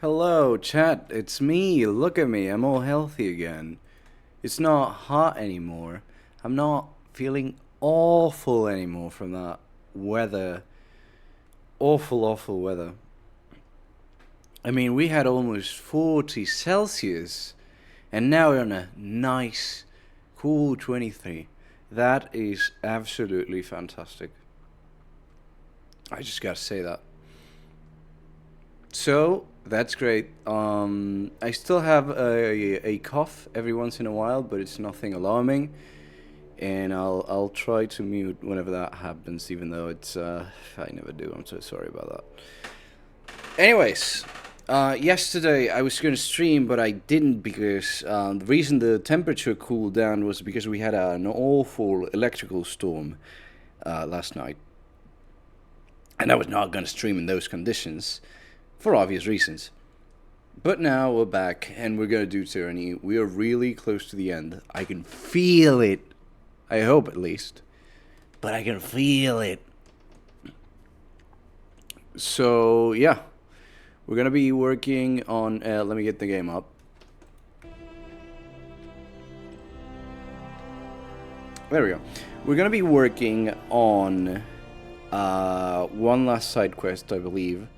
Hello, chat. It's me. Look at me. I'm all healthy again. It's not hot anymore. I'm not feeling awful anymore from that weather. Awful, awful weather. I mean, we had almost 40 Celsius, and now we're on a nice, cool 23. That is absolutely fantastic. I just gotta say that. So that's great. I still have a cough every once in a while, but it's nothing alarming, and I'll try to mute whenever that happens, even though it's I never do. I'm so sorry about that. Anyways, yesterday I was going to stream, but I didn't because the reason the temperature cooled down was because we had an awful electrical storm last night, and I was not going to stream in those conditions for obvious reasons. But now we're back, and we're gonna do Tyranny. We are really close to the end. I can feel it. I hope, at least. But I can feel it. So, yeah. We're gonna be working on... let me get the game up. There we go. We're gonna be working on one last side quest, I believe.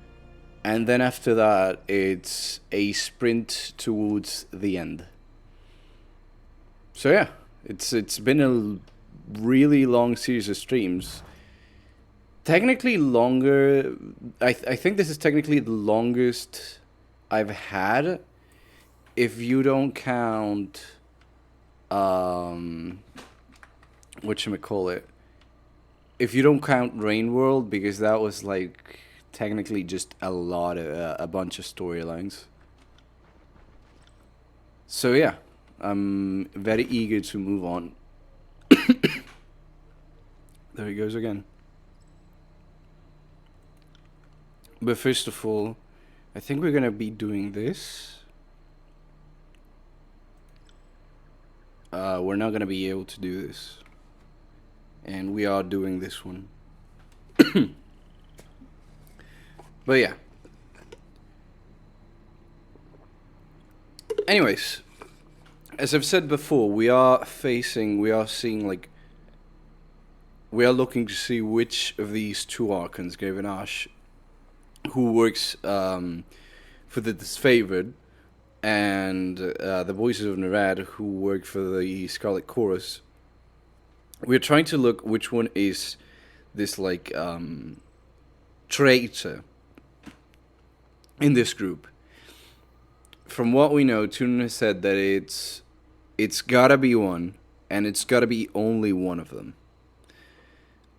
And then after that, it's a sprint towards the end. So yeah, it's been a really long series of streams. Technically longer. I think this is technically the longest I've had, if you don't count whatchamacallit. If you don't count Rain World, because that was like technically just a bunch of storylines. So yeah, I'm very eager to move on. There he goes again. But first of all, I think we're gonna be doing this. We're not gonna be able to do this. And we are doing this one. But yeah. Anyways, as I've said before, we are looking to see which of these two Archons, Grave and Ash, who works for the Disfavored, and the Voices of Narad, who work for the Scarlet Chorus. We're trying to look which one is this, like, traitor in this group. From what we know, Tunen has said that it's gotta be one, and it's gotta be only one of them.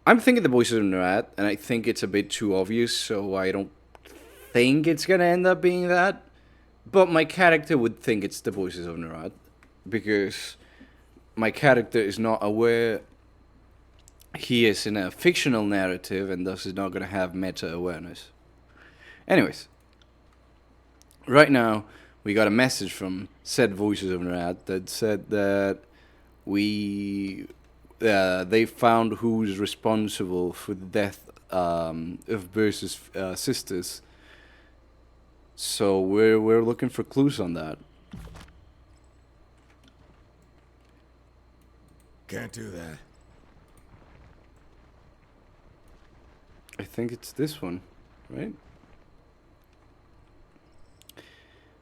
I'm thinking the Voices of Narad, and I think it's a bit too obvious, so I don't think it's gonna end up being that. But my character would think it's the Voices of Narad, because my character is not aware he is in a fictional narrative, and thus is not gonna have meta awareness. Anyways. Right now, we got a message from said Voices of Narad that said that they found who's responsible for the death of Bursa's sisters. So we're looking for clues on that. Can't do that. I think it's this one, right?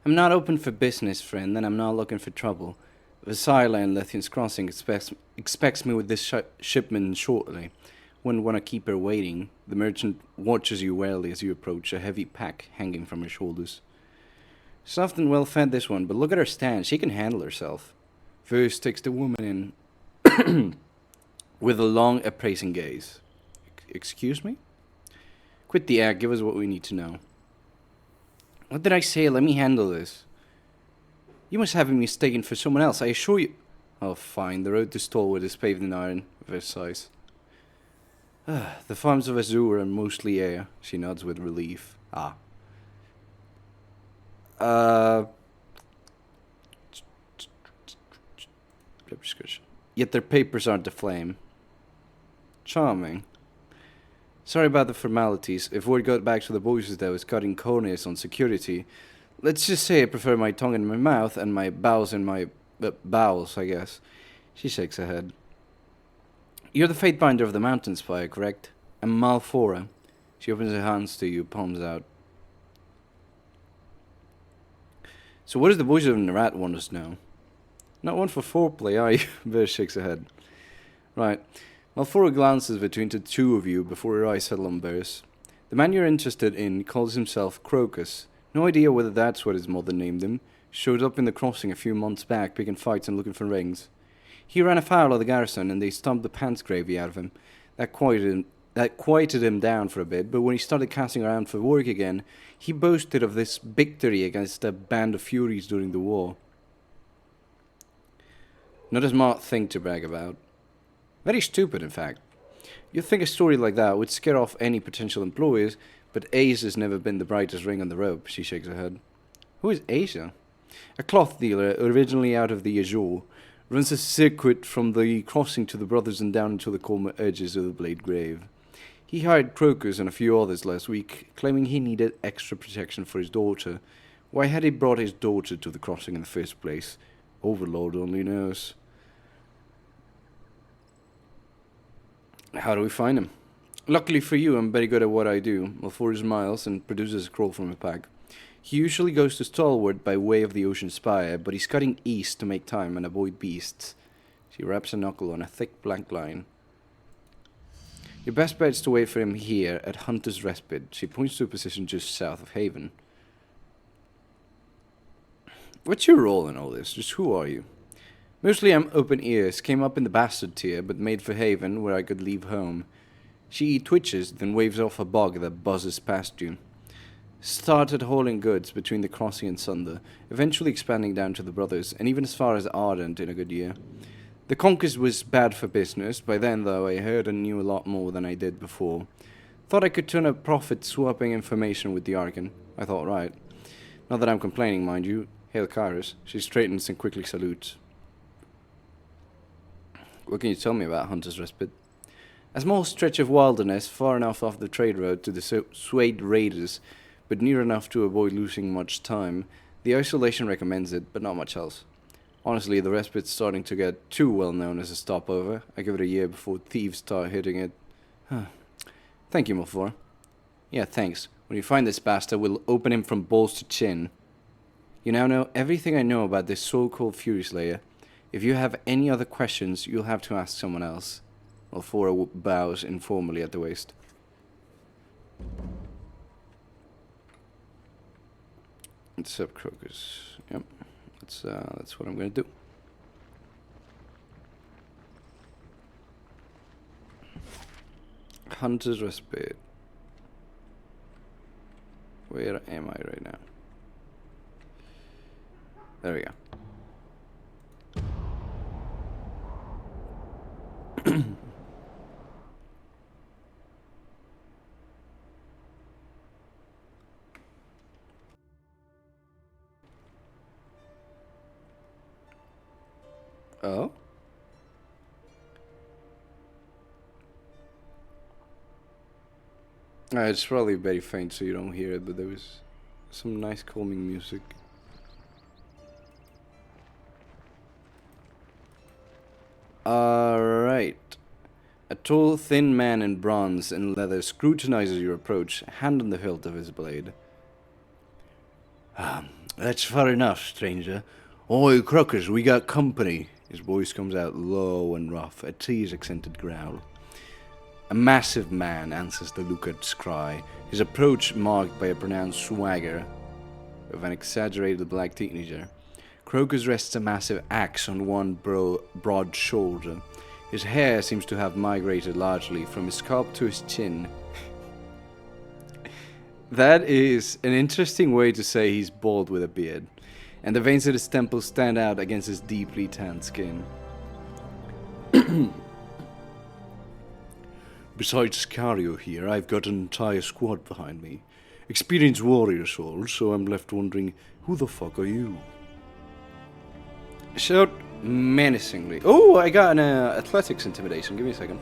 I'm not open for business, friend, and I'm not looking for trouble. Vasila and Lethian's Crossing expects me with this shipment shortly. Wouldn't want to keep her waiting. The merchant watches you warily as you approach, a heavy pack hanging from her shoulders. Soft and well fed, this one, but look at her stand. She can handle herself. First takes the woman in with a long, appraising gaze. Excuse me? Quit the act. Give us what we need to know. What did I say? Let me handle this. You must have me mistaken for someone else, I assure you. Oh, fine. The road to Stolwood is paved in iron. Versailles. The farms of Azure are mostly air. She nods with relief. Ah. Yet their papers aren't aflame. Charming. Sorry about the formalities. If word got back to the Voices, though, is cutting corners on security. Let's just say I prefer my tongue in my mouth and my bowels in my bowels, I guess. She shakes her head. You're the fate binder of the mountain spire, correct? I'm Malfora. She opens her hands to you, palms out. So what does the voice of the rat want us to know? Not one for foreplay, are you? Bear shakes her head. Right. Malfora glances between the two of you before her eyes settle on Bear's. The man you're interested in calls himself Crocus. No idea whether that's what his mother named him. Showed up in the crossing a few months back, picking fights and looking for rings. He ran afoul of the garrison, and they stomped the pants gravy out of him. That quieted him down for a bit, but when he started casting around for work again, he boasted of this victory against a band of Furies during the war. Not a smart thing to brag about. Very stupid, in fact. You'd think a story like that would scare off any potential employers, but Ace has never been the brightest ring on the rope, she shakes her head. Who is Asia? A cloth dealer, originally out of the Azure, runs a circuit from the crossing to the Brothers and down into the calmer edges of the Blade Grave. He hired Crocus and a few others last week, claiming he needed extra protection for his daughter. Why had he brought his daughter to the crossing in the first place? Overlord only knows. How do we find him? Luckily for you, I'm very good at what I do. Malfora smiles and produces a scroll from a pack. He usually goes to Stalwart by way of the Ocean Spire, but he's cutting east to make time and avoid beasts. She wraps a knuckle on a thick blank line. Your best bet is to wait for him here at Hunter's Respite. She points to a position just south of Haven. What's your role in all this? Just who are you? Mostly I'm open ears, came up in the bastard tier, but made for Haven, where I could leave home. She twitches, then waves off a bug that buzzes past you. Started hauling goods between the crossing and Sunder, eventually expanding down to the Brothers, and even as far as Ardent in a good year. The Conquest was bad for business. By then, though, I heard and knew a lot more than I did before. Thought I could turn a profit swapping information with the Archon. I thought right. Not that I'm complaining, mind you. Hail Kairos. She straightens and quickly salutes. What can you tell me about Hunter's Respite? A small stretch of wilderness, far enough off the trade road to the Swade Raiders, but near enough to avoid losing much time. The isolation recommends it, but not much else. Honestly, the Respite's starting to get too well known as a stopover. I give it a year before thieves start hitting it. Thank you, Malfora. Yeah, thanks. When you find this bastard, we'll open him from balls to chin. You now know everything I know about this so-called Fury Slayer. If you have any other questions, you'll have to ask someone else. Malfora bows informally at the waist. What's up, Crocus? Yep, that's what I'm gonna do. Hunter's Respite. Where am I right now? There we go. Oh? It's probably very faint so you don't hear it, but there was some nice calming music. Alright. A tall, thin man in bronze and leather scrutinizes your approach, hand on the hilt of his blade. That's far enough, stranger. Oi, Crocus, we got company. His voice comes out low and rough, a tease-accented growl. A massive man answers the Lucard's cry, his approach marked by a pronounced swagger of an exaggerated black teenager. Crocus rests a massive axe on one broad shoulder. His hair seems to have migrated largely from his scalp to his chin. That is an interesting way to say he's bald with a beard, and the veins at his temples stand out against his deeply tanned skin. Besides Cario here, I've got an entire squad behind me. Experienced warriors all, so I'm left wondering, who the fuck are you? Shout menacingly. Oh, I got an athletics intimidation. Give me a second.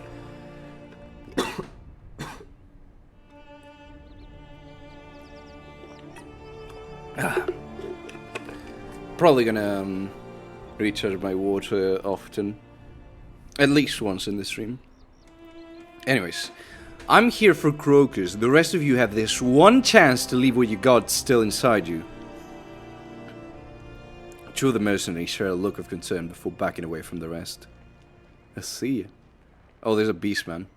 Probably gonna recharge my water often. At least once in the stream. Anyways, I'm here for Crocus. The rest of you have this one chance to leave what you got still inside you. Two of the mercenaries share a look of concern before backing away from the rest. I see you. Oh, there's a beast man.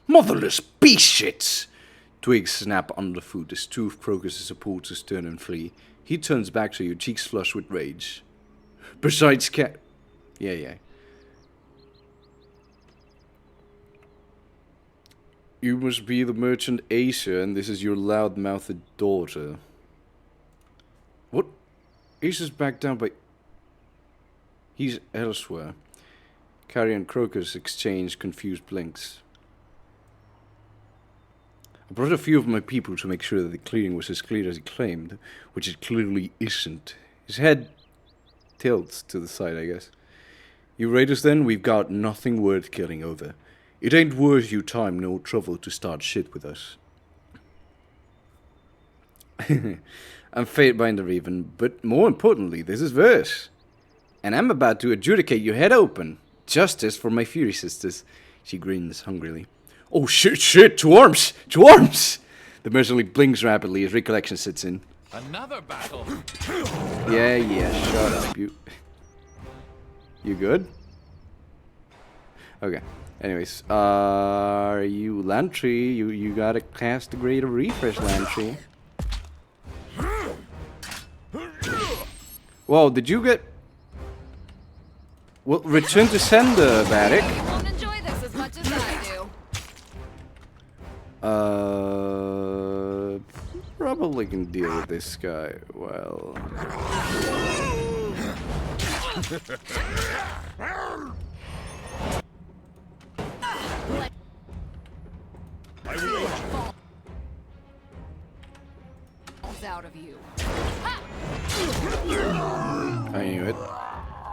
Motherless beast shits! Twigs snap underfoot as two of Crocus' supporters turn and flee. He turns back to you, cheeks flushed with rage. Besides cat... Yeah. You must be the merchant Asa, and this is your loud-mouthed daughter. What? Asa's back down by... He's elsewhere. Carrie and Crocus exchange confused blinks. I brought a few of my people to make sure that the clearing was as clear as he claimed, which it clearly isn't. His head tilts to the side, I guess. You raiders then, we've got nothing worth killing over. It ain't worth your time nor trouble to start shit with us. I'm Fatebinder even, but more importantly, this is verse. And I'm about to adjudicate your head open. Justice for my Fury sisters. She grins hungrily. Oh shit, to arms! To arms! The mercenary blinks rapidly as recollection sits in. Another battle! Yeah, shut up, you... You good? Okay. Anyways, you Lantry, you gotta cast the Greater Refresh, Lantry. Whoa, did you get... Well, return to sender, Varric. You won't enjoy this as much as I do. Probably can deal with this guy well. Out of you. I knew it.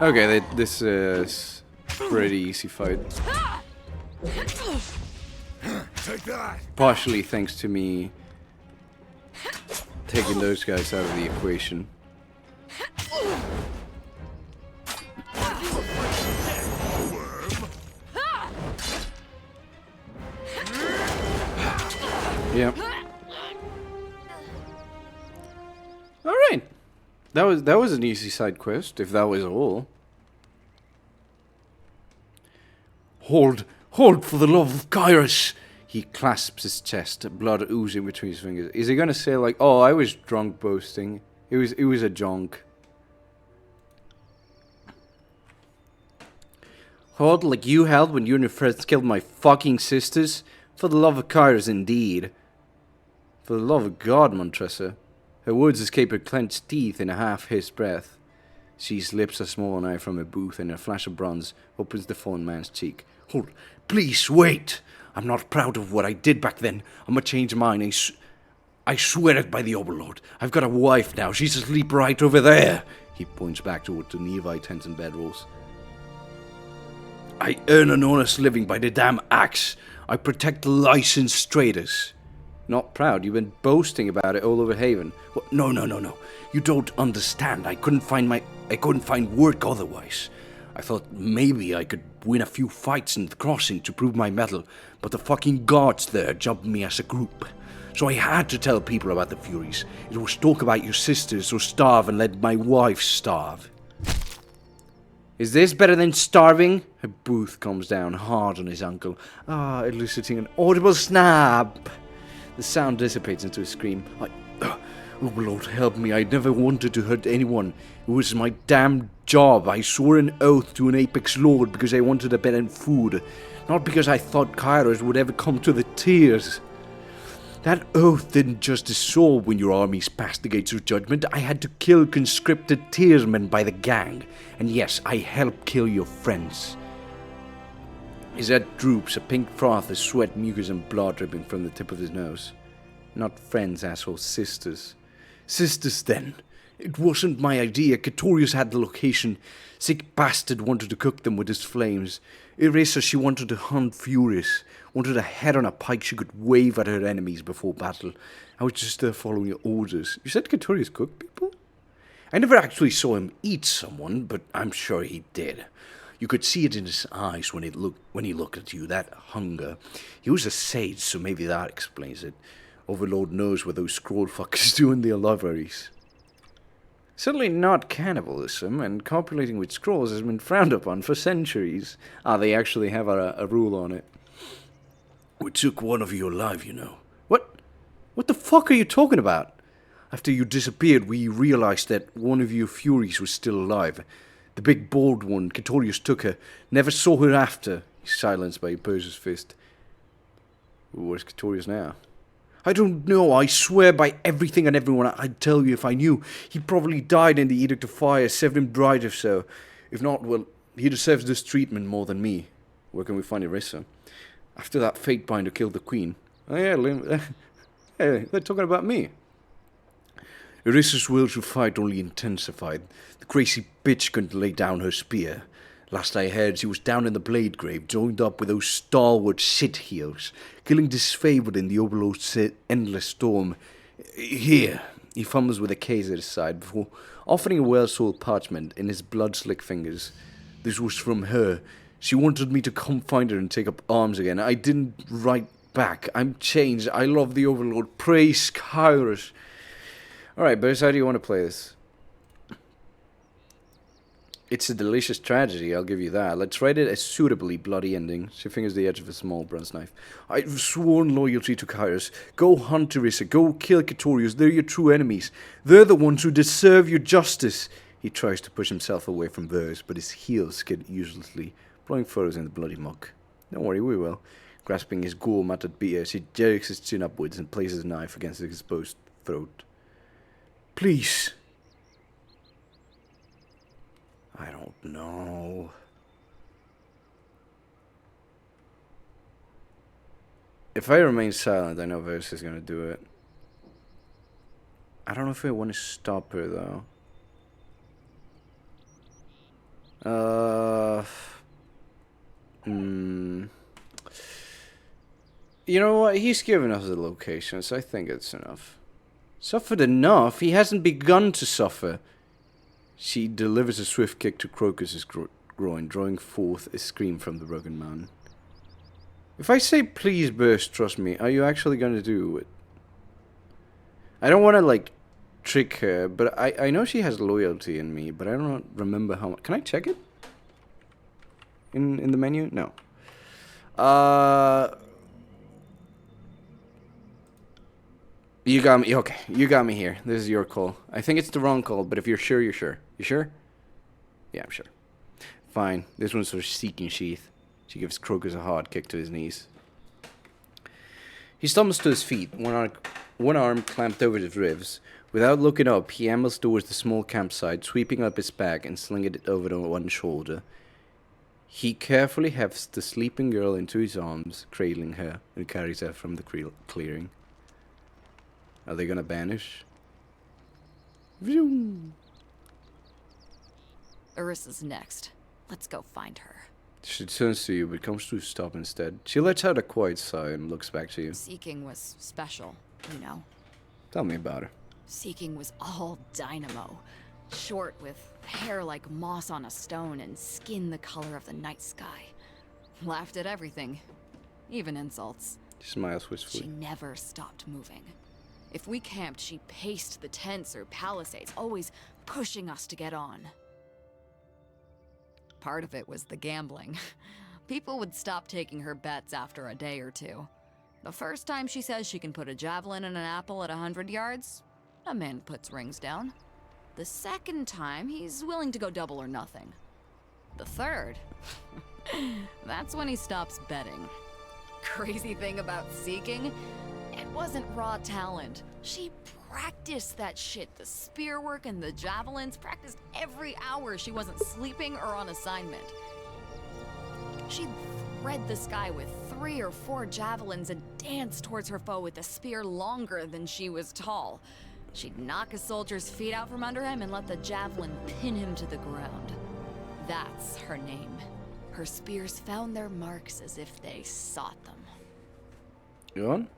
Okay, this is pretty easy fight. Take that! Partially thanks to me taking those guys out of the equation. Yep. Alright. That was an easy side quest, if that was all. Hold for the love of Kairos! He clasps his chest, blood oozing between his fingers. Is he gonna say like, oh, I was drunk boasting. It was a junk. Hold like you held when you and your friends killed my fucking sisters? For the love of Kairos, indeed. For the love of God, Montressa. Her words escape her clenched teeth in a half-hissed breath. She slips a small knife from her booth and a flash of bronze opens the fallen man's cheek. Hold, please, wait! I'm not proud of what I did back then. I'm a changed mind. I swear it by the Overlord. I've got a wife now. She's asleep right over there. He points back toward the nearby tents and bedrolls. I earn an honest living by the damn axe. I protect licensed traders. Not proud. You've been boasting about it all over Haven. Well, no. You don't understand. I couldn't find work otherwise. I thought maybe I could win a few fights in the crossing to prove my mettle, but the fucking guards there jumped me as a group. So I had to tell people about the Furies. It was talk about your sisters or starve and let my wife starve. Is this better than starving? Her booth comes down hard on his uncle, eliciting an audible snap. The sound dissipates into a scream. Oh, Lord, help me. I never wanted to hurt anyone. It was my damn job. I swore an oath to an Apex Lord because I wanted a better food. Not because I thought Kairos would ever come to the tears. That oath didn't just dissolve when your armies passed the gates of judgment. I had to kill conscripted tearsmen by the gang. And yes, I helped kill your friends. His head droops, a pink froth of sweat, mucus, and blood dripping from the tip of his nose. Not friends, asshole, sisters. Sisters, then. It wasn't my idea. Katorius had the location. Sick bastard wanted to cook them with his flames. Eraser, she wanted to hunt Furious. Wanted a head on a pike she could wave at her enemies before battle. I was just there following your orders. You said Katorius cooked people? I never actually saw him eat someone, but I'm sure he did. You could see it in his eyes when he looked at you, that hunger. He was a sage, so maybe that explains it. Overlord knows what those scroll fuckers do in their libraries. Certainly not cannibalism, and copulating with scrolls has been frowned upon for centuries. They actually have a rule on it. We took one of you alive, you know. What? What the fuck are you talking about? After you disappeared, we realized that one of your Furies was still alive. The big bald one, Katorius took her. Never saw her after. He's silenced by Perseus' fist. Where's Katorius now? I don't know. I swear by everything and everyone I'd tell you if I knew. He probably died in the Edict of Fire. Served him right if so. If not, well, he deserves this treatment more than me. Where can we find Erisa? After that Fatebinder killed the queen. Oh yeah, hey, they're talking about me. Erisa's will to fight only intensified. The crazy bitch couldn't lay down her spear. Last I heard, she was down in the Blade Grave, joined up with those stalwart shit-heels, killing disfavored in the Overlord's endless storm. Here, he fumbles with a case at his side before offering a well-soiled parchment in his blood-slick fingers. This was from her. She wanted me to come find her and take up arms again. I didn't write back. I'm changed. I love the Overlord. Praise Kairos. Alright, but how do you want to play this? It's a delicious tragedy, I'll give you that. Let's write it a suitably bloody ending. She fingers the edge of a small bronze knife. I've sworn loyalty to Kairos. Go hunt Teresa. Go kill Katorius. They're your true enemies. They're the ones who deserve your justice. He tries to push himself away from theirs, but his heels skid uselessly, blowing furrows in the bloody muck. Don't worry, we will. Grasping his gore-matted beard, he jerks his chin upwards and places a knife against his exposed throat. Please. I don't know. If I remain silent, I know Verse is gonna do it. I don't know if I want to stop her though. You know what? He's given us the location, so I think it's enough. Suffered enough? He hasn't begun to suffer. She delivers a swift kick to Crocus's groin, drawing forth a scream from the rugged man. If I say please burst, trust me, are you actually going to do it? I don't want to, like, trick her, but I know she has loyalty in me, but I don't remember how much. Can I check it? In the menu? No. You got me. Okay, you got me here. This is your call. I think it's the wrong call, but if you're sure, you're sure. You sure? Yeah, I'm sure. Fine. This one's for Seeking Sheath. She gives Crocus a hard kick to his knees. He stumbles to his feet, one arm clamped over his ribs. Without looking up, he ambles towards the small campsite, sweeping up his bag and slinging it over to one shoulder. He carefully hefts the sleeping girl into his arms, cradling her, and carries her from the clearing. Are they gonna banish? Vroom. Erisa's next. Let's go find her. She turns to you, but comes to a stop instead. She lets out a quiet sigh and looks back to you. Seeking was special, you know. Tell me about her. Seeking was all dynamo. Short, with hair like moss on a stone and skin the color of the night sky. Laughed at everything, even insults. She smiles wistfully. She never stopped moving. If we camped, she paced the tents or palisades, always pushing us to get on. Part of it was the gambling. People would stop taking her bets after a day or two. The first time she says she can put a javelin in an apple at 100 yards, a man puts rings down. The second time, he's willing to go double or nothing. The third, that's when he stops betting. Crazy thing about Seeking, it wasn't raw talent. She practiced that shit. The spear work and the javelins, practiced every hour she wasn't sleeping or on assignment. She'd thread the sky with 3 or 4 javelins and dance towards her foe with a spear longer than she was tall. She'd knock a soldier's feet out from under him and let the javelin pin him to the ground. That's her name. Her spears found their marks as if they sought them. Go on.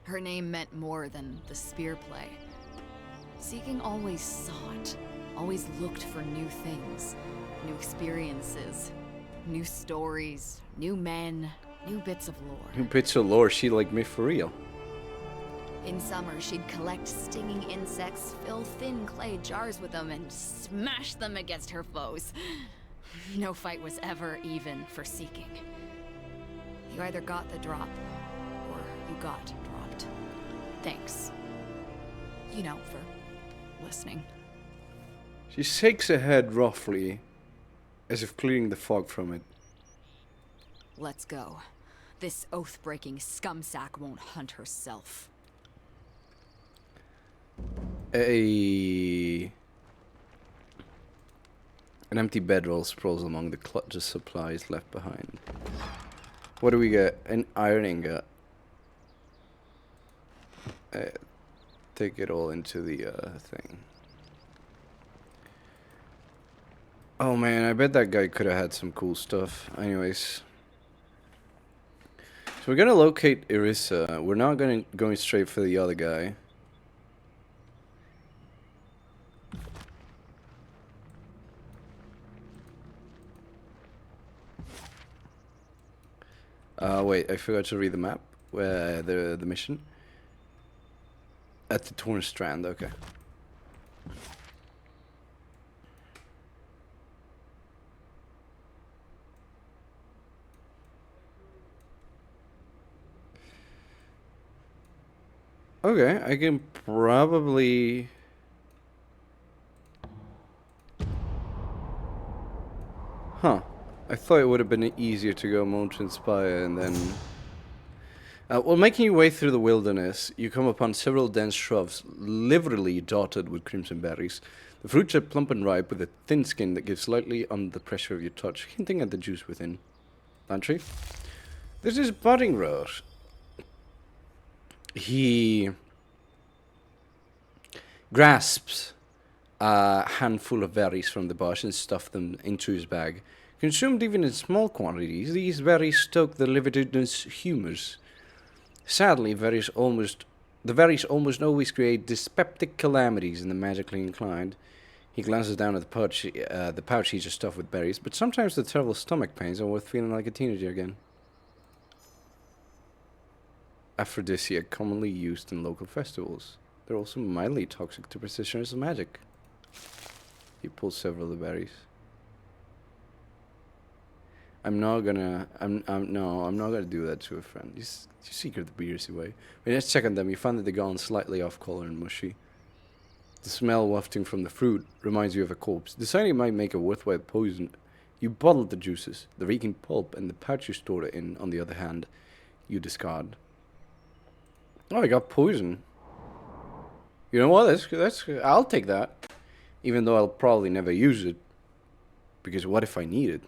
Her name meant more than the spear play. Seeking always sought, always looked for new things, new experiences, new stories, new men, new bits of lore. New bits of lore, she like me for real. In summer, she'd collect stinging insects, fill thin clay jars with them, and smash them against her foes. No fight was ever even for Seeking. You either got the drop, or you got dropped. Thanks. You know, for listening. She shakes her head roughly, as if clearing the fog from it. Let's go. This oath-breaking scumsack won't hunt herself. An empty bedroll sprawls among the clutch of supplies left behind. What do we get? An iron ingot. Take it all into the thing. Oh man, I bet that guy could have had some cool stuff. Anyways. So we're gonna locate Irissa. We're not going straight for the other guy. Wait, I forgot to read the map. The mission. At the Torn Strand, okay. Okay, I can probably... Huh. I thought it would have been easier to go Mountain Spire and then... While making your way through the wilderness, you come upon several dense shrubs, liberally dotted with crimson berries. The fruits are plump and ripe, with a thin skin that gives slightly under the pressure of your touch, hinting at the juice within. Pantry. This is Budding Rose. He grasps a handful of berries from the bush and stuffs them into his bag. Consumed even in small quantities, these berries stoke the libidinous humors. Sadly, the berries almost always create dyspeptic calamities in the magically inclined. He glances down at the pouch he's just stuffed with berries, but sometimes the terrible stomach pains are worth feeling like a teenager again. Aphrodisiac, commonly used in local festivals. They're also mildly toxic to practitioners of magic. He pulls several of the berries. I'm not gonna do that to a friend. You secret the beers away. When you check on them, you find that they're gone slightly off color and mushy. The smell wafting from the fruit reminds you of a corpse. Deciding it might make a worthwhile poison, you bottle the juices. The reeking pulp and the pouch you stored it in, on the other hand, you discard. Oh, I got poison. You know what? That's I'll take that. Even though I'll probably never use it. Because what if I need it?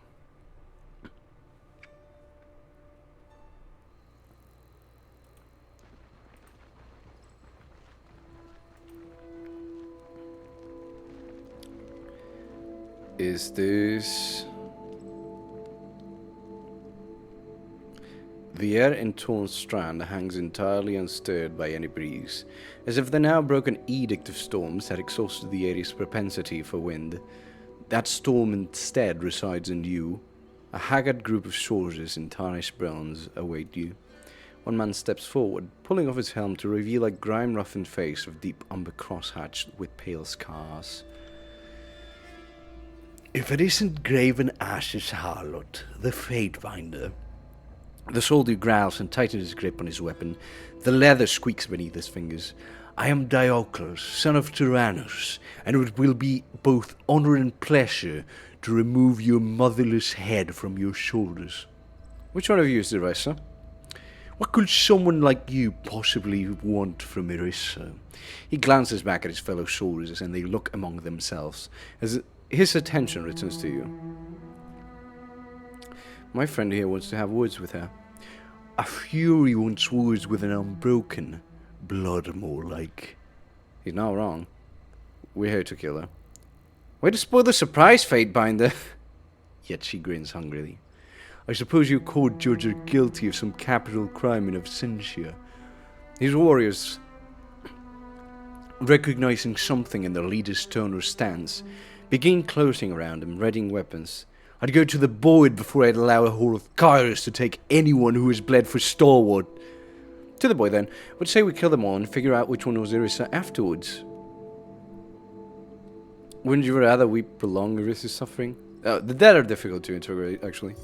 Is this... The air in Torn Strand hangs entirely unstirred by any breeze, as if the now broken edict of storms had exhausted the area's propensity for wind. That storm instead resides in you. A haggard group of soldiers in tarnished bronze await you. One man steps forward, pulling off his helm to reveal a grime-roughened face of deep umber crosshatched with pale scars. If it isn't Graven Ash's harlot, the Fatefinder. The soldier growls and tightens his grip on his weapon. The leather squeaks beneath his fingers. I am Diocles, son of Tyrannus, and it will be both honor and pleasure to remove your motherless head from your shoulders. Which one of you is Irissa? What could someone like you possibly want from Irissa? He glances back at his fellow soldiers, and they look among themselves, as his attention returns to you. My friend here wants to have words with her. A fury wants words with an unbroken blood, more like. He's not wrong. We're here to kill her. Way to spoil the surprise, Fatebinder. Yet she grins hungrily. I suppose your court judge are guilty of some capital crime in absentia. These warriors, recognizing something in their leader's tone or stance, begin closing around him, readying weapons. I'd go to the void before I'd allow a horde of Kairos to take anyone who has bled for stalwart. To the boy then. Would say we kill them all and figure out which one was Irissa afterwards. Wouldn't you rather we prolong Irissa's suffering? The dead are difficult to interrogate, actually.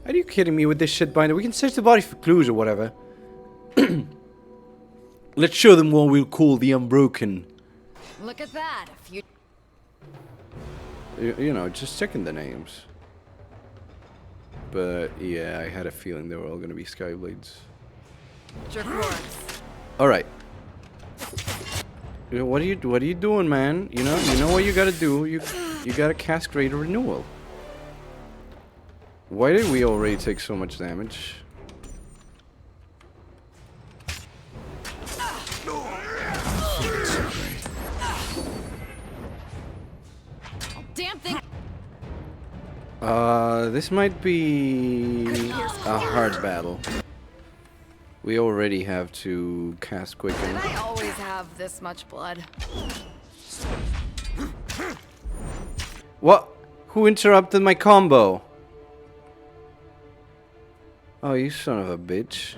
Are you kidding me with this shit, Binder? We can search the body for clues or whatever. Let's show them what we'll call the Unbroken. Look at that. You know, just checking the names. But yeah, I had a feeling they were all gonna be Skyblades. Alright. What are you doing, man? You know what you gotta do. You gotta cast Greater Renewal. Why did we already take so much damage? Damn thing. This might be a hard battle. We already have to cast Quicken. Did I always have this much blood? What? Who interrupted my combo? Oh, you son of a bitch.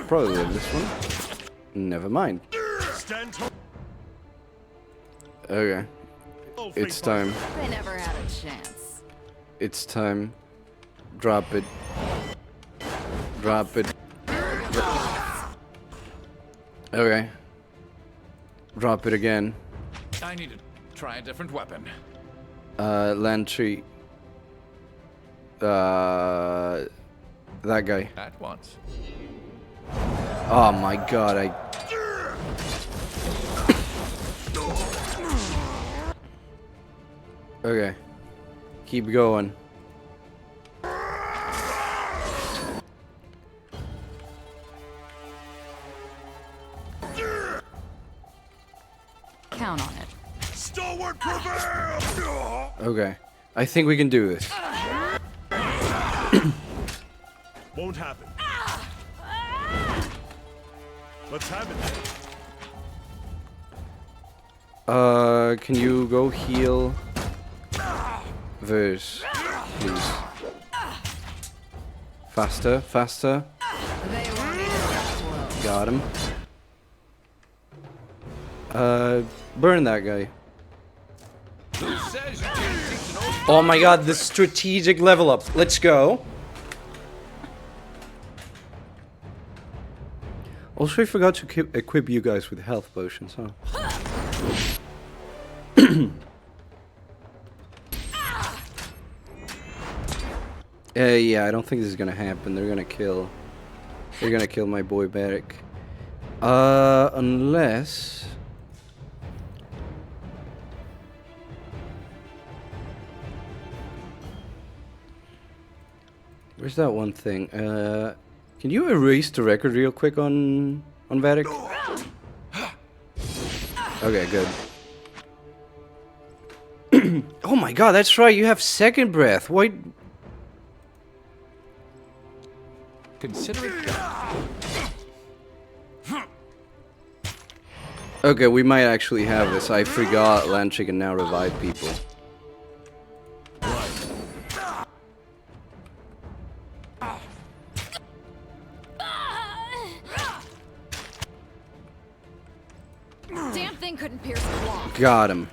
Probably live this one. Never mind. Okay. It's time. They never had a chance. It's time. Drop it. Drop it. Okay. Drop it again. I need to try a different weapon. Lantry. That guy. At once. Oh my god, Okay. Keep going. Count on it. Stalwart prevail! Okay. I think we can do this. Won't happen. Let's have it. Can you go heal Verse, please? Faster, faster. They won't even get close. Got him. Burn that guy. Who says you can't teach an old Oh my god, the strategic level up. Let's go. Also, I forgot to equip you guys with health potions, huh? Yeah, I don't think this is gonna happen. They're gonna kill my boy Barrick. Unless... Where's that one thing? Can you erase the record real quick on Varric? Okay, good. Oh my god, that's right, you have second breath. Why? Consider it done. Okay, we might actually have this. I forgot Landry can now revive people. Damn thing couldn't pierce the wall. Got him.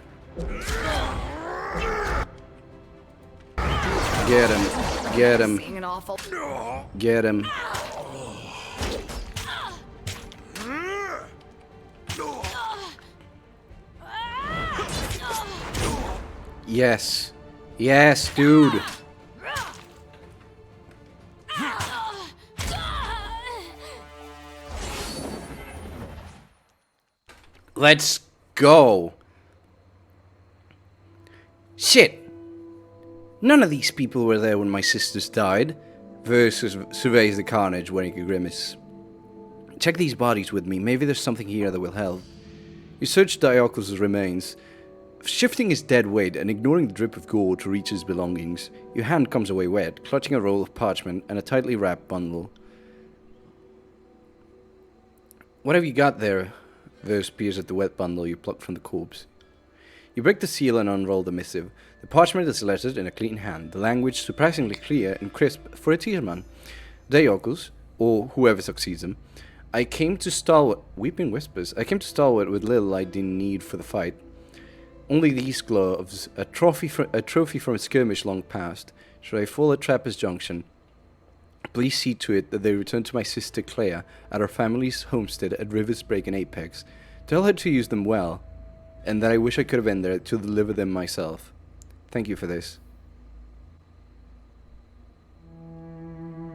Get him. Get him. Seeing an awful. Get him. Yes. Yes, dude. Let's go. Shit. None of these people were there when my sisters died. Versus surveys the carnage wearing a grimace. Check these bodies with me. Maybe there's something here that will help. You search Diocles' remains, shifting his dead weight and ignoring the drip of gore to reach his belongings. Your hand comes away wet, clutching a roll of parchment and a tightly wrapped bundle. What have you got there? Verse peers at the wet bundle you plucked from the corpse. You break the seal and unroll the missive. The parchment is lettered in a clean hand, the language surprisingly clear and crisp for a Tierman. Diocles, or whoever succeeds him, I came to Stalwart with little I didn't need for the fight. Only these gloves, a trophy from a skirmish long past. Should I fall at Trapper's Junction, please see to it that they return to my sister Clea at her family's homestead at River's Break and Apex. Tell her to use them well, and that I wish I could have been there to deliver them myself. Thank you for this.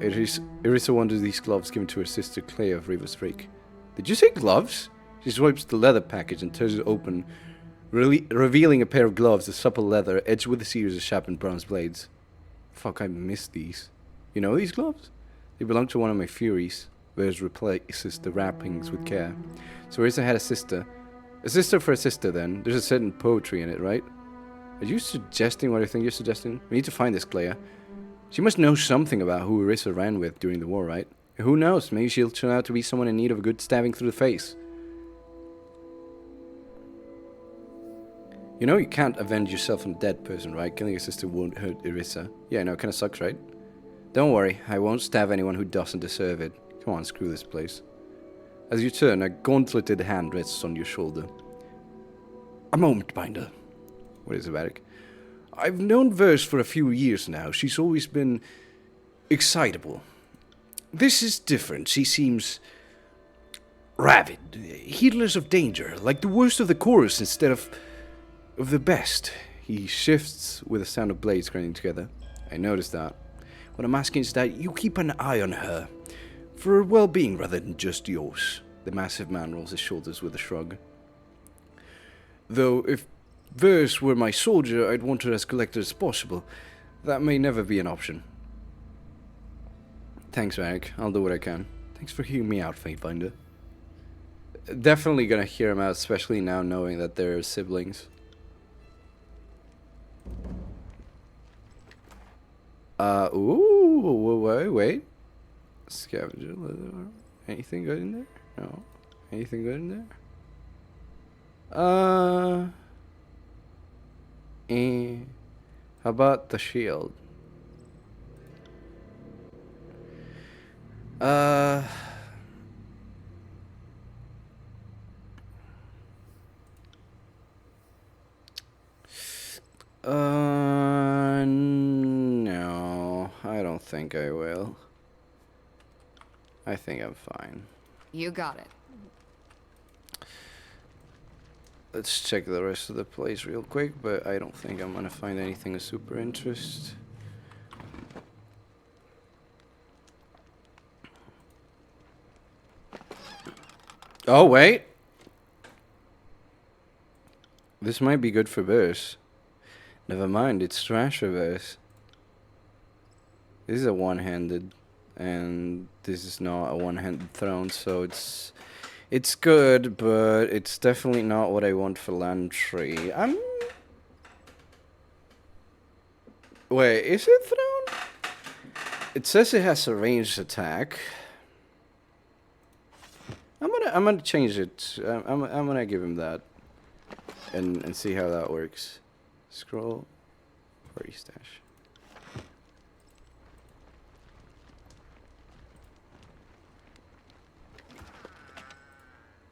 Irissa wonders these gloves given to her sister Clea of River's Break. Did you say gloves? She swipes the leather package and tears it open, revealing a pair of gloves of supple leather edged with a series of sharpened bronze blades. Fuck, I missed these. You know these gloves? They belong to one of my Furies. Vers replaces the wrappings with care. So Irissa had a sister. A sister for a sister, then. There's a certain poetry in it, right? Are you suggesting what I think you're suggesting? We need to find this Clea. She must know something about who Irissa ran with during the war, right? Who knows? Maybe she'll turn out to be someone in need of a good stabbing through the face. You know you can't avenge yourself on a dead person, right? Killing your sister won't hurt Irissa. Yeah, I know, it kinda sucks, right? Don't worry, I won't stab anyone who doesn't deserve it. Come on, screw this place. As you turn, a gauntleted hand rests on your shoulder. A moment, Binder. What is it, Varric? I've known Verse for a few years now. She's always been excitable. This is different. She seems rabid, heedless of danger, like the worst of the chorus instead of the best. He shifts with the sound of blades grinding together. I noticed that. What I'm asking is that you keep an eye on her, for her well-being rather than just yours. The massive man rolls his shoulders with a shrug. Though, if Verse were my soldier, I'd want her as collected as possible. That may never be an option. Thanks, Varric. I'll do what I can. Thanks for hearing me out, Fatefinder. Definitely gonna hear him out, especially now knowing that they're siblings. Wait. Scavenger leather. Anything good in there? No. Anything good in there? How about the shield? No, I don't think I will. I think I'm fine. You got it. Let's check the rest of the place real quick, but I don't think I'm gonna find anything of super interest. Oh, wait! This might be good for Verse. Never mind, it's trash reverse. This is a one-handed, and this is not a one-handed throne, so it's good, but it's definitely not what I want for Lantry. Wait, is it throne? It says it has a ranged attack. I'm gonna change it. I'm gonna give him that, and see how that works. Scroll, party stash.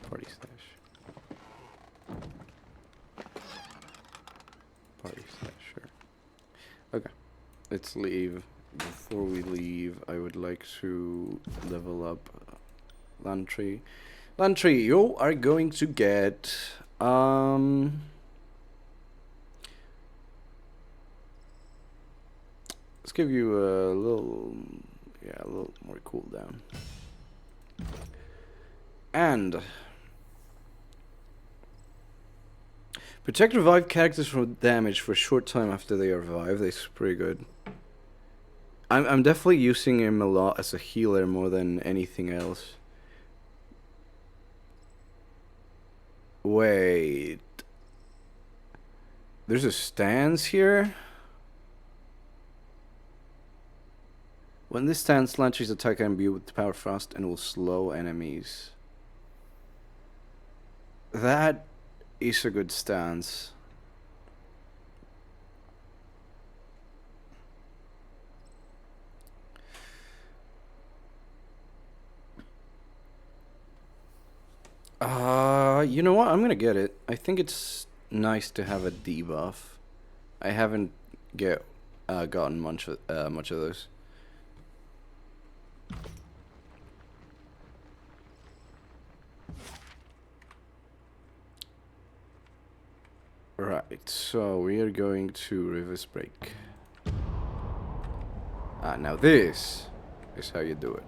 Party stash. Party stash, sure. Okay, let's leave. Before we leave, I would like to level up Lantry. Lantry, you are going to get let's give you a little more cooldown. And protect revived characters from damage for a short time after they are revived. That's pretty good. I'm definitely using him a lot as a healer more than anything else. Wait. There's a stance here? When this stance launches attack and imbue with power frost and will slow enemies. That is a good stance. You know what? I'm gonna get it. I think it's nice to have a debuff. I haven't gotten much of those. Right, so we are going to River's Break. Now this is how you do it.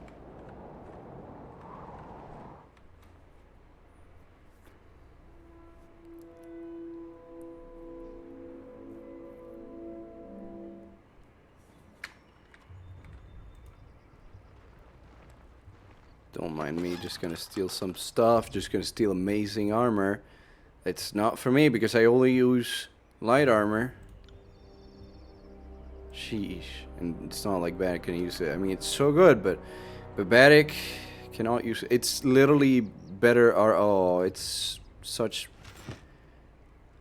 Don't mind me, just gonna steal some stuff, just gonna steal amazing armor. It's not for me because I only use light armor. Sheesh. And it's not like Batic can use it. I mean, it's so good, but Batic cannot use it. It's literally better. Oh, it's such.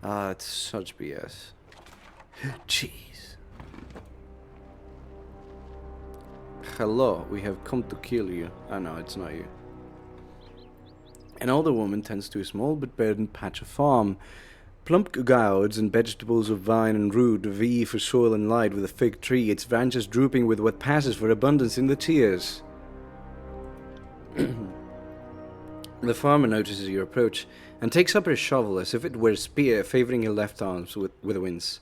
It's such BS. Jeez. Hello, we have come to kill you. Oh no, it's not you. An older woman tends to a small but verdant patch of farm. Plump gourds and vegetables of vine and root vie for soil and light with a fig tree, its branches drooping with what passes for abundance in the tears. The farmer notices your approach and takes up her shovel as if it were a spear, favoring her left arms with a wince.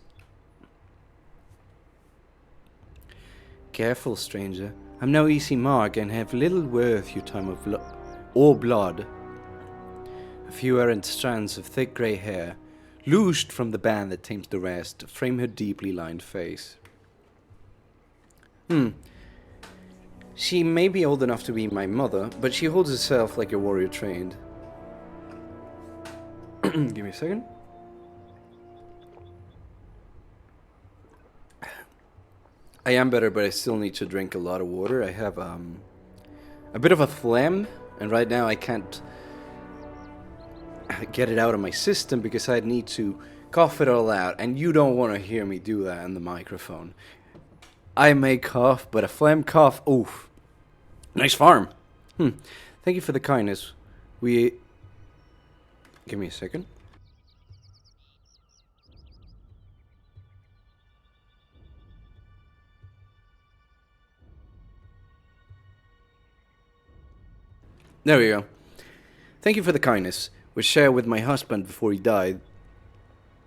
Careful, stranger. I'm no easy mark and have little worth your time of blood. A few errant strands of thick grey hair, loosed from the band that tames the rest, frame her deeply lined face. She may be old enough to be my mother, but she holds herself like a warrior trained. Give me a second. I am better, but I still need to drink a lot of water. I have a bit of a phlegm, and right now I can't get it out of my system because I need to cough it all out, and you don't want to hear me do that in the microphone. I may cough, but a phlegm cough, oof. Nice farm. Thank you for the kindness. Give me a second. There we go. Thank you for the kindness. We shared with my husband before he died.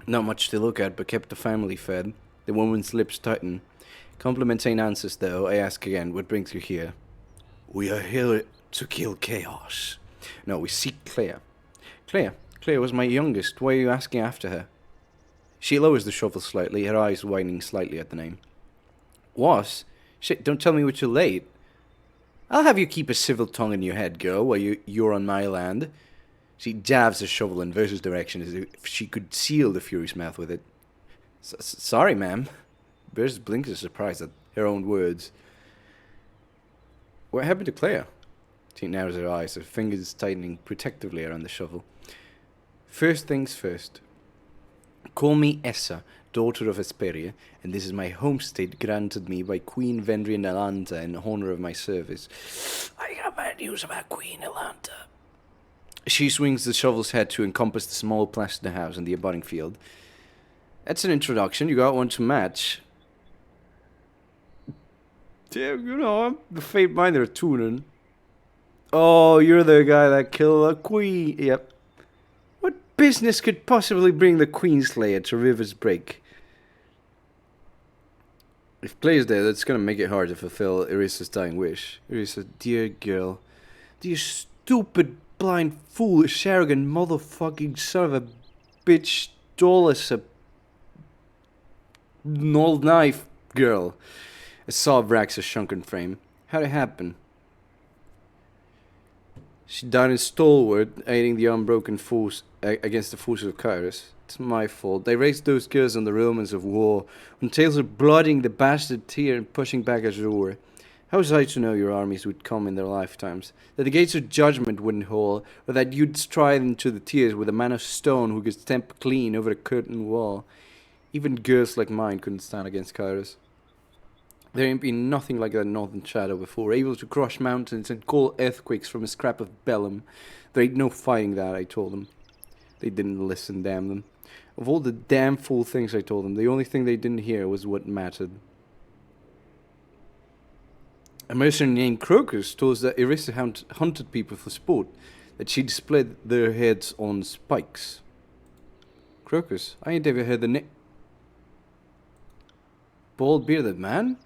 Not much to look at, but kept the family fed. The woman's lips tighten. Compliments ain't answers, though. I ask again, what brings you here? We are here to kill Chaos. No, we seek Claire. Claire was my youngest. Why are you asking after her? She lowers the shovel slightly, her eyes widening slightly at the name. Was? Shit, don't tell me what you're late. I'll have you keep a civil tongue in your head, girl, while you're on my land. She jabs the shovel in Versa's direction as if she could seal the Fury's mouth with it. Sorry, ma'am. Versa blinks in surprise at her own words. What happened to Claire? She narrows her eyes, her fingers tightening protectively around the shovel. First things first. Call me Essa, daughter of Hesperia, and this is my homestead granted me by Queen Vendrian Elanta in honor of my service. I got bad news about Queen Elanta. She swings the shovel's head to encompass the small plaster house and the abutting field. That's an introduction. You got one to match. Yeah, you know, I'm the fate minder of Tunen. Oh, you're the guy that killed a queen. Yep. What business could possibly bring the Queenslayer to River's Break? If Clay's dead, that's gonna make it hard to fulfill Irissa's dying wish. Irissa, dear girl. Dear stupid, blind, foolish, arrogant, motherfucking son of a bitch stole us a old knife, girl. A sob racks her shrunken frame. How'd it happen? She died in stalwart, aiding the unbroken force against the forces of Kyrus. It's my fault. They raised those girls on the Romans of war, on tales of blooding the bastard Tyr and pushing back Azure. How was I to know your armies would come in their lifetimes? That the gates of judgment wouldn't hold, or that you'd stride into the tears with a man of stone who could stamp clean over the curtain wall? Even girls like mine couldn't stand against Kyrus. There ain't been nothing like that northern shadow before, able to crush mountains and call earthquakes from a scrap of vellum. There ain't no fighting that, I told them. They didn't listen, damn them. Of all the damn fool things I told them, the only thing they didn't hear was what mattered. A mercenary named Crocus told us that Irissa hunted people for sport, that she displayed their heads on spikes. Crocus? I ain't ever heard the name. Bald-bearded man?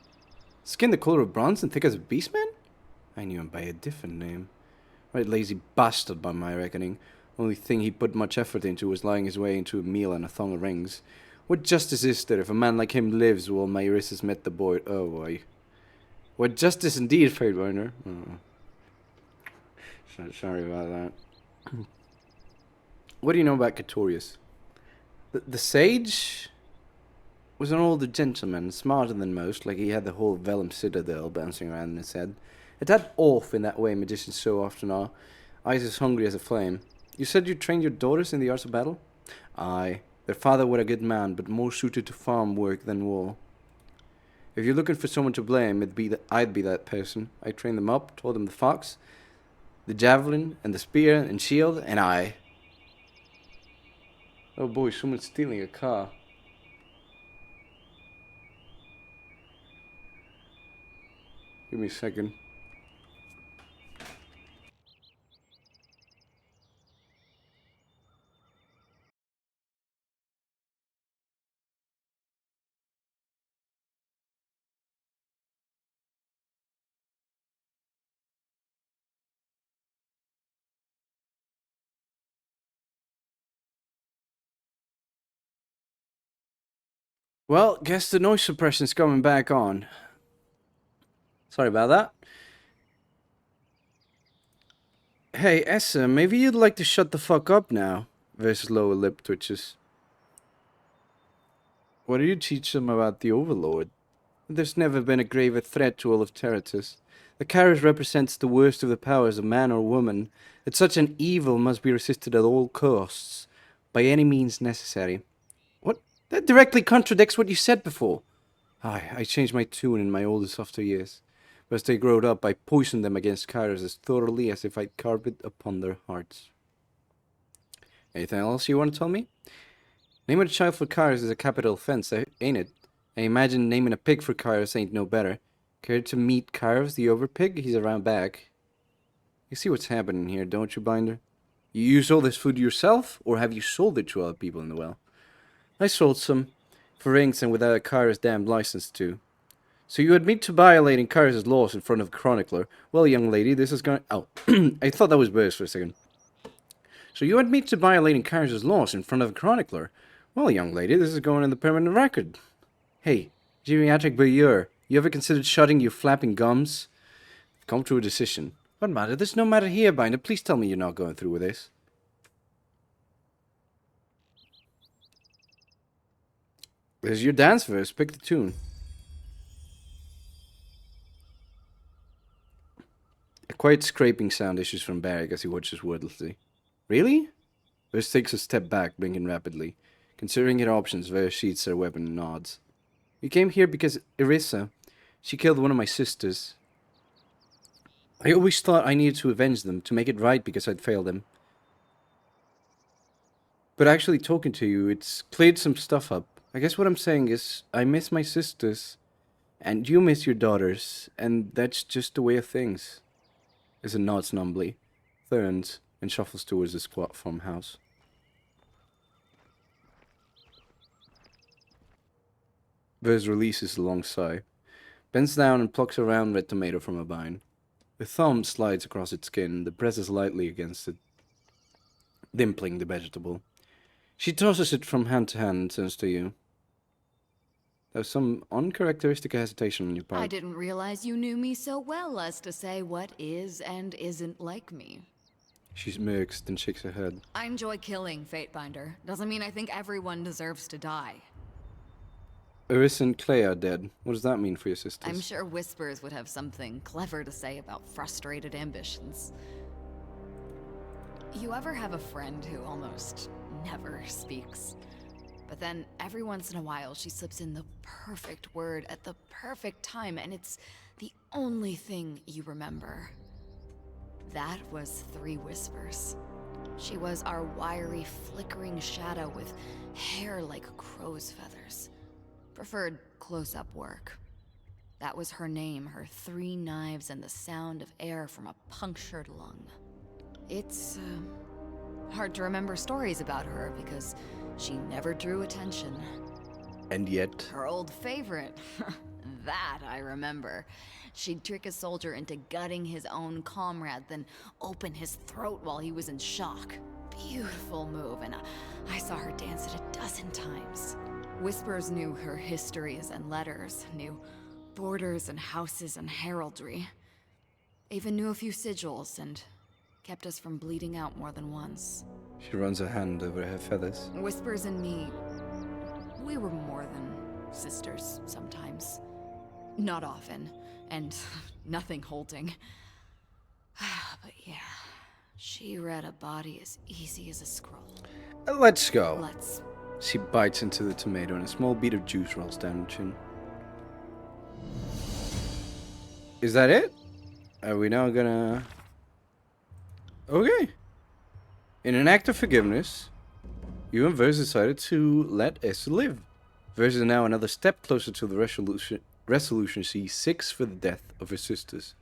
Skin the color of bronze and thick as a beastman? I knew him by a different name. Right lazy bastard by my reckoning. Only thing he put much effort into was lying his way into a meal and a thong of rings. What justice is there if a man like him lives while my Irissas met the boy? Oh boy. What justice indeed, Fadewinder. Oh. Sorry about that. What do you know about Catorius? The sage was an older gentleman, smarter than most, like he had the whole Vellum Citadel bouncing around in his head. A tad off in that way magicians so often are, eyes as hungry as a flame. You said you trained your daughters in the arts of battle? Aye. Their father was a good man, but more suited to farm work than war. If you're looking for someone to blame, I'd be that person. I trained them up, taught them the fox, the javelin, and the spear and shield, and I... Oh boy, someone's stealing a car. Give me a second. Well, guess the noise suppression's coming back on. Sorry about that. Hey, Essa, maybe you'd like to shut the fuck up now. Versus lower lip twitches. What do you teach them about the Overlord? There's never been a graver threat to all of Terratus. The Kairos represents the worst of the powers of man or woman, that such an evil must be resisted at all costs, by any means necessary. What? That directly contradicts what you said before. I changed my tune in my oldest after years. But as they growed up, I poisoned them against Kairos as thoroughly as if I'd carved it upon their hearts. Anything else you want to tell me? Naming a child for Kairos is a capital offense, ain't it? I imagine naming a pig for Kairos ain't no better. Care to meet Kairos, the overpig? He's around back. You see what's happening here, don't you, Binder? You use all this food yourself, or have you sold it to other people in the well? I sold some, for rings and without a Kairos damned license to. So you admit to violating Kairos' laws in front of a chronicler. Well, young lady, this is going... Oh, I thought that was worse for a second. So you admit to violating Kairos' laws in front of a chronicler. Well, young lady, this is going in the permanent record. Hey, geriatric voyeur, you ever considered shutting your flapping gums? I've come to a decision. What matter? There's no matter here, Binder. Please tell me you're not going through with this. There's your dance verse. Pick the tune. A quiet scraping sound issues from Barrick as he watches wordlessly. Really? Verse takes a step back, blinking rapidly. Considering her options, Verse sheaths her weapon and nods. You came here because Irissa, she killed one of my sisters. I always thought I needed to avenge them, to make it right because I'd failed them. But actually talking to you, it's cleared some stuff up. I guess what I'm saying is, I miss my sisters, and you miss your daughters, and that's just the way of things. As a nods numbly, turns, and shuffles towards the squat farmhouse. Verse releases a long sigh, bends down and plucks a round red tomato from a vine. The thumb slides across its skin, then presses lightly against it, dimpling the vegetable. She tosses it from hand to hand and turns to you. There's some uncharacteristic hesitation on your part. I didn't realize you knew me so well as to say what is and isn't like me. She smirks, then shakes her head. I enjoy killing, Fatebinder. Doesn't mean I think everyone deserves to die. Eris and Clay are dead. What does that mean for your sisters? I'm sure Whispers would have something clever to say about frustrated ambitions. You ever have a friend who almost never speaks? But then, every once in a while, she slips in the perfect word at the perfect time, and it's the only thing you remember. That was 3 Whispers. She was our wiry, flickering shadow with hair like crow's feathers. Preferred close-up work. That was her name, her 3 knives and the sound of air from a punctured lung. It's hard to remember stories about her because she never drew attention. And yet... Her old favorite. That I remember. She'd trick a soldier into gutting his own comrade, then open his throat while he was in shock. Beautiful move, and I saw her dance it a dozen times. Whispers knew her histories and letters, knew borders and houses and heraldry. Even knew a few sigils, and kept us from bleeding out more than once. She runs a hand over her feathers. Whispers and me, we were more than sisters sometimes. Not often, and nothing holding. But yeah, she read a body as easy as a scroll. Let's go. Let's. She bites into the tomato and a small bead of juice rolls down her chin. Is that it? Are we now gonna... Okay. In an act of forgiveness, you and Verse decided to let Esther live. Verse is now another step closer to the resolution she seeks for the death of her sisters.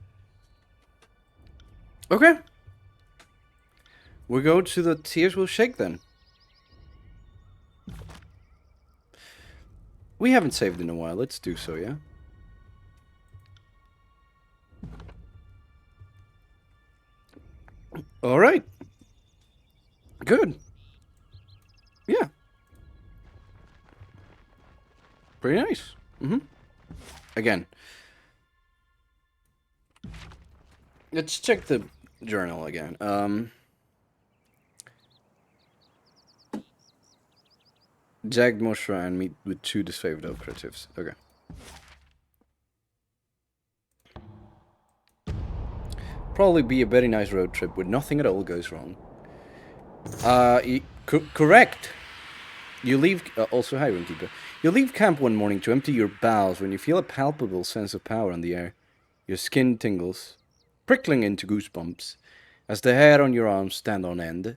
Okay. We'll go to the Tears Will Shake then. We haven't saved in a while. Let's do so, yeah? Alright. Good. Yeah. Pretty nice. Again. Let's check the journal again. Jagged Moshra and meet with 2 disfavored operatives. Okay. Probably be a very nice road trip where nothing at all goes wrong. Correct. You leave... also, hi, Runkeeper. You leave camp one morning to empty your bowels when you feel a palpable sense of power in the air. Your skin tingles, prickling into goosebumps. As the hair on your arms stand on end,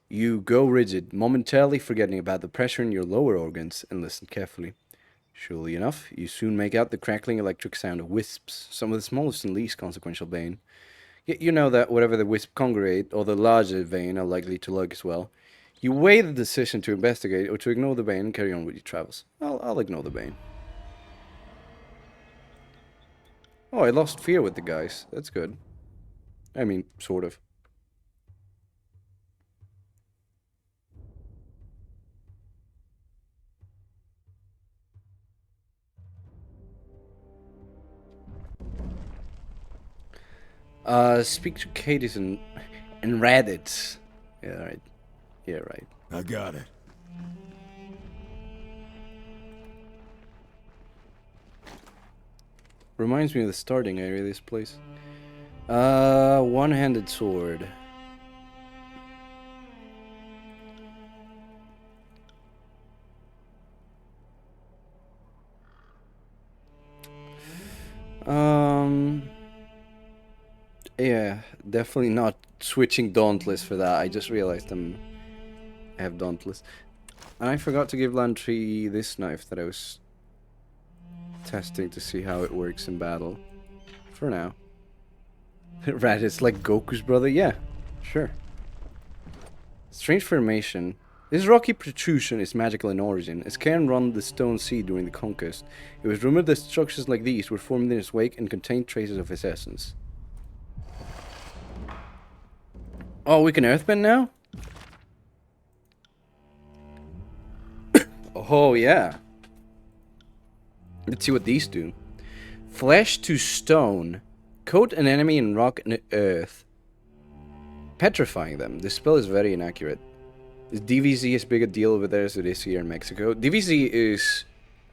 you go rigid, momentarily forgetting about the pressure in your lower organs, and listen carefully. Surely enough, you soon make out the crackling electric sound of wisps, some of the smallest and least consequential bane. Yet you know that whatever the wisp congregate, or the larger vein are likely to lurk as well. You weigh the decision to investigate or to ignore the bane and carry on with your travels. I'll ignore the bane. Oh, I lost fear with the guys. That's good. I mean, sort of. Speak to Katie's and Reddit. Yeah, right. Yeah, right. I got it. Reminds me of the starting area of this place. One-handed sword. Yeah, definitely not switching Dauntless for that. I just realized I have Dauntless. And I forgot to give Lantry this knife that I was testing to see how it works in battle. For now. Right, it's like Goku's brother? Yeah, sure. Strange formation. This rocky protrusion is magical in origin. As Cairn run the Stone Sea during the Conquest, it was rumored that structures like these were formed in his wake and contained traces of his essence. Oh, we can earthbend now? Oh, yeah. Let's see what these do. Flesh to stone. Coat an enemy in rock and earth. petrifying them. This spell is very inaccurate. Is DVZ as big a deal over there as it is here in Mexico? DVZ is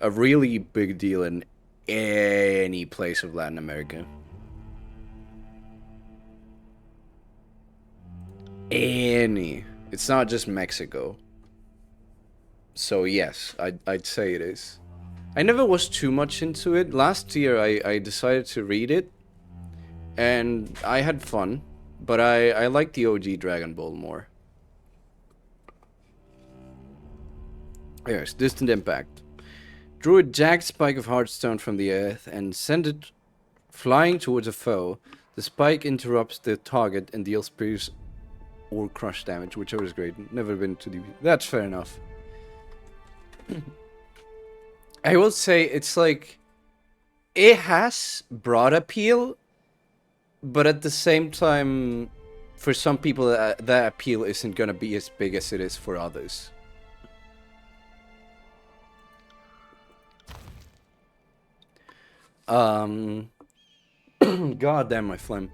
a really big deal in any place of Latin America. Any. It's not just Mexico. So yes, I'd say it is. I never was too much into it. Last year I decided to read it, and I had fun, but I like the OG Dragon Ball more. Yes, Distant Impact. Drew a jagged spike of Heartstone from the earth and sent it flying towards a foe. The spike interrupts the target and deals pierce or crush damage, which was great. Never been to the... That's fair enough. I will say it's like... It has broad appeal, but at the same time, for some people that appeal isn't gonna be as big as it is for others. God damn my phlegm.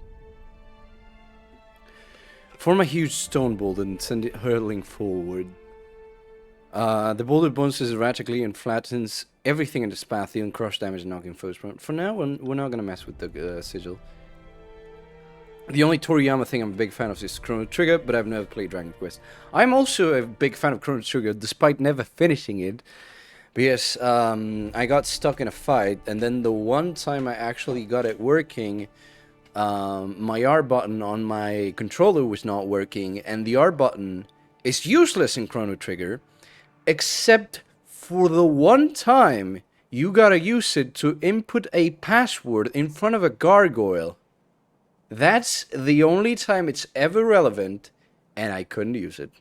Form a huge stone boulder and send it hurtling forward. The boulder bounces erratically and flattens everything in its path, dealing crush damage and knocking foes prone. For now, we're not gonna mess with the sigil. The only Toriyama thing I'm a big fan of is Chrono Trigger, but I've never played Dragon Quest. I'm also a big fan of Chrono Trigger, despite never finishing it. Because I got stuck in a fight, and then the one time I actually got it working, my R button on my controller was not working, and the R button is useless in Chrono Trigger, except for the one time you gotta use it to input a password in front of a gargoyle. That's the only time it's ever relevant, and I couldn't use it.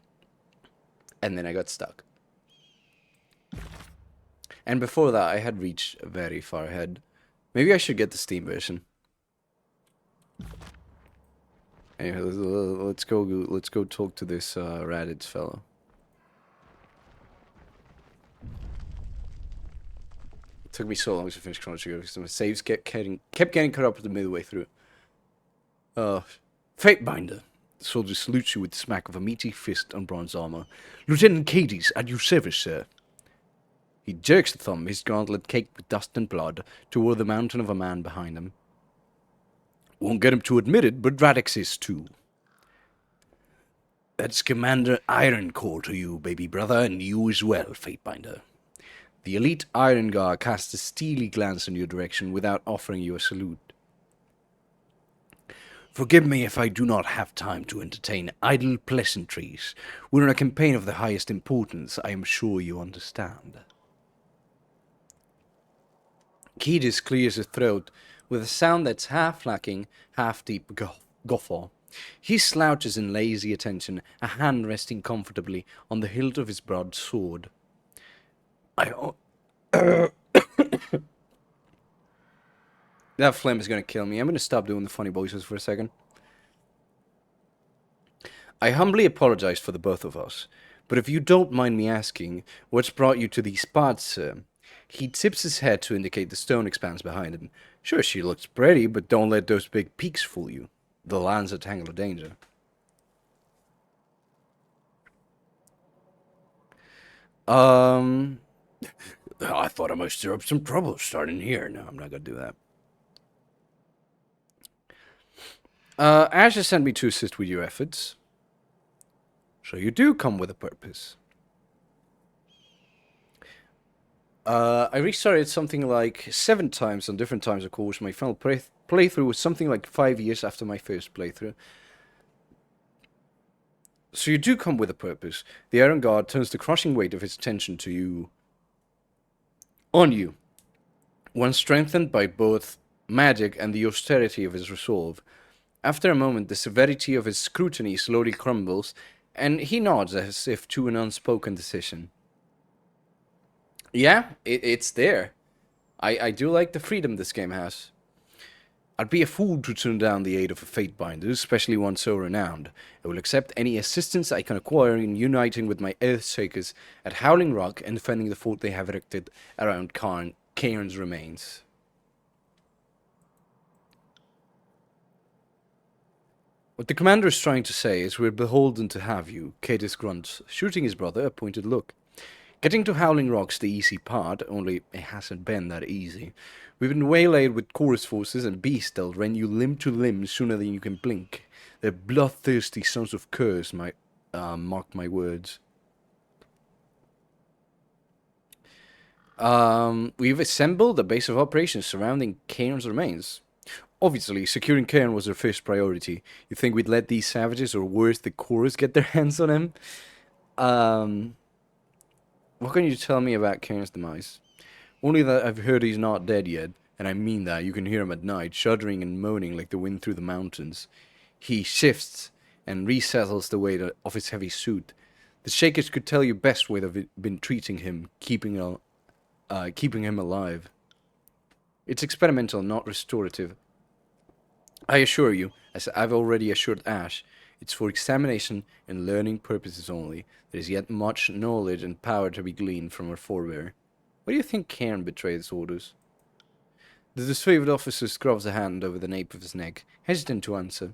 And then I got stuck. And before that, I had reached very far ahead. Maybe I should get the Steam version. Anyway, let's go talk to this Raditz fellow. It took me so long to finish Chrono Trigger because my saves kept getting cut up at the midway through. Fatebinder. The soldier salutes you with the smack of a meaty fist on bronze armor. Lieutenant Cades, at your service, sir. He jerks the thumb, his gauntlet caked with dust and blood, toward the mountain of a man behind him. Won't get him to admit it, but Radix is too. That's Commander Ironcore to you, baby brother, and you as well, Fatebinder. The elite Iron Guard casts a steely glance in your direction without offering you a salute. Forgive me if I do not have time to entertain idle pleasantries. We're in a campaign of the highest importance, I am sure you understand. Kiedis clears his throat with a sound that's half lacking, half deep guffaw. He slouches in lazy attention, a hand resting comfortably on the hilt of his broadsword. That phlegm is gonna kill me. I'm gonna stop doing the funny voices for a second. I humbly apologize for the both of us, but if you don't mind me asking, what's brought you to these spots, sir? He tips his head to indicate the stone expanse behind him. Sure, she looks pretty, but don't let those big peaks fool you. The land's a tangle of danger. I thought I might stir up some trouble starting here. No, I'm not gonna do that. Ash has sent me to assist with your efforts. So you do come with a purpose. I restarted something like 7 times on different times, of course. My final playthrough was something like 5 years after my first playthrough. So you do come with a purpose. The Iron Guard turns the crushing weight of his attention on you. One strengthened by both magic and the austerity of his resolve. After a moment, the severity of his scrutiny slowly crumbles, and he nods as if to an unspoken decision. Yeah, it's there. I do like the freedom this game has. I'd be a fool to turn down the aid of a Fatebinder, especially one so renowned. I will accept any assistance I can acquire in uniting with my Earthshakers at Howling Rock and defending the fort they have erected around Cairn's remains. What the commander is trying to say is we're beholden to have you, Cadus grunts, shooting his brother a pointed look. Getting to Howling Rock's the easy part, only it hasn't been that easy. We've been waylaid with chorus forces and beasts that'll rend you limb to limb sooner than you can blink. They're bloodthirsty sons of curse, mark my words. We've assembled a base of operations surrounding Cairn's remains. Obviously, securing Cairn was our first priority. You think we'd let these savages, or worse, the chorus, get their hands on him? What can you tell me about Cairn's demise? Only that I've heard he's not dead yet, and I mean that. You can hear him at night, shuddering and moaning like the wind through the mountains. He shifts and resettles the weight of his heavy suit. The Shakers could tell you best where they've been treating him, keeping him alive. It's experimental, not restorative. I assure you, as I've already assured Ash, it's for examination and learning purposes only. There is yet much knowledge and power to be gleaned from our forebear. Why do you think Cairn betrayed his orders? The disfavored officer scrubs a hand over the nape of his neck, hesitant to answer.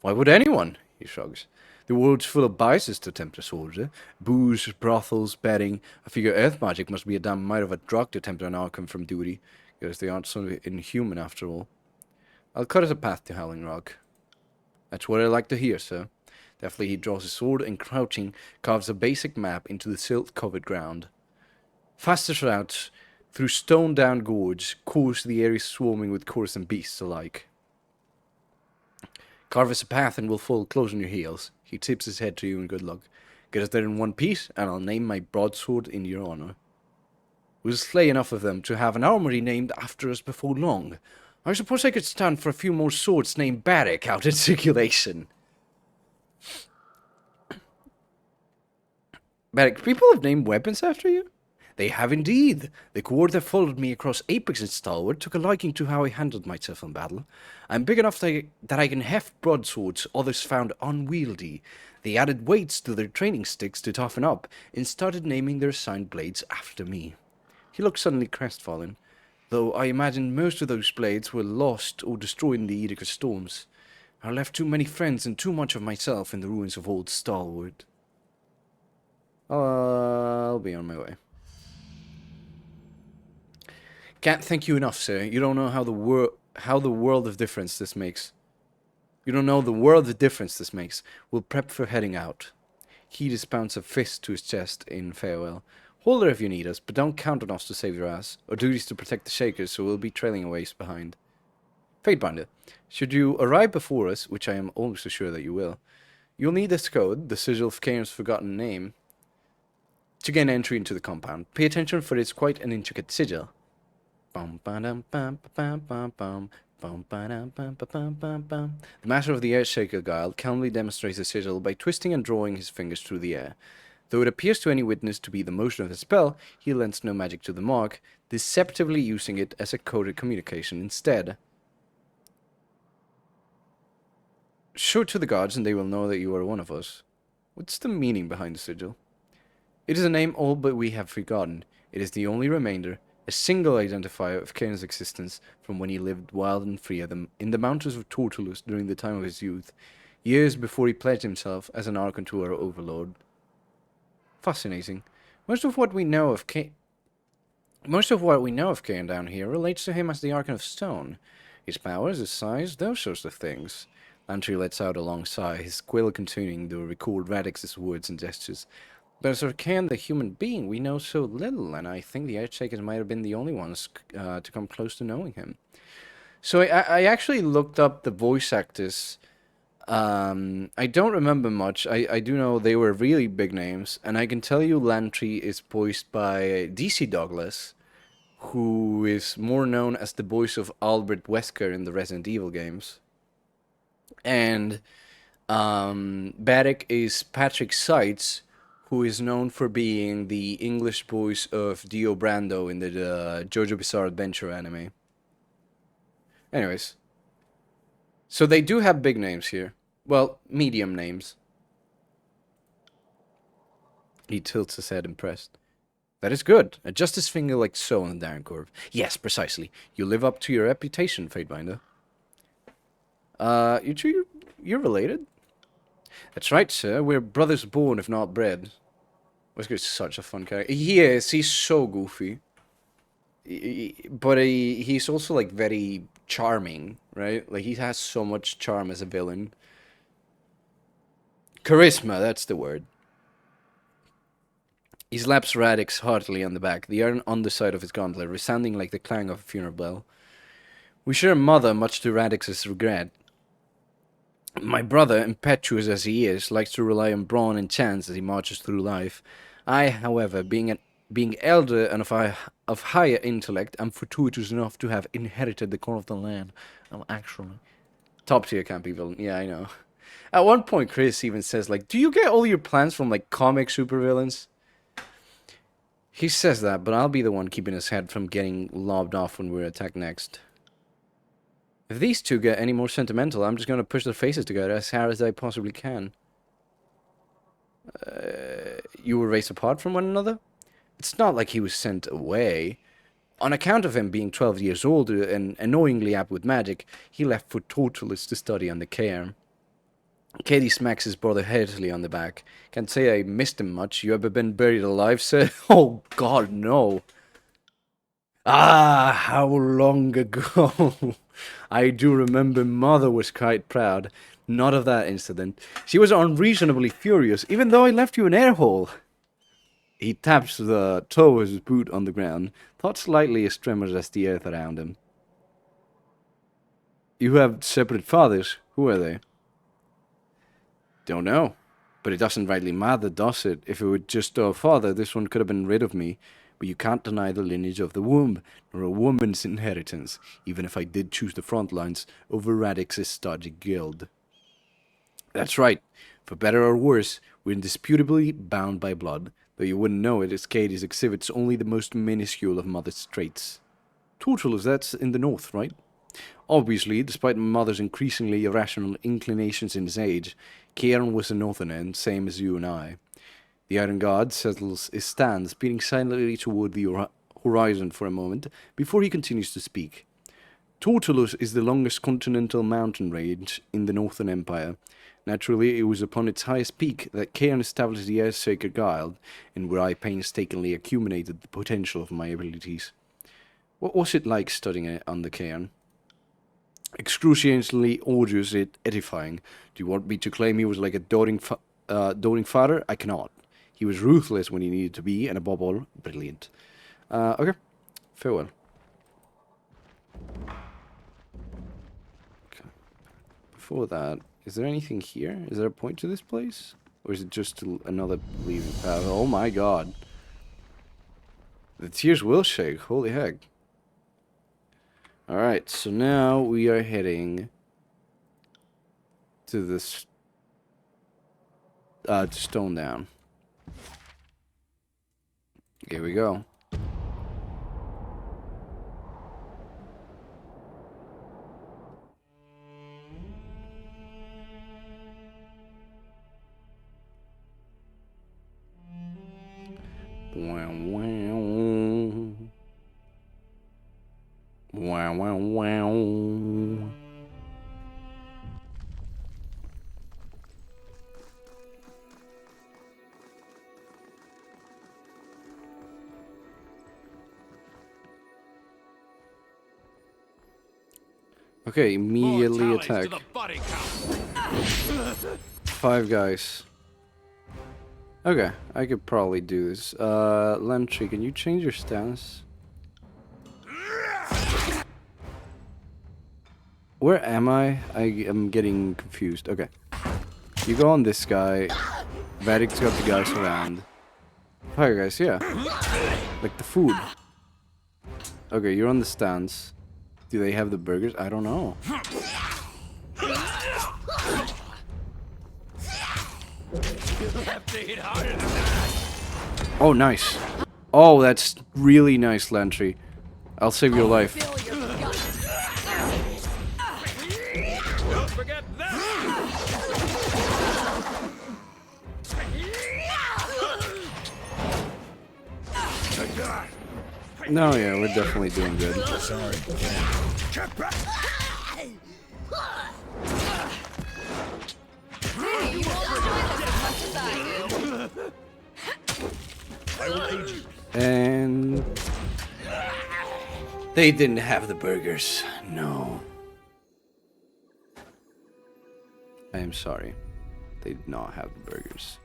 Why would anyone? He shrugs. The world's full of biases to tempt a soldier. Booze, brothels, betting. I figure earth magic must be a damn mite of a drug to tempt an Arkham from duty, because they aren't so inhuman after all. I'll cut us a path to Howling Rock. That's what I like to hear, sir. Deftly he draws his sword and, crouching, carves a basic map into the silt-covered ground. Fastest routes through stone-down gorge course the area swarming with chorus and beasts alike. Carve us a path and we'll follow close on your heels. He tips his head to you in good luck. Get us there in one piece, and I'll name my broadsword in your honor. We'll slay enough of them to have an armory named after us before long. I suppose I could stand for a few more swords named Barrack out in circulation. Barrack, people have named weapons after you? They have indeed. The cohort that followed me across Apex and Stalwart took a liking to how I handled myself in battle. I'm big enough that I can heft broadswords others found unwieldy. They added weights to their training sticks to toughen up, and started naming their assigned blades after me. He looked suddenly crestfallen, though I imagine most of those blades were lost or destroyed in the Edict of Storms. I left too many friends and too much of myself in the ruins of old Stalwart. I'll be on my way. Can't thank you enough, sir. You don't know how the world of difference this makes. You don't know the world of difference this makes. We'll prep for heading out. He just pounds a fist to his chest in farewell. Hold her if you need us, but don't count on us to save your ass. Our duty's to protect the Shakers, so we'll be trailing a ways behind. Fatebinder, should you arrive before us, which I am almost sure that you will, you'll need this code, the sigil of Cairn's forgotten name, to gain entry into the compound. Pay attention, for it's quite an intricate sigil. The master of the Earthshaker Guild calmly demonstrates the sigil by twisting and drawing his fingers through the air. Though it appears to any witness to be the motion of the spell, he lends no magic to the mark, deceptively using it as a coded communication instead. Show it to the gods and they will know that you are one of us. What's the meaning behind the sigil? It is a name all but we have forgotten. It is the only remainder, a single identifier of Cairn's existence from when he lived wild and free in the mountains of Tortulus during the time of his youth, years before he pledged himself as an Archon to our overlord. Fascinating. Most of what we know of Cairn down here relates to him as the Archon of Stone. His powers, his size, those sorts of things. Lantry lets out a long sigh, his quill continuing to record Radix's words and gestures. But as for Cairn, the human being, we know so little, and I think the Earthshakers might have been the only ones to come close to knowing him. So I actually looked up the voice actors. I don't remember much. I do know they were really big names, and I can tell you Lantry is voiced by DC Douglas, who is more known as the voice of Albert Wesker in the Resident Evil games. And Barrack is Patrick Seitz, who is known for being the English voice of Dio Brando in the JoJo Bizarre Adventure anime. Anyways. So they do have big names here. Well, medium names. He tilts his head impressed. That is good. Adjust his finger like so on the Darren curve. Yes, precisely. You live up to your reputation, Fatebinder. You you're related? That's right, sir. We're brothers born, if not bred. Wesker's such a fun character. He is. He's so goofy. But he's also, like, very charming, right? Like, he has so much charm as a villain. Charisma, that's the word. He slaps Radix heartily on the back, the iron underside of his gauntlet resounding like the clang of a funeral bell. We share a mother, much to Radix's regret. My brother, impetuous as he is, likes to rely on brawn and chance as he marches through life. I, however, being elder and of higher intellect, am fortuitous enough to have inherited the core of the land. I'm actually top tier campy villain. Yeah, I know. At one point, Chris even says, like, do you get all your plans from, like, comic supervillains? He says that, but I'll be the one keeping his head from getting lobbed off when we're attacked next. If these two get any more sentimental, I'm just going to push their faces together as hard as I possibly can. You were raised apart from one another? It's not like he was sent away. On account of him being 12 years old and annoyingly apt with magic, he left for Tortulas to study on the Cairn. Katie smacks his brother heartily on the back. Can't say I missed him much. You ever been buried alive, sir? Oh, God, no. Ah, how long ago. I do remember Mother was quite proud. Not of that incident. She was unreasonably furious, even though I left you an air hole. He taps the toe of his boot on the ground, thought slightly as tremors as the earth around him. You have separate fathers. Who are they? Don't know. But it doesn't rightly matter, does it? If it were just our father, this one could have been rid of me. But you can't deny the lineage of the womb, nor a woman's inheritance, even if I did choose the front lines over Radix's stodgy guild. That's right. For better or worse, we're indisputably bound by blood, though you wouldn't know it, as Katie's exhibits only the most minuscule of Mother's traits. Tortulas, that's in the north, right? Obviously, despite Mother's increasingly irrational inclinations in his age, Cairn was the northern end, same as you and I. The Iron God settles his stance, peering silently toward the horizon for a moment, before he continues to speak. Tortulas is the longest continental mountain range in the Northern Empire. Naturally, it was upon its highest peak that Cairn established the Earthshaker Guild, and where I painstakingly accumulated the potential of my abilities. What was it like studying it on the Cairn? Excruciatingly arduous yet edifying. Do you want me to claim he was like a doting father? I cannot. He was ruthless when he needed to be, and above all, brilliant. Okay. Farewell. Okay. Before that, is there anything here? Is there a point to this place? Or is it just another leaving path? Oh my god. The tears will shake. Holy heck. Alright, so now we are heading to this to Stone Down. Here we go. Wow, wow. Wow, wow, wow. Okay, immediately attack. 5 guys. Okay, I could probably do this. Lantry, can you change your stance? Where am I? I am getting confused. Okay. You go on this guy. Vadic's got the guys around. Fire guys, yeah. Like the food. Okay, you're on the stance. Do they have the burgers? I don't know. Oh, nice. Oh, that's really nice, Lantry. I'll save your life. Don't forget that. No, yeah, we're definitely doing good. Sorry. will aid you. And they didn't have the burgers. No. I am sorry. They did not have the burgers.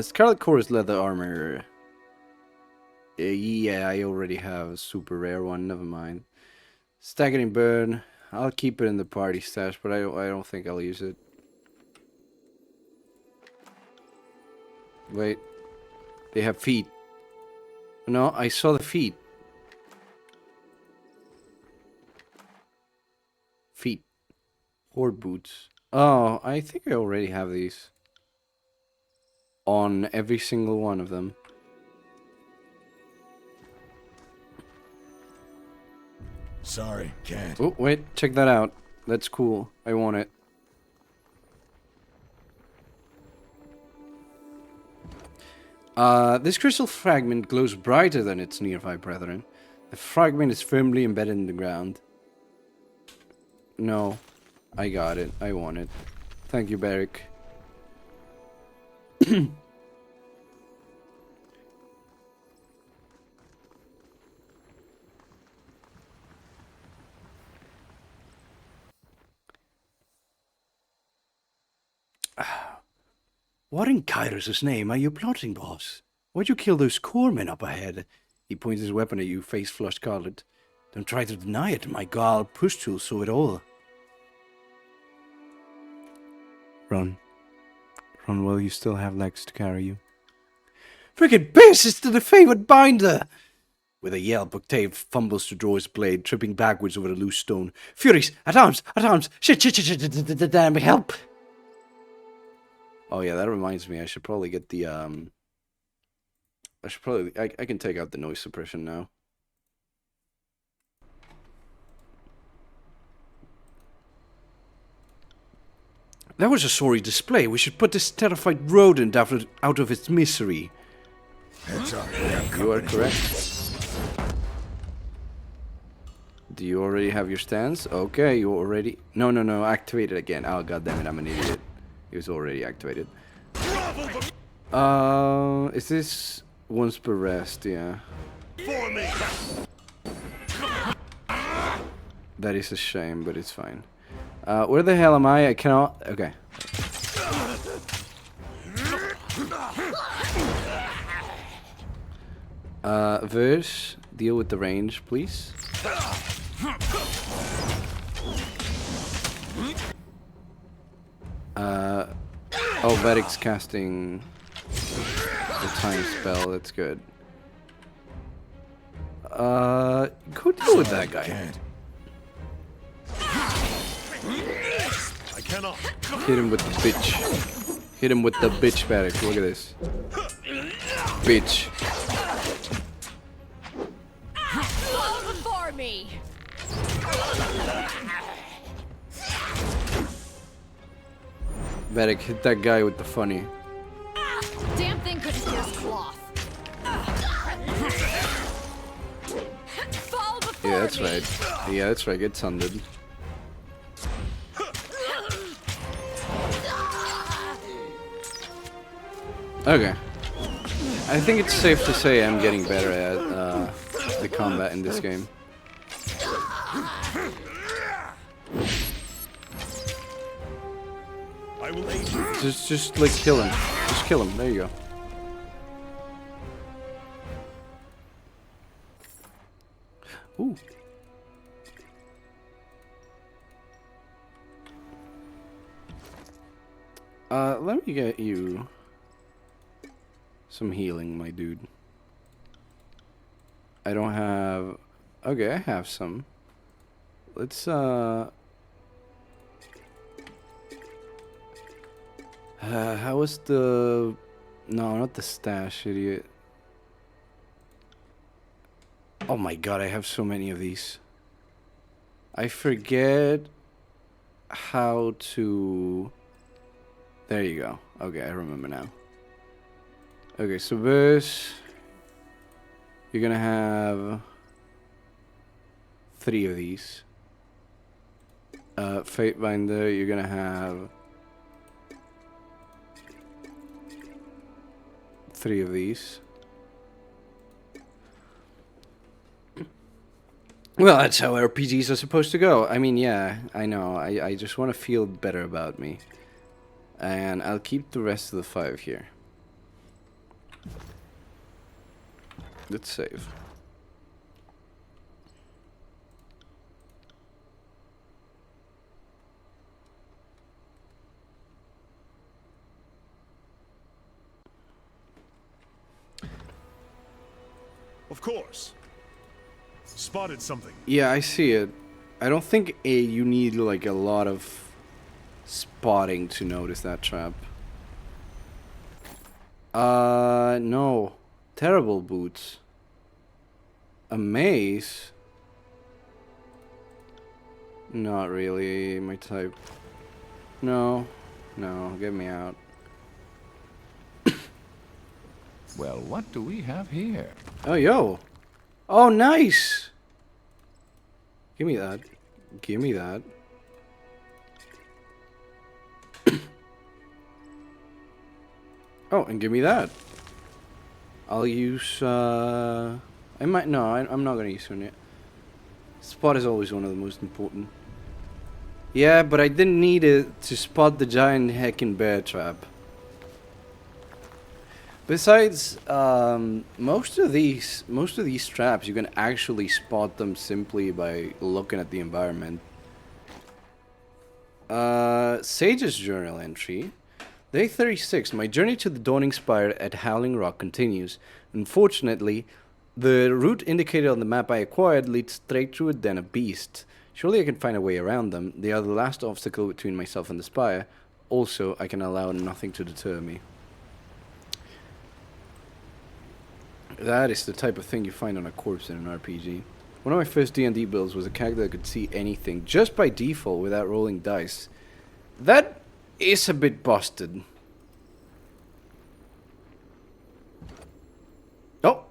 Scarlet Chorus leather armor. Yeah, I already have a super rare one. Never mind. Staggering burn. I'll keep it in the party stash, but I don't think I'll use it. Wait. They have feet. No, I saw the feet. Feet. Horde boots. Oh, I think I already have these. On every single one of them. Sorry, can't. Oh, wait, check that out. That's cool. I want it. This crystal fragment glows brighter than its nearby brethren. The fragment is firmly embedded in the ground. No, I got it. I want it. Thank you, Barrick. What in Kairos' name are you plotting, boss? Why'd you kill those corpsmen up ahead? He points his weapon at you, face flushed scarlet. Don't try to deny it, my gal push-tool saw it all. Run. Run while you still have legs to carry you. Frickin' piss is to the favored binder! With a yelp, Octave fumbles to draw his blade, tripping backwards over a loose stone. Furies! At arms! At arms! Shit! Damn, help! Oh yeah, that reminds me, I should probably get the, I can take out the noise suppression now. That was a sorry display. We should put this terrified rodent out of its misery. Heads up. You are correct. Do you already have your stance? Okay, you already... No, activate it again. Oh, goddammit, I'm an idiot. It was already activated. Is this once per rest? Yeah. That is a shame, but it's fine. Where the hell am I? I cannot... Okay. Verse, deal with the range, please. Oh, Vedic's casting the time spell, that's good. Go deal with that guy. I cannot. Hit him with the bitch. Hit him with the bitch, Vedec. Look at this. Bitch. Fall before me! Vedec, hit that guy with the funny. Damn thing couldn't pierce cloth. Fall before Yeah, that's me. right. Yeah, that's right. Get sundered. Okay. I think it's safe to say I'm getting better at the combat in this game. I will aid you. Just like kill him. Just kill him. There you go. Ooh. Let me get you some healing, my dude. I don't have... Okay, I have some. Let's, how was the... No, not the stash, idiot. Oh my god, I have so many of these. I forget how to... There you go. Okay, I remember now. Okay, so verse... You're gonna have... 3 of these. Fatebinder, you're gonna have... 3 of these. Well, that's how RPGs are supposed to go. I mean, yeah, I know. I just want to feel better about me. And I'll keep the rest of the 5 here. Let's save. Of course. Spotted something. Yeah, I see it. I don't think you need like a lot of spotting to notice that trap. No. Terrible boots. A maze? Not really my type. No. No, get me out. Well, what do we have here? Oh, yo. Oh, nice. Give me that. Give me that. Oh, and give me that. I'll use, I might, no, I'm not gonna use one yet. Spot is always one of the most important. Yeah, but I didn't need it to spot the giant heckin' bear trap. Besides, most of these traps you can actually spot them simply by looking at the environment. Sage's journal entry. Day 36. My journey to the Dawning Spire at Howling Rock continues. Unfortunately, the route indicated on the map I acquired leads straight through a den of beasts. Surely I can find a way around them. They are the last obstacle between myself and the spire. Also, I can allow nothing to deter me. That is the type of thing you find on a corpse in an RPG. One of my first D&D builds was a character that could see anything just by default without rolling dice. That is a bit busted. Oh!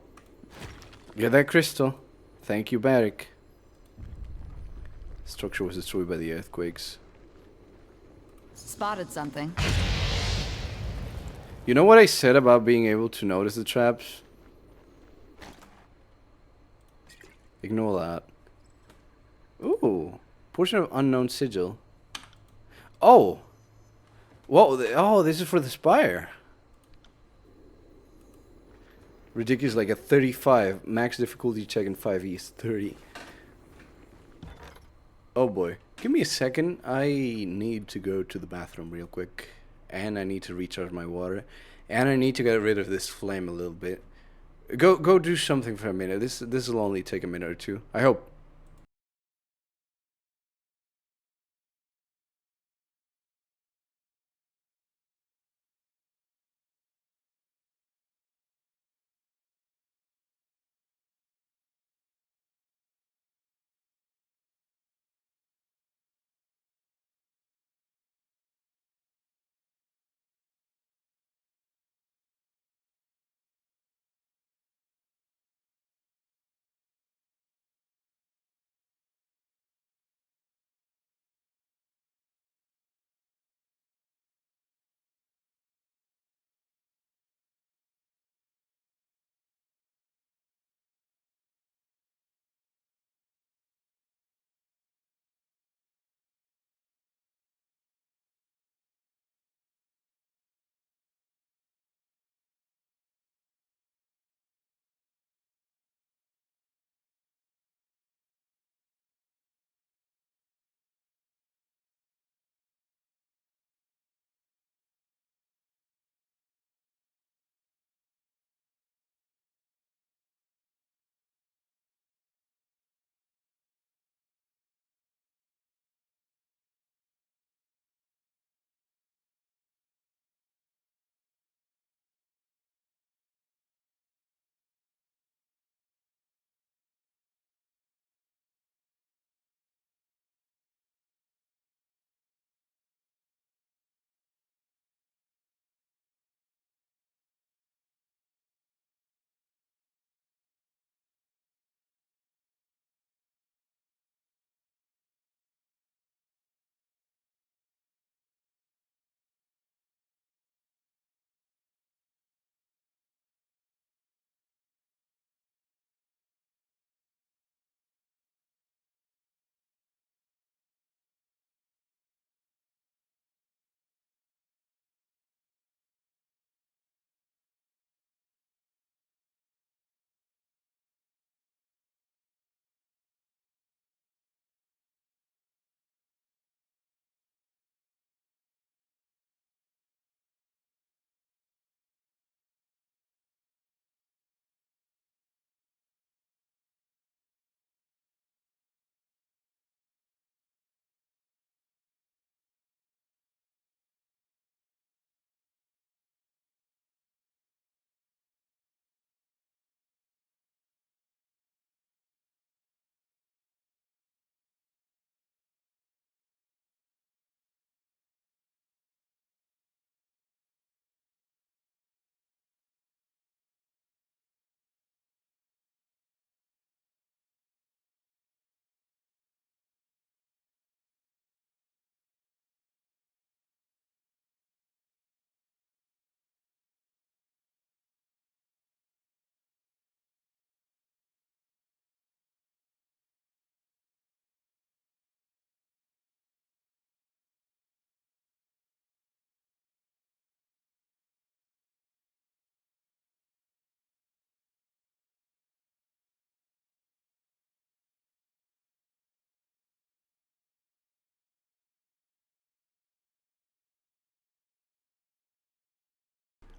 Get that crystal. Thank you, Barrick. Structure was destroyed by the earthquakes. Spotted something. You know what I said about being able to notice the traps? Ignore that. Ooh. Portion of unknown sigil. Oh! Whoa, oh, this is for the spire. Ridiculous, like a 35. Max difficulty check in 5e is 30. Oh boy. Give me a second. I need to go to the bathroom real quick. And I need to recharge my water. And I need to get rid of this flame a little bit. Go do something for a minute. This will only take a minute or two. I hope.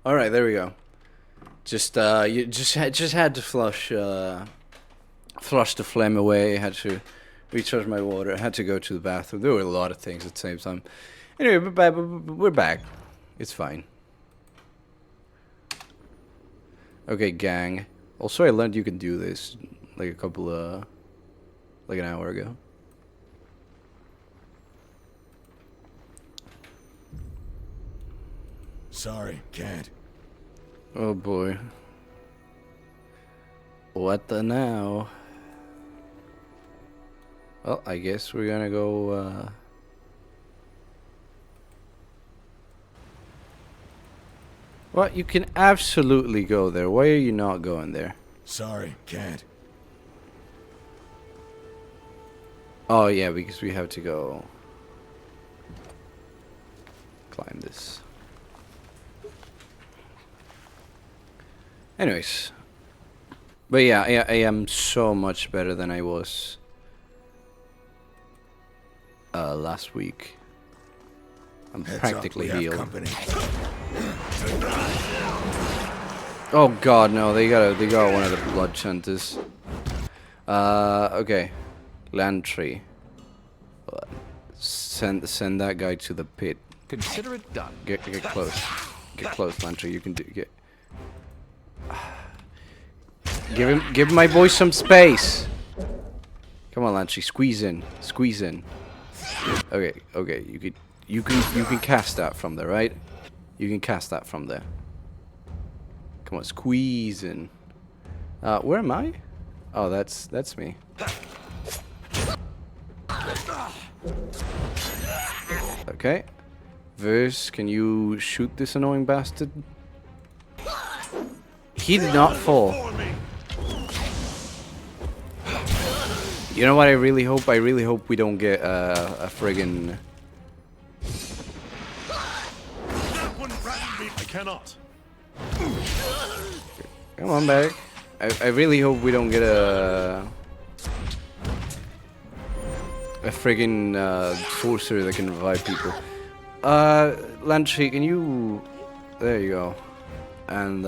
All right, there we go. Just you just had to flush the phlegm away. Had to recharge my water. Had to go to the bathroom. There were a lot of things at the same time. Anyway, we're back. It's fine. Okay, gang. Also, I learned you can do this like like an hour ago. Sorry, can't. Oh boy. What the now? Well, I guess we're gonna go, Well, you can absolutely go there. Why are you not going there? Sorry, can't. Oh, yeah, because we have to go climb this. Anyways. But yeah, I am so much better than I was last week. I'm Heads practically up, we healed. have company. Oh god, no, they got one of the blood chanters. Okay. Lantry. Send that guy to the pit. Consider it done. Get close. Get close, Lantry. You can do Give my boy some space. Come on, Lantry, squeeze in. Squeeze in. Okay, you can cast that from there, right? You can cast that from there. Come on, squeeze in. Where am I? Oh, that's me. Okay. Verse, can you shoot this annoying bastard? He did not fall. You know what I really hope? I really hope we don't get a friggin... I cannot. Come on, back. I really hope we don't get a friggin' sorcerer that can revive people. Lantry, can you... There you go. And,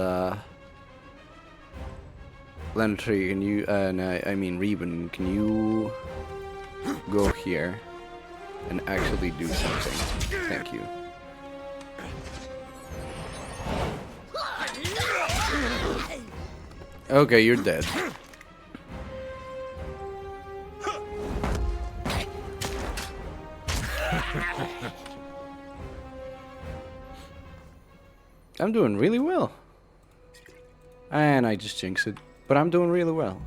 Lantry, can you... no, I mean Rebun, can you go here and actually do something? Thank you. Okay, you're dead. I'm doing really well. And I just jinxed it. But I'm doing really well.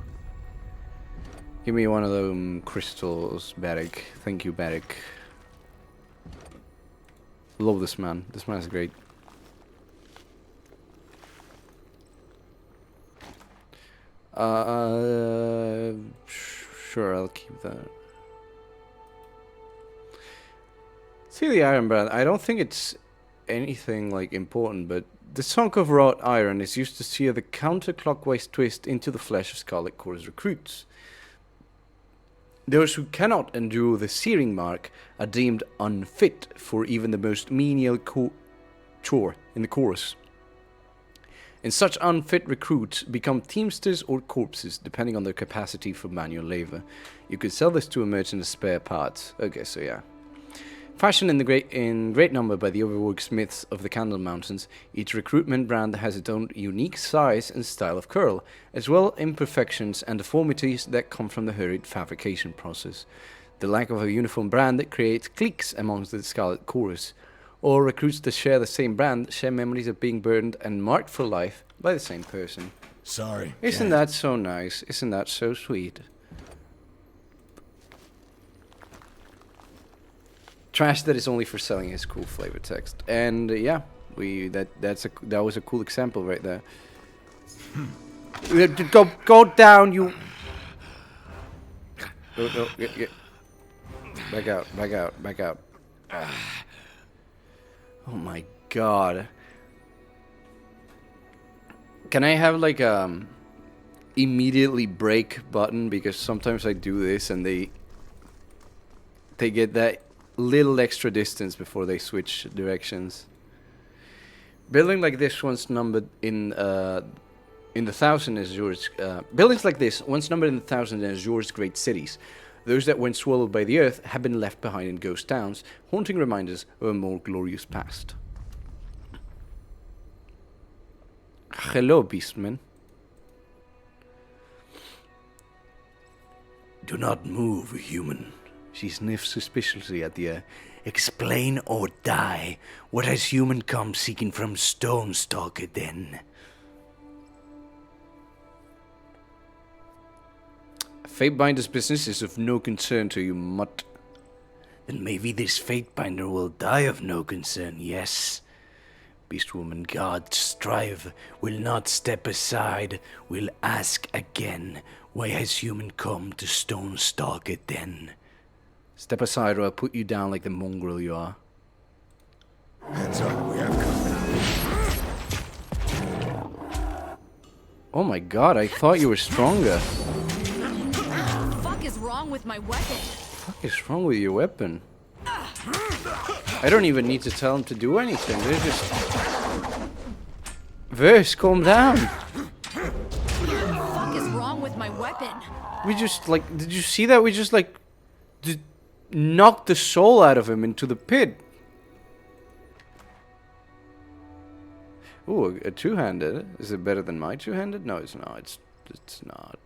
Give me one of them crystals, Barrick. Thank you, Barrick. Love this man. This man is great. Sure, I'll keep that. See the iron brand. I don't think it's anything like important, but the chunk of wrought iron is used to steer the counterclockwise twist into the flesh of Scarlet Core's recruits. Those who cannot endure the searing mark are deemed unfit for even the most menial chore in the chorus. And such unfit recruits become teamsters or corpses, depending on their capacity for manual labor. You could sell this to a merchant as spare parts. Okay, so yeah. Fashioned in great number by the overworked smiths of the Candle Mountains, each recruitment brand has its own unique size and style of curl, as well as imperfections and deformities that come from the hurried fabrication process. The lack of a uniform brand that creates cliques amongst the Scarlet Chorus, or recruits that share the same brand share memories of being burned and marked for life by the same person. Sorry. Isn't that so nice? Isn't that so sweet? Trash that is only for selling his cool flavor text. And yeah, that was a cool example right there. Go down, you. No, yeah. Back out. Oh my god. Can I have like immediately break button, because sometimes I do this and they get that little extra distance before they switch directions. Building like this once numbered in the thousand Azure's buildings like this once numbered in the thousand Azure's great cities. Those that went swallowed by the earth have been left behind in ghost towns, haunting reminders of a more glorious past. Hello, Beastman. Do not move, human. She sniffs suspiciously at the air. Explain or die. What has human come seeking from Stonestalker then? Fatebinder's business is of no concern to you, mutt. Then maybe this Fatebinder will die of no concern, yes? Beastwoman, God strive, will not step aside, will ask again. Why has human come to Stonestalker then? Step aside or I'll put you down like the mongrel you are. Hands up, we have company. Oh my god, I thought you were stronger. What the fuck is wrong with my weapon? What is wrong with your weapon? I don't even need to tell him to do anything. They're just... Verse, calm down. What the fuck is wrong with my weapon? We just, like... Did you see that? We just, like... knocked the soul out of him into the pit. Ooh, a two-handed. Is it better than my two-handed? No, it's not. It's not.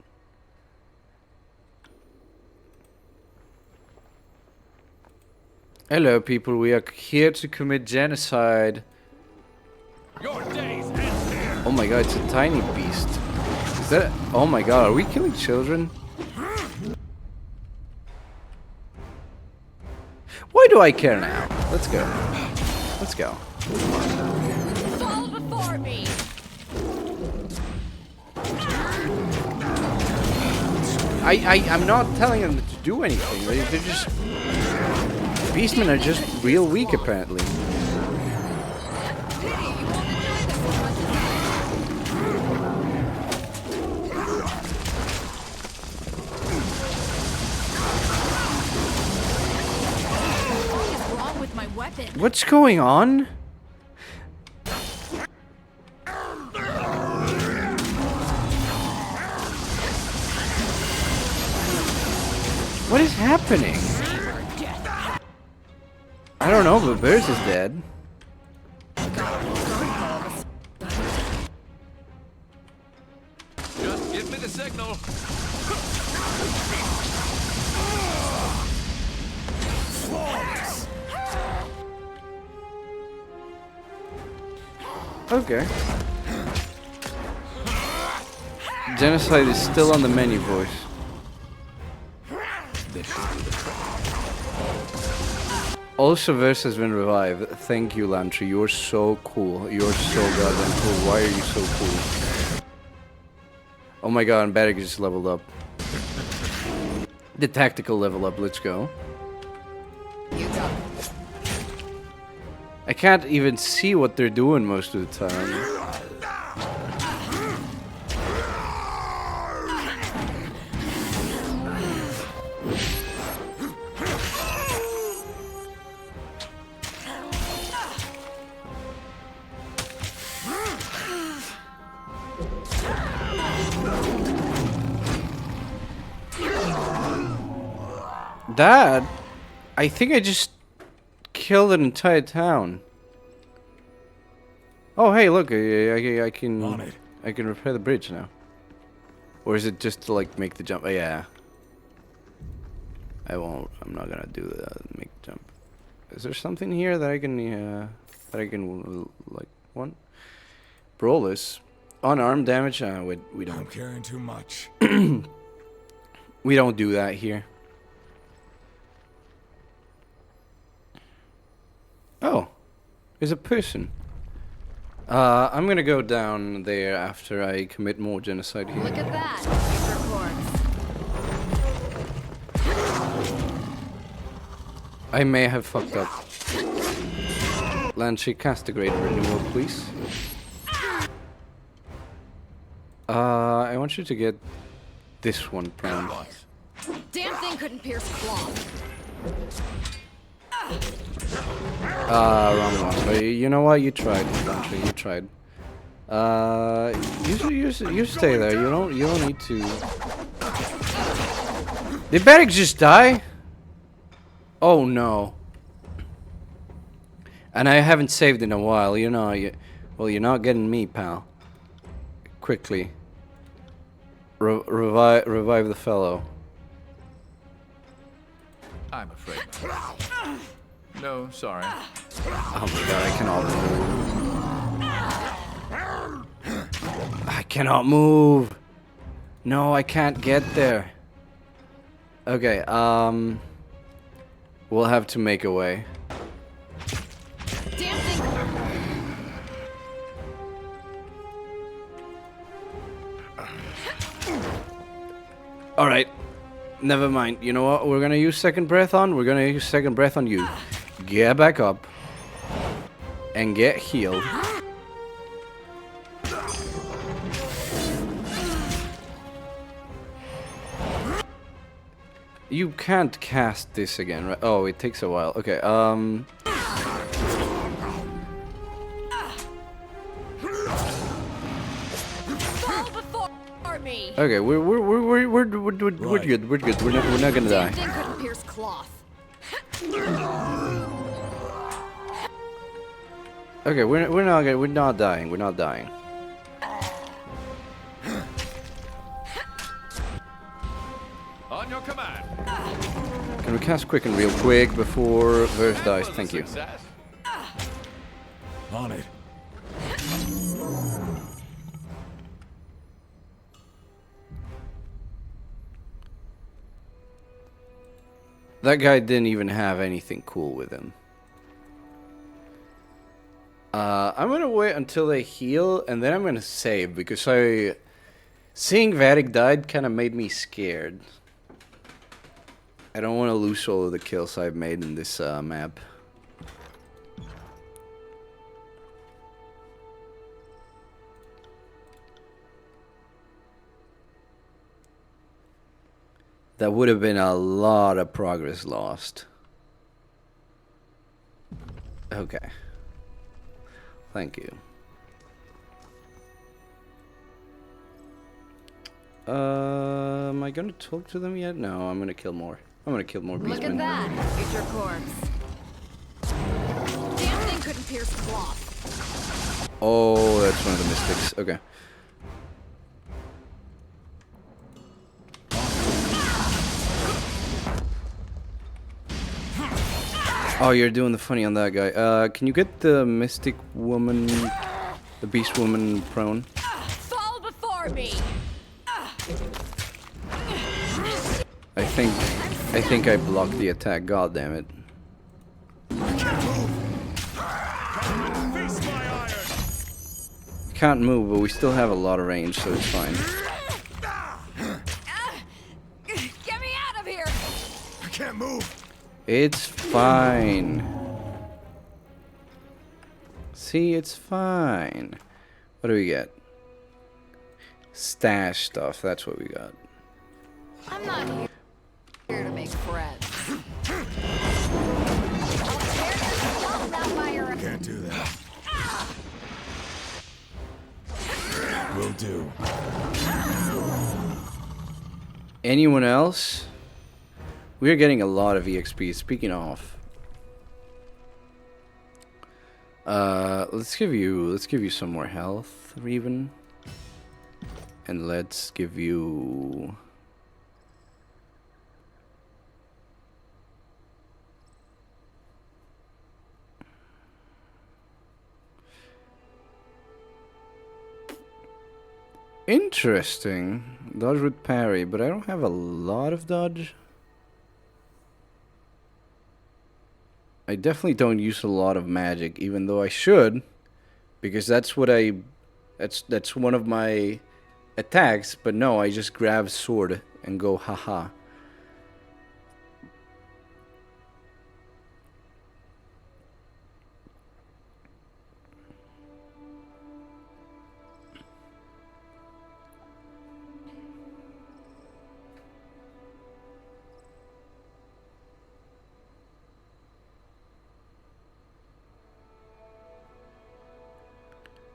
Hello, people. We are here to commit genocide. Your days end here. Oh my god, it's a tiny beast. Is that... Oh my god, are we killing children? Why do I care now? Let's go. Let's go. Fall before me! I'm not telling them to do anything. They're just... Beastmen are just real weak, apparently. What's going on? What is happening? I don't know, but Bears is dead. Just give me the signal. Okay. Genocide is still on the menu, boys. Also, Verse has been revived. Thank you, Lantry. You're so cool. You're so goddamn cool. Why are you so cool? Oh my god, and Barrick just leveled up. The tactical level up. Let's go. I can't even see what they're doing most of the time. Dad, I think I just killed an entire town. Oh, hey, look, I can repair the bridge now. Or is it just to like make the jump? Oh, yeah. I'm not gonna do that. Make the jump. Is there something here that I can like want? Brawlers, unarmed damage. We don't. I'm carrying too much. We don't do that here. Oh, there's a person. I'm gonna go down there after I commit more genocide here. Look at that. I may have fucked up. Lanchi, cast a great renewal, please. I want you to get this one prone. Damn thing couldn't pierce cloth. Wrong one. But you know what? You tried, Country. You tried. You stay there. You don't need to. Did Barrick just die? Oh no. And I haven't saved in a while. You know. Well, you're not getting me, pal. Quickly. Revive the fellow. I'm afraid not. No, sorry. Oh my god, I cannot move. I cannot move. No, I can't get there. Okay, we'll have to make a way. Damn thing! Alright. Never mind. You know what we're gonna use second breath on? We're gonna use second breath on you. Get back up. And get healed. You can't cast this again, right? Oh, it takes a while. Okay, Fall before me! okay, we're good. We're good. We're not gonna die. Damn thing couldn't pierce cloth. Okay, we're not dying. We're not dying. On your command. Can we cast Quicken real quick before Verse dies? Thank you. Success. On it. That guy didn't even have anything cool with him. I'm gonna wait until they heal, and then I'm gonna save, because seeing Vatic died kind of made me scared. I don't want to lose all of the kills I've made in this map. That would have been a lot of progress lost. Okay. Thank you. Am I gonna talk to them yet? No, I'm gonna kill more. I'm gonna kill more Look at beastmen. that! It's your corpse. Damn thing couldn't pierce cloth. Oh, that's one of the mystics. Okay. Oh, you're doing the funny on that guy. Can you get the mystic woman, the beast woman prone? Fall before me! I think I blocked the attack. God damn it. Can't move, but we still have a lot of range, so it's fine. Get me out of here! I can't move. It's fine. See, it's fine. What do we get? Stash stuff, that's what we got. I'm not here to make friends. Can't do that. Will do. Anyone else? We're getting a lot of EXP. Speaking of, let's give you some more health, Rebun, and let's give you. Interesting. Dodge with parry, but I don't have a lot of dodge. I definitely don't use a lot of magic, even though I should, because that's what that's one of my attacks, but no, I just grab sword and go haha.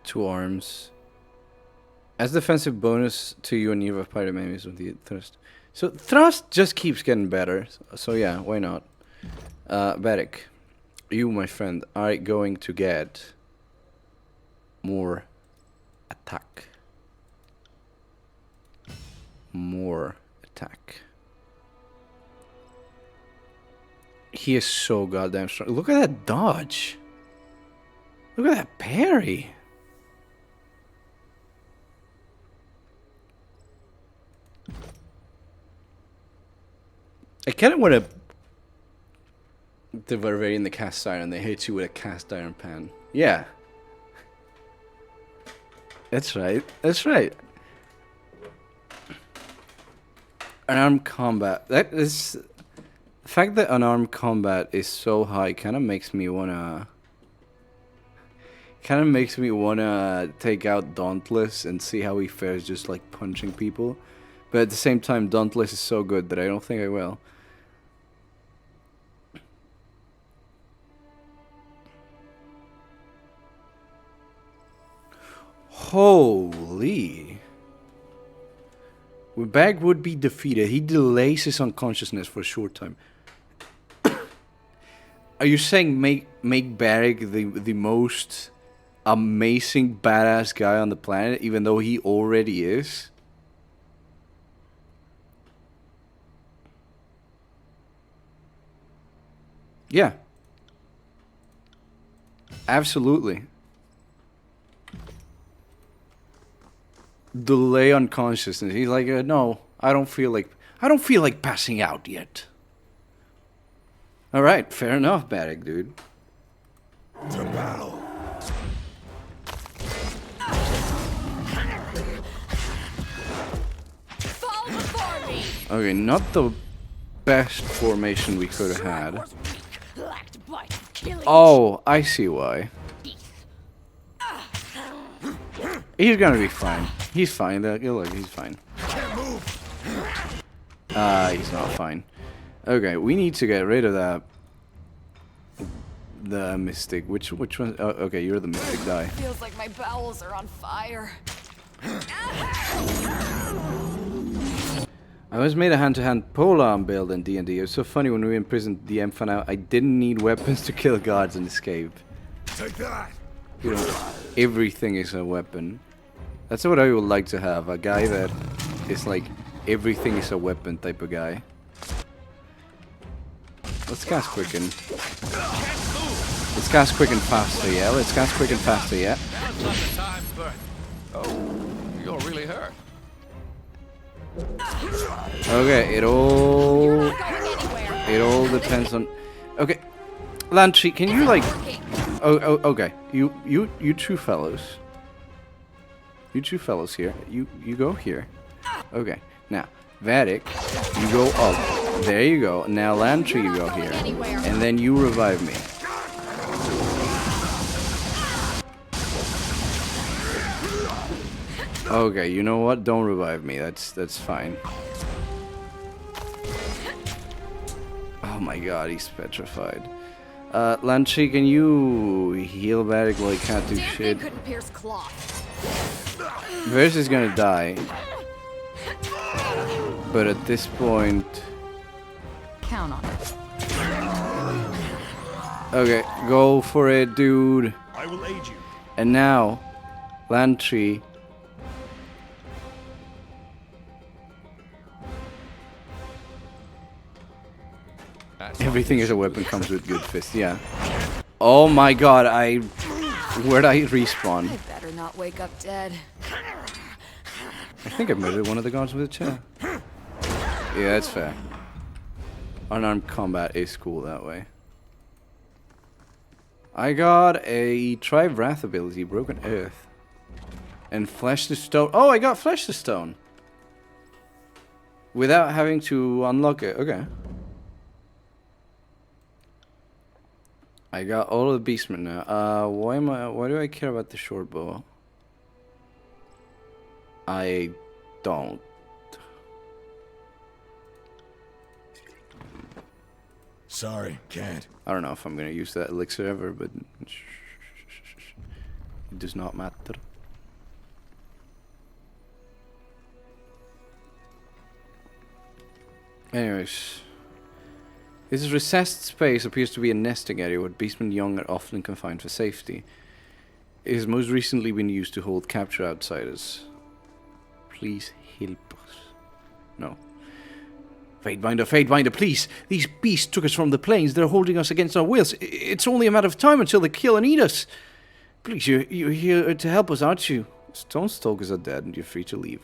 2 arms. As defensive bonus to you and nearby pirate enemies with the thrust. So thrust just keeps getting better. So yeah, why not? Barik, you, my friend, are going to get more attack. More attack. He is so goddamn strong. Look at that dodge. Look at that parry. I kind of want to Barbarian in the cast iron. They hit you with a cast iron pan. Yeah. That's right. That's right. Unarmed combat. That is... The fact that unarmed combat is so high kind of makes me wanna... Kind of makes me wanna take out Dauntless and see how he fares just like punching people. But at the same time, Dauntless is so good that I don't think I will. Holy. Bag would be defeated. He delays his unconsciousness for a short time. Are you saying make Barrick the most amazing badass guy on the planet, even though he already is? Yeah. Absolutely. Delay unconsciousness. He's like, no, I don't feel like passing out yet. All right, fair enough, Barrick, dude. To battle. Fall before me! Okay, not the best formation we could have had. Oh, I see why. He's gonna be fine. He's fine. Look, he's fine. He's not fine. Okay, we need to get rid of that. The mystic. Which one? Oh, okay, you're the mystic guy. Feels like my bowels are on fire. I was made a hand-to-hand polearm build in D&D. It was so funny when we imprisoned the M found out I didn't need weapons to kill guards and escape. Take that. You know, everything is a weapon. That's what I would like to have. A guy that is like, everything is a weapon type of guy. Let's cast Quicken. Let's cast Quicken faster, yeah? Let's cast Quicken faster, yeah? Now's not the time for... Oh, you're really hurt. Okay, it all depends on... Okay, Lantry, can you like... Oh, okay. You two fellows. You two fellows here. You go here. Okay. Now, Vatic, you go up. There you go. Now, Lantry, you go here. And then you revive me. Okay, you know what? Don't revive me. That's fine. Oh my god, he's petrified. Lantry, can you heal Vatic while he can't do shit? Couldn't pierce cloth. Vers is gonna die. But at this point... Count on it. Okay, go for it, dude. I will aid you. And now, Lantry... Everything is a weapon comes with good fist, yeah. Oh my god, where'd I respawn? I better not wake up dead. I think I murdered one of the guards with a chair. Yeah, that's fair. Unarmed combat is cool that way. I got a Tribe Wrath ability, Broken Earth. And Flesh to Stone. Oh, I got Flesh to Stone! Without having to unlock it. Okay. I got all of the beastmen now. Why do I care about the short bow? I don't. Sorry, can't. I don't know if I'm gonna use that elixir ever, but It does not matter. Anyways. This recessed space appears to be a nesting area where beastmen young are often confined for safety. It has most recently been used to hold capture outsiders. Please help us. No. Fatebinder, please! These beasts took us from the plains. They're holding us against our wills. It's only a matter of time until they kill and eat us. Please, you're here to help us, aren't you? Stonestalkers are dead and you're free to leave.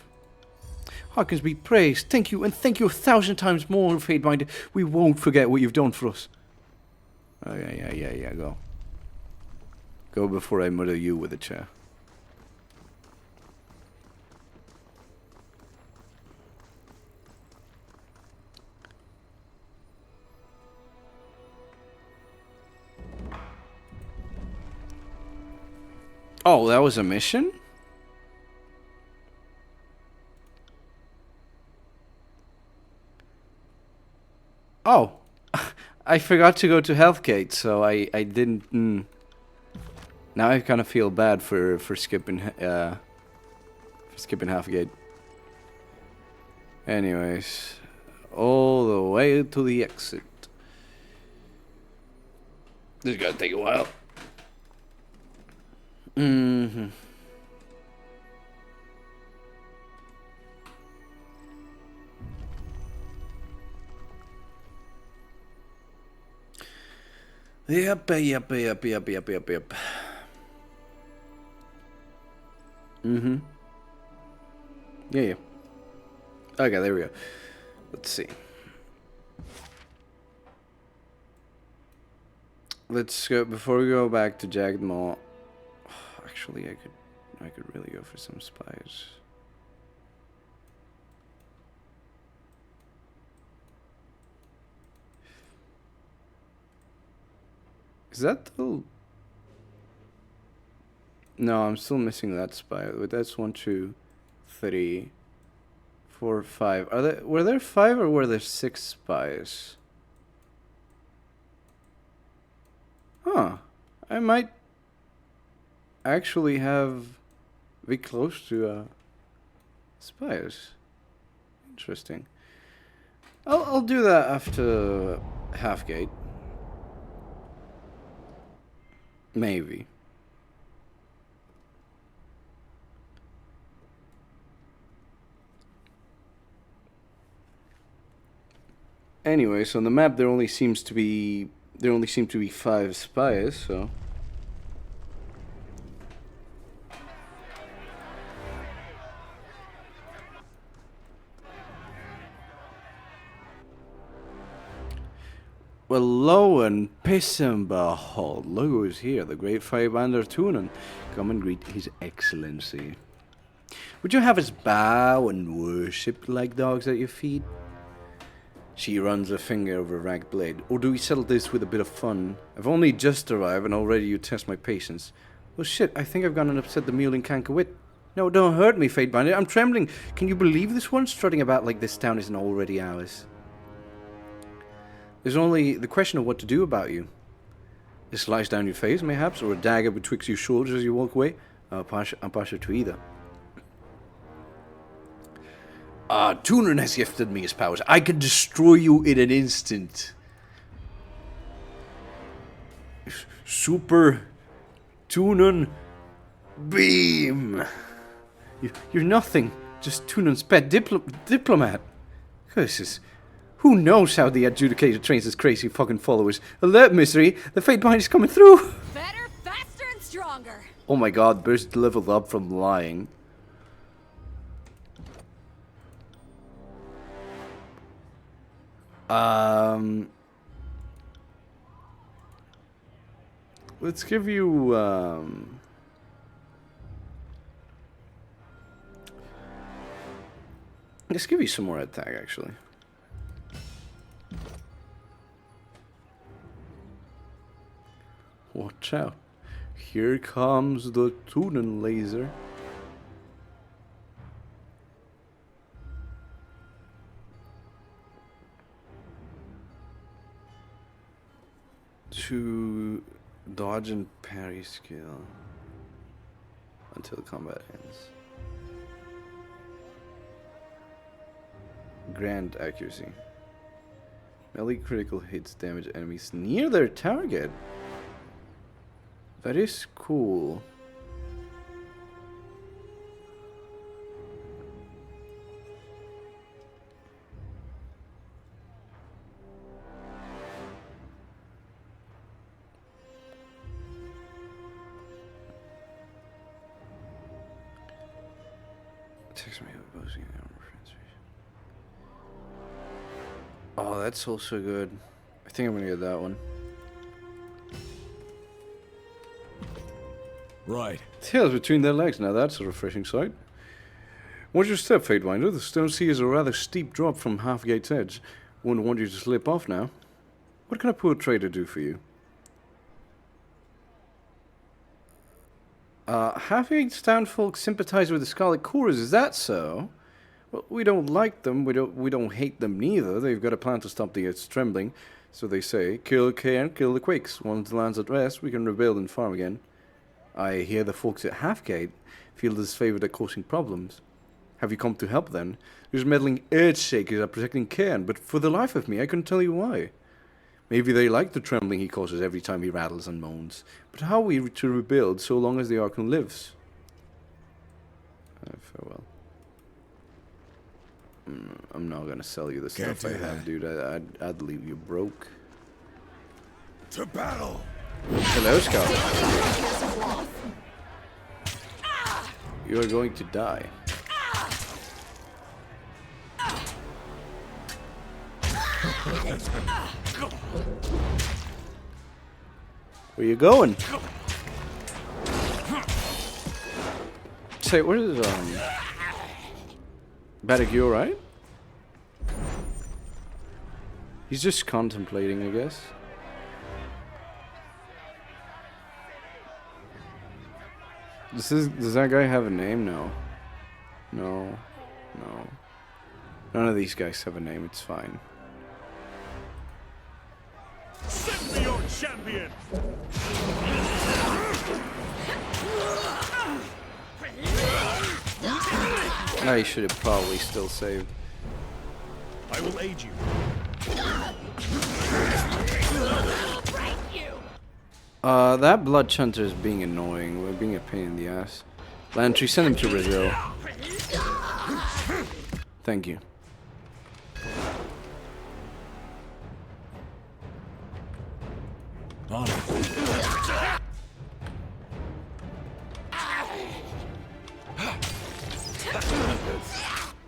Harkins be praised. Thank you, and thank you 1,000 times more, Fatebinder. We won't forget what you've done for us. Oh, yeah, go. Go before I murder you with a chair. Oh, that was a mission? Oh, I forgot to go to Healthgate, so I didn't. Now I kind of feel bad for skipping Halfgate. Anyways, all the way to the exit. This is gonna take a while. Yep. Yeah. Okay, there we go. Let's see. Let's go before we go back to Jagged Maw. Actually, I could really go for some spies. Is that the... No, I'm still missing that spy. But that's 1, 2, 3, 4, 5. Were there 5 or were there 6 spies? Huh. I might actually be close to spies. Interesting. I'll do that after Halfgate. Maybe. Anyway, so on the map there only seem to be 5 spies, so well, lo and piss and behold, look who's here, the great Firebander Tunan. Come and greet His Excellency. Would you have us bow and worship like dogs at your feet? She runs a finger over a ragged blade. Or do we settle this with a bit of fun? I've only just arrived and already you test my patience. Oh shit, I think I've gone and upset the mule in Kankawit. No, don't hurt me, Fatebinder. I'm trembling. Can you believe this one? Strutting about like this town isn't already ours. There's only the question of what to do about you. A slice down your face, mayhaps, or a dagger betwixt your shoulders as you walk away. I'm partial to either. Tunan has gifted me his powers. I can destroy you in an instant. Super Tunan Beam. You're nothing. Just Tunan's pet diplomat. Curses. Who knows how the adjudicator trains his crazy fucking followers? Alert, misery. The Fatebinder is coming through. Better, faster, and stronger. Oh my god, Burst leveled up from lying. Let's give you, let's give you some more attack, actually. Watch out. Here comes the Tunan laser. To dodge and parry skill. until combat ends. Grand accuracy. Melee critical hits damage enemies near their target. That is cool. Text me opposing armor translation. Oh, that's also good. I think I'm gonna get that one. Right. Tails between their legs. Now that's a refreshing sight. Watch your step, Fatewinder. The stone sea is a rather steep drop from Halfgate's edge. Wouldn't want you to slip off now. What can a poor trader do for you? Halfgate's townfolk sympathize with the Scarlet Chorus. Is that so? Well, we don't like them. We don't hate them neither. They've got a plan to stop the earth's trembling. So they say, kill Cairn, kill the Quakes. Once the land's at rest, we can rebuild and farm again. I hear the folks at Halfgate feel disfavored at causing problems. Have you come to help then? These meddling earthshakers are protecting Cairn, but for the life of me, I couldn't tell you why. Maybe they like the trembling he causes every time he rattles and moans. But how are we to rebuild so long as the Archon lives? Farewell. I'm not gonna sell you the Can't stuff I do have, that. dude. I'd leave you broke. To battle! Hello, Scout. You are going to die. Where you going? Say, what is Baddock, you alright? He's just contemplating, I guess. Does that guy have a name? No. No. None of these guys have a name, it's fine. Send me your champion! I should have probably still saved. I will aid you. That blood chunter is being annoying. We're being a pain in the ass. Lantry, send him to Brazil. Thank you. On it.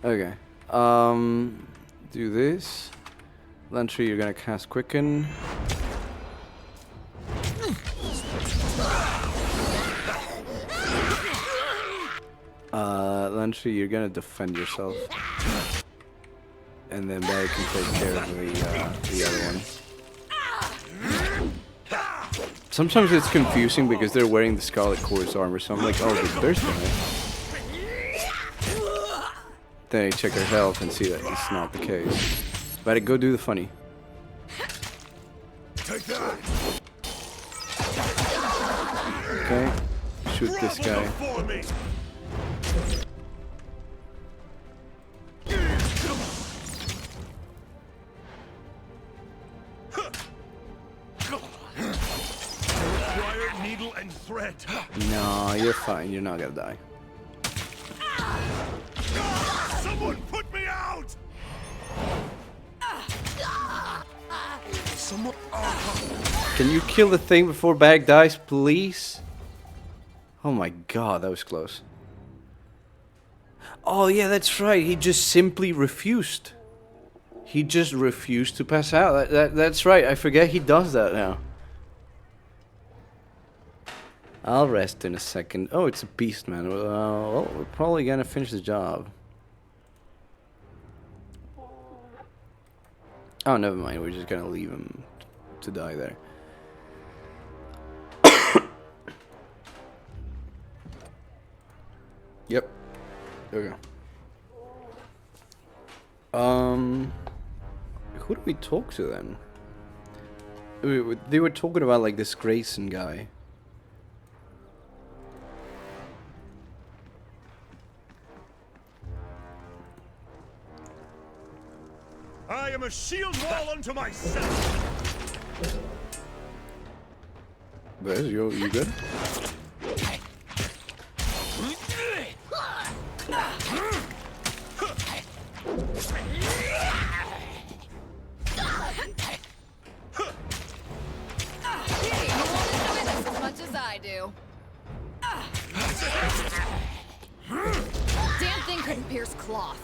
Okay. Do this. Lantry, you're gonna cast Quicken. Lantry, you're gonna defend yourself. And then Barry can take care of the other one. Sometimes it's confusing because they're wearing the Scarlet Chorus armor, so I'm like, oh, there's guy. Then I check their health and see that it's not the case. But go do the funny. Take that! Okay. Shoot this guy. Before me. Wire, needle, and thread. No, you're fine. You're not gonna die. Someone put me out! Someone. Can you kill the thing before Bag dies, please? Oh my god, that was close. Oh yeah, that's right. He just simply refused. He just refused to pass out. That's right. I forget he does that now. I'll rest in a second. Oh, it's a beast, man. Well, we're probably gonna finish the job. Oh, never mind. We're just gonna leave him to die there. Yep. There we go. Who do we talk to then? They were talking about like this Grayson guy. I am a shield wall unto myself. Bez, you good? Hey, you won't enjoy this as much as I do. Damn thing couldn't pierce cloth.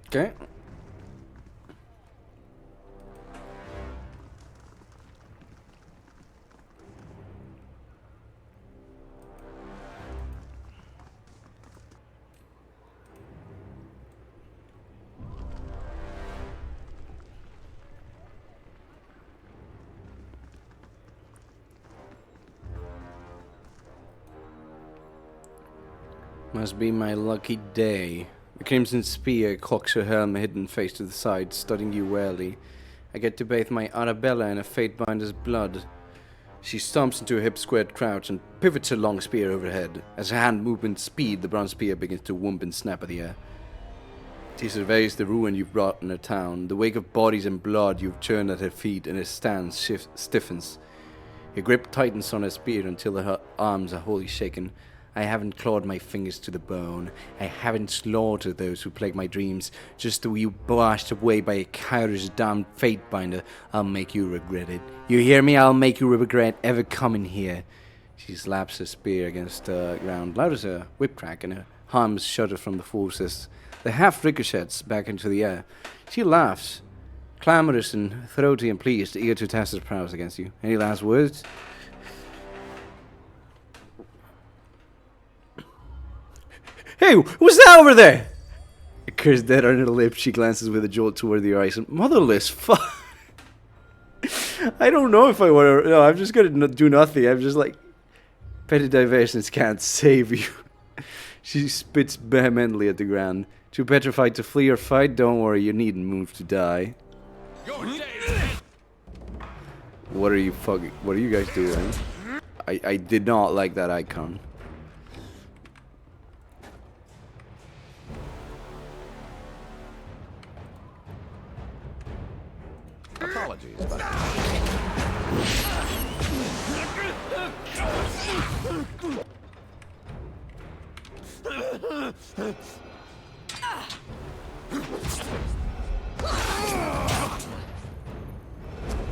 Okay. Must be my lucky day. The crimson spear cocks her helm hidden face to the side, studying you warily. I get to bathe my Arabella in a fate binder's blood. She stomps into a hip-squared crouch and pivots her long spear overhead. As her hand movement speed, the bronze spear begins to whoomp and snap at the air. She surveys the ruin you've brought in her town, the wake of bodies and blood you've churned at her feet, and her stance stiffens. Her grip tightens on her spear until her arms are wholly shaken. I haven't clawed my fingers to the bone. I haven't slaughtered those who plague my dreams. Just to be washed away by a coward's damned fate binder. I'll make you regret it. You hear me? I'll make you regret ever coming here. She slaps her spear against the ground, loud as a whip crack, and her arms shudder from the forces. The half ricochets back into the air. She laughs, clamorous and throaty and pleased, eager to test her prowess against you. Any last words? Hey, what's that over there? A curse dead on her lips, she glances with a jolt toward the horizon. Motherless, fuck. I don't know if I want to. No, I'm just gonna do nothing. I'm just like, petty diversions can't save you. She spits vehemently at the ground. Too petrified to flee or fight? Don't worry, you needn't move to die. What are you guys doing? I did not like that icon. Apologies, but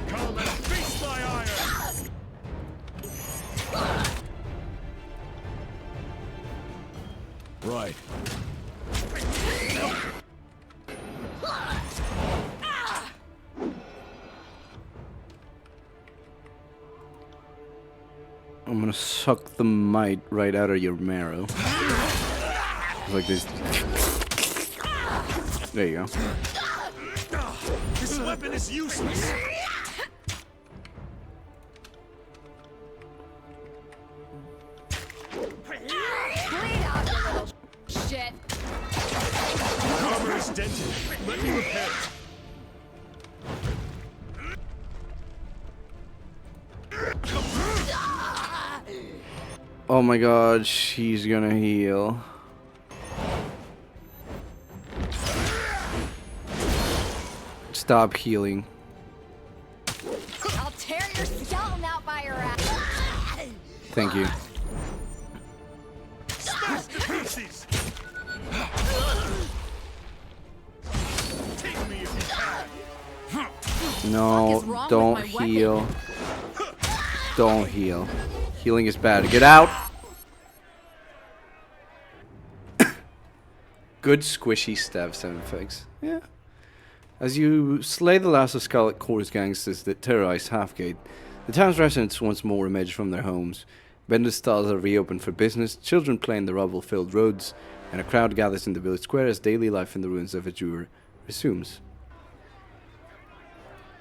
Come and feast my iron. right. I'm gonna suck the might right out of your marrow. Like this. There you go. This weapon is useless. Bleed out, you little shit. Armor is dented. Let me repair it. Oh my god, she's gonna heal. Stop healing. I'll tear your skeleton out by your ass. Thank you. Smash to pieces. Take me if you can. No, What is wrong don't with my heal. Don't heal. Healing is bad. Get out! Good squishy stab sound effects. Yeah. As you slay the last of Scarlet Core's gangsters that terrorize Halfgate, the town's residents once more emerge from their homes. Vendor stalls are reopened for business, children play in the rubble-filled roads, and a crowd gathers in the village square as daily life in the ruins of Azure resumes.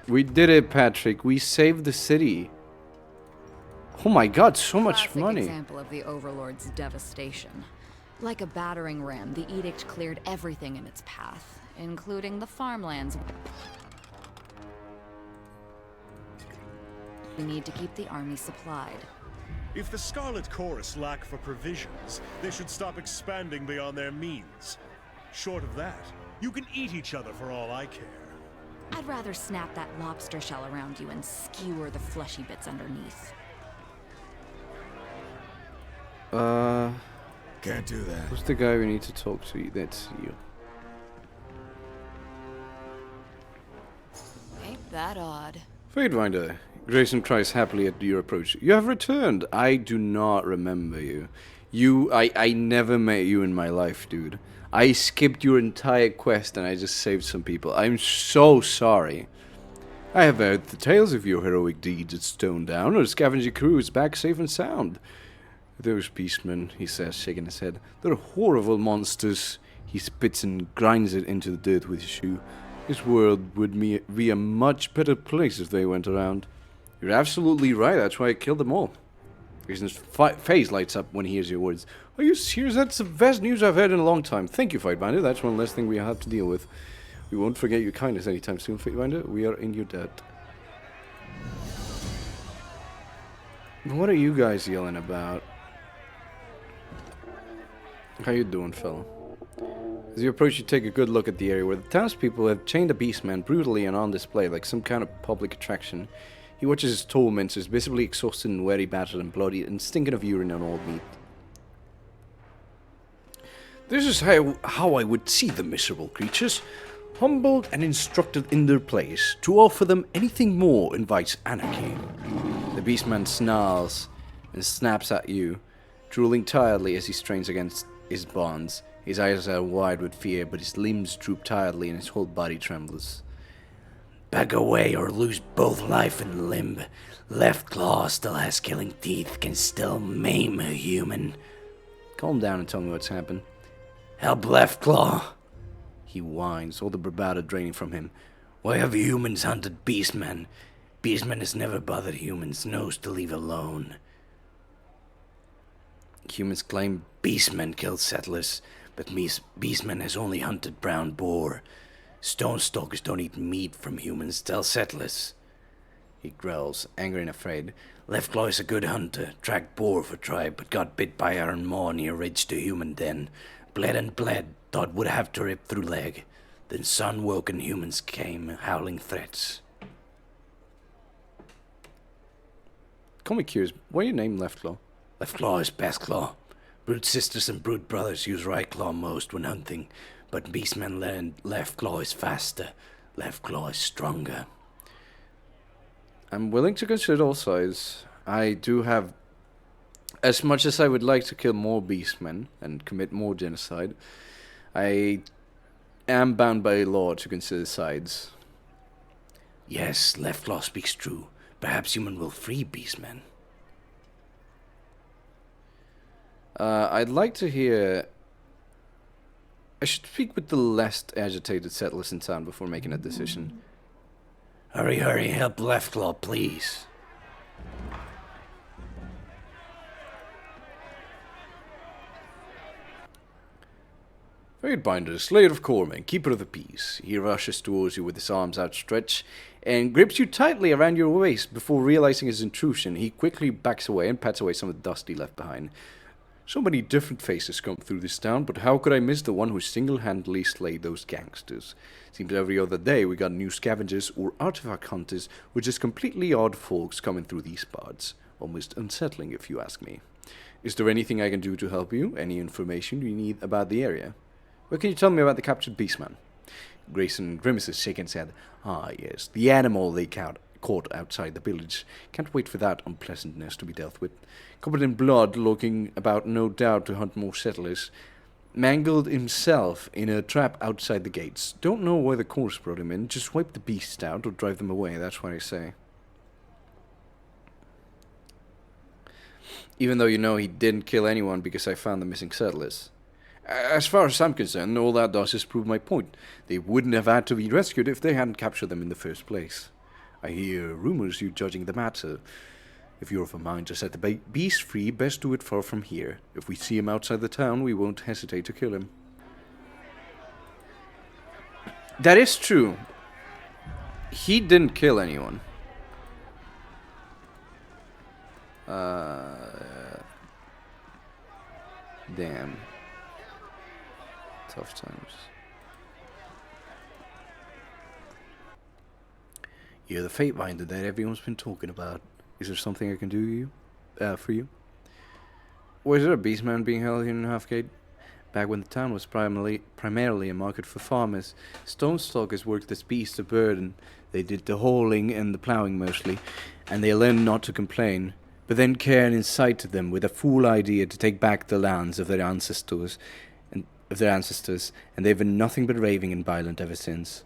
We did it, Patrick. We saved the city. Oh my god, so much Classic money. example of the Overlord's devastation. Like a battering ram, the edict cleared everything in its path, including the farmlands. We need to keep the army supplied. If the Scarlet Chorus lack for provisions, they should stop expanding beyond their means. Short of that, you can eat each other for all I care. I'd rather snap that lobster shell around you and skewer the fleshy bits underneath. Can't do that. Who's the guy we need to talk to? That's you. Ain't that odd? Fatefinder. Grayson cries happily at your approach. You have returned. I do not remember you. I never met you in my life, dude. I skipped your entire quest and I just saved some people. I'm so sorry. I have heard the tales of your heroic deeds at Stone Down. Our scavenger crew is back safe and sound. Those beastmen, he says, shaking his head. They're horrible monsters. He spits and grinds it into the dirt with his shoe. This world would be a much better place if they went around. You're absolutely right. That's why I killed them all. Grayson's face lights up when he hears your words. Are you serious? That's the best news I've heard in a long time. Thank you, Fatefinder. That's one less thing we have to deal with. We won't forget your kindness anytime soon, Fatefinder. We are in your debt. What are you guys yelling about? How you doing, fella? As you approach, you take a good look at the area where the townspeople have chained a beastman brutally and on display like some kind of public attraction. He watches his tormentors, visibly exhausted and weary, battered and bloody, and stinking of urine and old meat. This is how I would see the miserable creatures, humbled and instructed in their place. To offer them anything more invites anarchy. The beastman snarls and snaps at you, drooling tiredly as he strains against his bonds. His eyes are wide with fear, but his limbs droop tiredly and his whole body trembles. Back away or lose both life and limb. Left claw still has killing teeth, can still maim a human. Calm down and tell me what's happened. Help Left Claw. He whines, all the bravado draining from him. Why have humans hunted beastmen? Beastman has never bothered humans, knows to leave alone. Humans claim beastmen killed settlers, but beastman has only hunted brown boar. Stone stalkers don't eat meat from humans, tell settlers. He growls, angry and afraid. Left Claw is a good hunter, tracked boar for tribe, but got bit by iron maw near ridge to human den. Bled and bled, thought would have to rip through leg. Then sun woke and humans came, howling threats. Call me curious, why are you named Left Claw? Left Claw is best claw. Brute sisters and brute brothers use right claw most when hunting, but beastmen learn Left Claw is faster. Left Claw is stronger. I'm willing to consider all sides. I do have, as much as I would like to kill more beastmen and commit more genocide, I am bound by law to consider sides. Yes, Left Claw speaks true. Perhaps human will free beastmen. I'd like to hear... I should speak with the less agitated settlers in town before making a decision. Hurry, hurry, help Left Claw, please. Fatebinder, Slayer of Corpsmen, Keeper of the Peace. He rushes towards you with his arms outstretched and grips you tightly around your waist. Before realizing his intrusion, he quickly backs away and pats away some of the dust he left behind. So many different faces come through this town, but how could I miss the one who single-handedly slayed those gangsters? Seems every other day we got new scavengers or artifact hunters, which is completely odd folks coming through these parts. Almost unsettling if you ask me. Is there anything I can do to help you? Any information you need about the area? What can you tell me about the captured beastman? Grayson grimaces, shaking his head. Ah, yes, the animal they caught outside the village. Can't wait for that unpleasantness to be dealt with. Covered in blood, looking about no doubt to hunt more settlers. Mangled himself in a trap outside the gates. Don't know why the course brought him in. Just wipe the beasts out or drive them away, that's what I say. Even though you know he didn't kill anyone because I found the missing settlers. As far as I'm concerned, all that does is prove my point. They wouldn't have had to be rescued if they hadn't captured them in the first place. I hear rumors you judging the matter. If you're of a mind to set the beast free, best do it far from here. If we see him outside the town, we won't hesitate to kill him. That is true. He didn't kill anyone. Damn. tough times. You're the fate finder that everyone's been talking about. Is there something I can do for you? Was there a beastman being held here in Halfgate? Back when the town was primarily a market for farmers, stonestalkers worked as beasts of burden. They did the hauling and the ploughing mostly, and they learned not to complain. But then Cairn incited them with a fool idea to take back the lands of their ancestors, and they've been nothing but raving and violent ever since.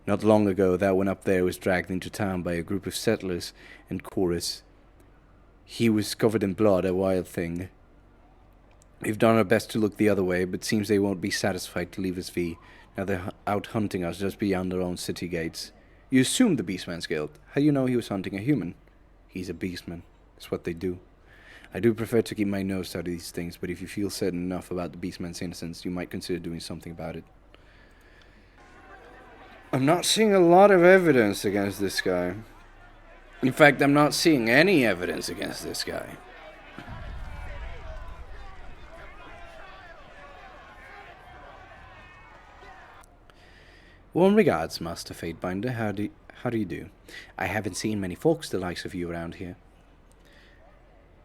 Not long ago, that one up there was dragged into town by a group of settlers and chorus. He was covered in blood, a wild thing. We've done our best to look the other way, but seems they won't be satisfied to leave us be. Now they're out hunting us just beyond our own city gates. You assumed the Beastman's guilt. How do you know he was hunting a human? He's a Beastman. It's what they do. I do prefer to keep my nose out of these things, but if you feel certain enough about the Beastman's innocence, you might consider doing something about it. I'm not seeing a lot of evidence against this guy. In fact, I'm not seeing any evidence against this guy. Warm regards, Master Fatebinder. How do you do? I haven't seen many folks the likes of you around here.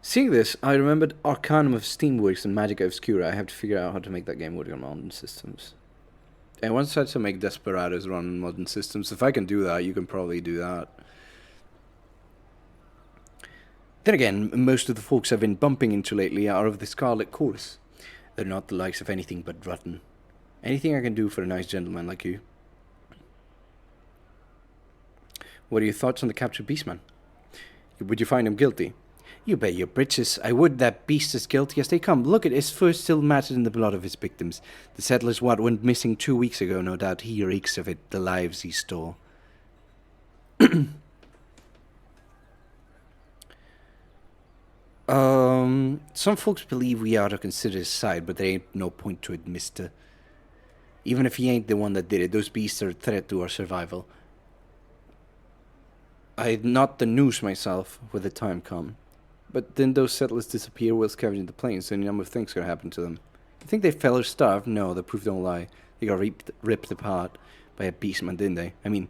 Seeing this, I remembered Arcanum of Steamworks and Magica Obscura. I have to figure out how to make that game work on modern systems. I once tried to make Desperados run on modern systems. If I can do that, you can probably do that. Then again, most of the folks I've been bumping into lately are of the Scarlet Chorus. They're not the likes of anything but rotten. Anything I can do for a nice gentleman like you? What are your thoughts on the captured Beastman? Would you find him guilty? You bet your britches. I would. That beast is guilty as they come. Look at his fur still matted in the blood of his victims. The settlers went missing 2 weeks ago. No doubt he reeks of it, the lives he stole. Some folks believe we ought to consider his side, but there ain't no point to it, mister. Even if he ain't the one that did it, those beasts are a threat to our survival. I'd not the news myself when the time come. But then those settlers disappear while scavenging the plains, and a number of things could happen to them. You think they fell or starved? No, the proof don't lie. They got ripped apart by a beastman, didn't they? I mean,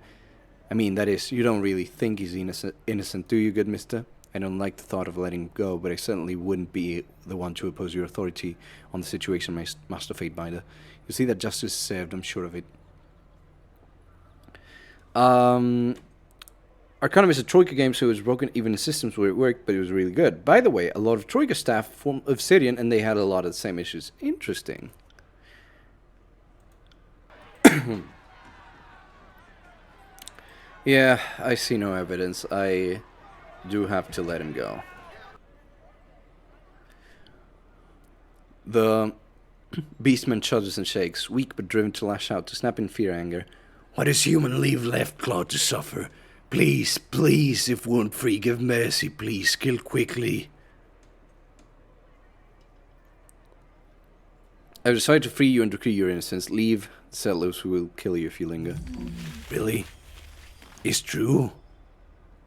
that is, you don't really think he's innocent, do you, good mister? I don't like the thought of letting him go, but I certainly wouldn't be the one to oppose your authority on the situation, Master Fatebinder. You see that justice is served, I'm sure of it. Arcanum is a Troika game, so it was broken even in systems where it worked, but it was really good. By the way, a lot of Troika staff from Obsidian, and they had a lot of the same issues. Interesting. Yeah, I see no evidence. I do have to let him go. The Beastman shudders and shakes, weak but driven to lash out, to snap in fear and anger. What is human leave left, Claude, to suffer? Please, please, if wound free, give mercy, please, kill quickly. I've decided to free you and decree your innocence. Leave the settlers who will kill you if you linger. Really? It's true?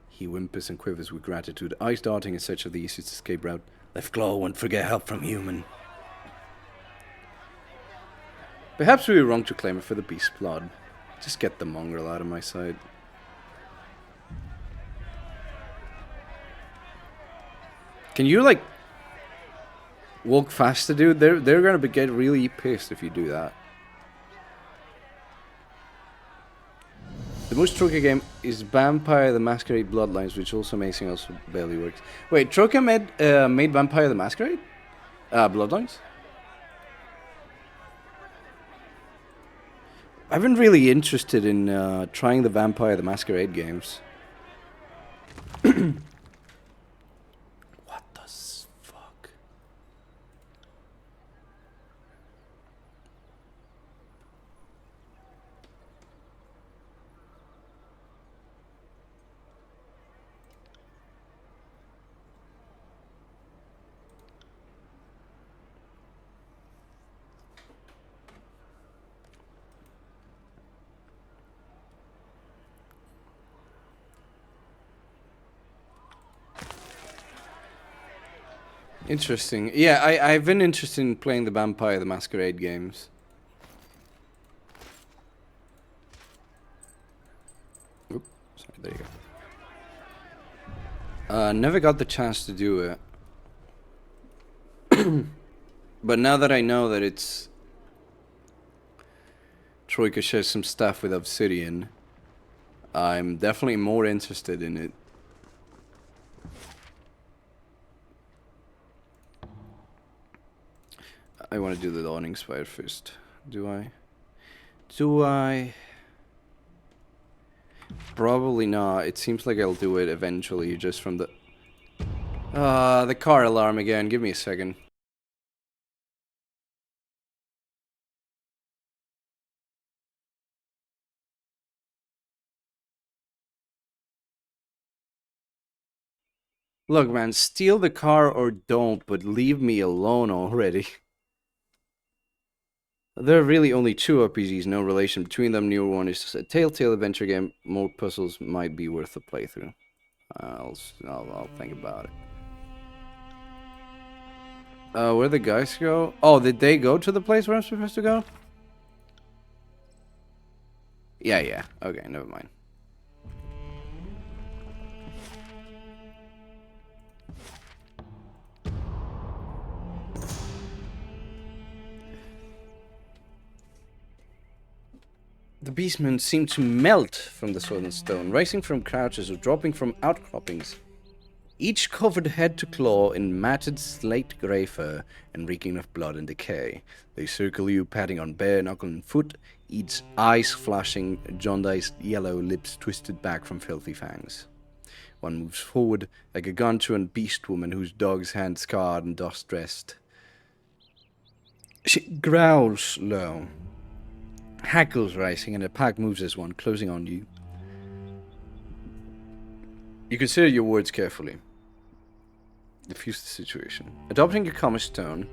He whimpers and quivers with gratitude, eyes darting in search of the easiest escape route. Leftclaw won't forget help from human. Perhaps we were wrong to claim it for the beast blood. Just get the mongrel out of my sight. Can you, like, walk faster, dude? They're gonna get really pissed if you do that. The most Troika game is Vampire the Masquerade Bloodlines, which also amazing also barely works. Wait, Troika made Vampire the Masquerade? Bloodlines? I've been really interested in trying the Vampire the Masquerade games. What the fuck? Interesting. Yeah, I've been interested in playing the Vampire the Masquerade games. Never got the chance to do it. But now that I know that it's... Troika shares some stuff with Obsidian, I'm definitely more interested in it. I want to do the Dawning Spire first. Do I? Do I? Probably not. It seems like I'll do it eventually, just from the... the car alarm again. Give me a second. Look, man, steal the car or don't, but leave me alone already. There are really only two RPGs, no relation between them. Newer one is a Telltale adventure game. More puzzles might be worth a playthrough. I'll think about it. Where'd the guys go? Oh, did they go to the place where I'm supposed to go? Yeah. Okay, never mind. The beastmen seem to melt from the southern stone, rising from crouches or dropping from outcroppings. Each covered head to claw in matted slate grey fur and reeking of blood and decay. They circle you, patting on bare knuckle and foot, each eyes flashing, jaundiced yellow lips twisted back from filthy fangs. One moves forward like a gargantuan beast woman whose dog's hand scarred and dust-dressed. She growls low, hackles rising, and the pack moves as one, closing on you. You consider your words carefully. Diffuse the situation. Adopting a calmish tone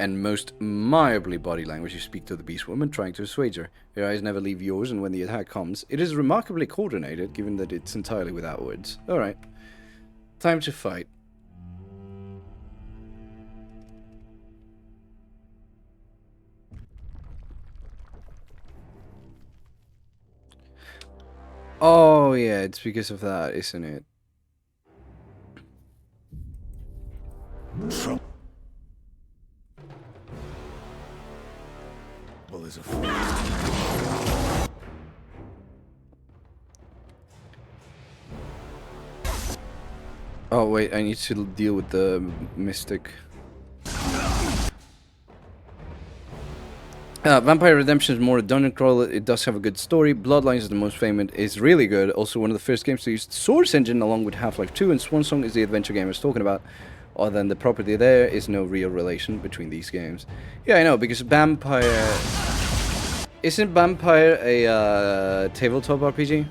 and most amiably body language, you speak to the beast woman, trying to assuage her. Your eyes never leave yours, and when the attack comes, it is remarkably coordinated, given that it's entirely without words. Alright. Time to fight. Oh, yeah, it's because of that, isn't it? Trouble is a fool. Oh, wait, I need to deal with the mystic. Vampire Redemption is more a dungeon crawler. It does have a good story. Bloodlines is the most famous. It's really good. Also one of the first games to use the Source engine along with Half-Life 2, and Swansong is the adventure game I was talking about. Other than the property, there is no real relation between these games. Yeah, I know, because Vampire... Isn't Vampire a tabletop RPG?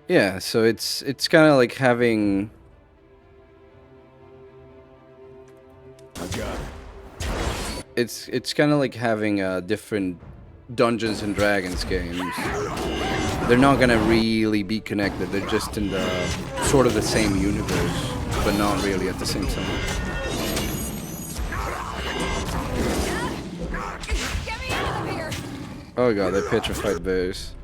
Yeah, so it's kind of like having... I got it. It's kind of like having different Dungeons and Dragons games. They're not gonna really be connected. They're just in the sort of the same universe, but not really at the same time. Get me out of here! Oh god, they're petrified bears.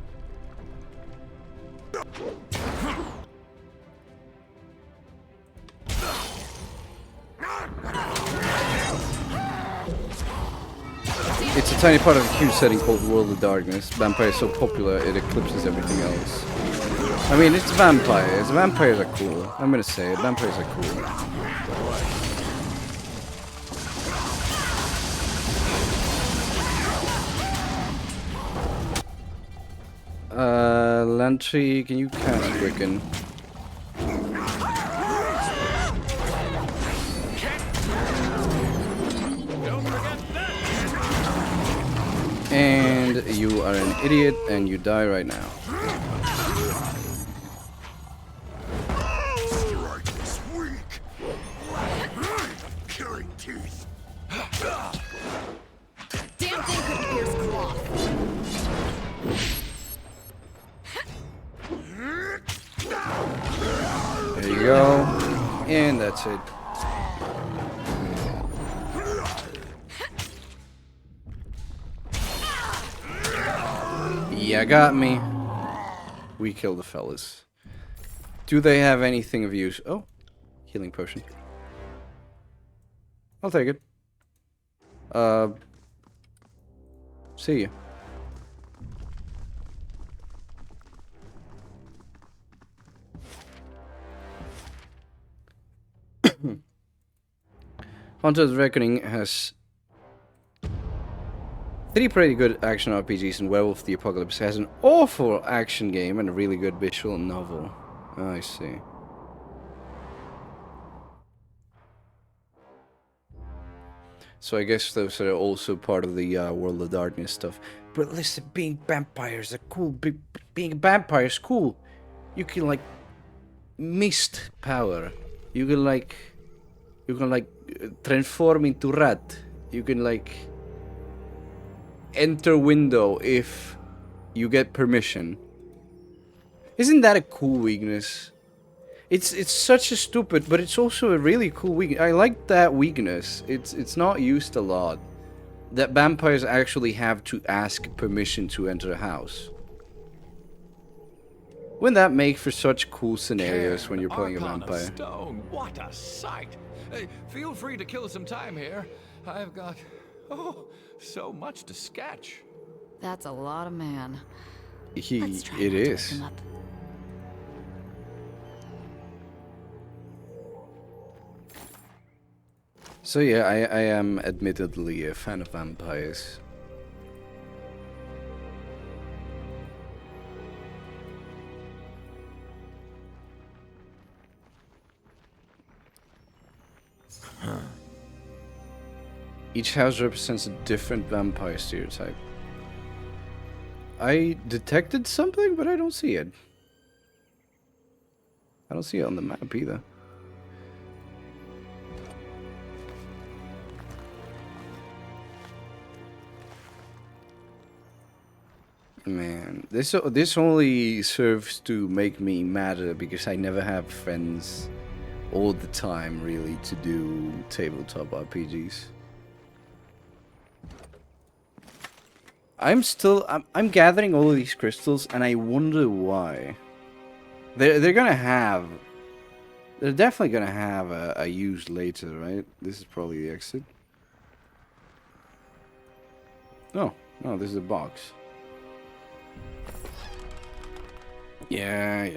It's a tiny part of a huge setting called World of Darkness. Vampire is so popular it eclipses everything else. I mean, it's vampires. Vampires are cool. I'm gonna say it. Vampires are cool. Lantry, can you cast Quicken? And you are an idiot and you die right now. Strike is weak. Killing teeth. Damn thing could pierce cloth. There you go. That's it. Yeah, got me. We killed the fellas. Do they have anything of use? Oh, healing potion. I'll take it. See ya. Hunter's Reckoning has 3 pretty good action RPGs, and Werewolf the Apocalypse has an awful action game and a really good visual novel. Oh, I see. So I guess those are also part of the World of Darkness stuff. But listen, being vampires are cool. Being a vampire is cool. You can like mist power. You can like transform into rat. You can like enter window if you get permission. Isn't that a cool weakness? It's such a stupid, but it's also a really cool weakness. I like that weakness. It's not used a lot. That vampires actually have to ask permission to enter a house. Wouldn't that make for such cool scenarios when you're playing a Arcana vampire? Stone, what a sight! Hey, feel free to kill some time here. I've got, so much to sketch. That's a lot of man. Let's try It not to wake is. him up. So yeah, I am admittedly a fan of vampires. Each house represents a different vampire stereotype. I detected something, but I don't see it. I don't see it on the map either. Man, this only serves to make me madder because I never have friends all the time, really, to do tabletop RPGs. I'm gathering all of these crystals, and I wonder why. They're definitely gonna have a use later, right? This is probably the exit. Oh, no, this is a box. Yeah.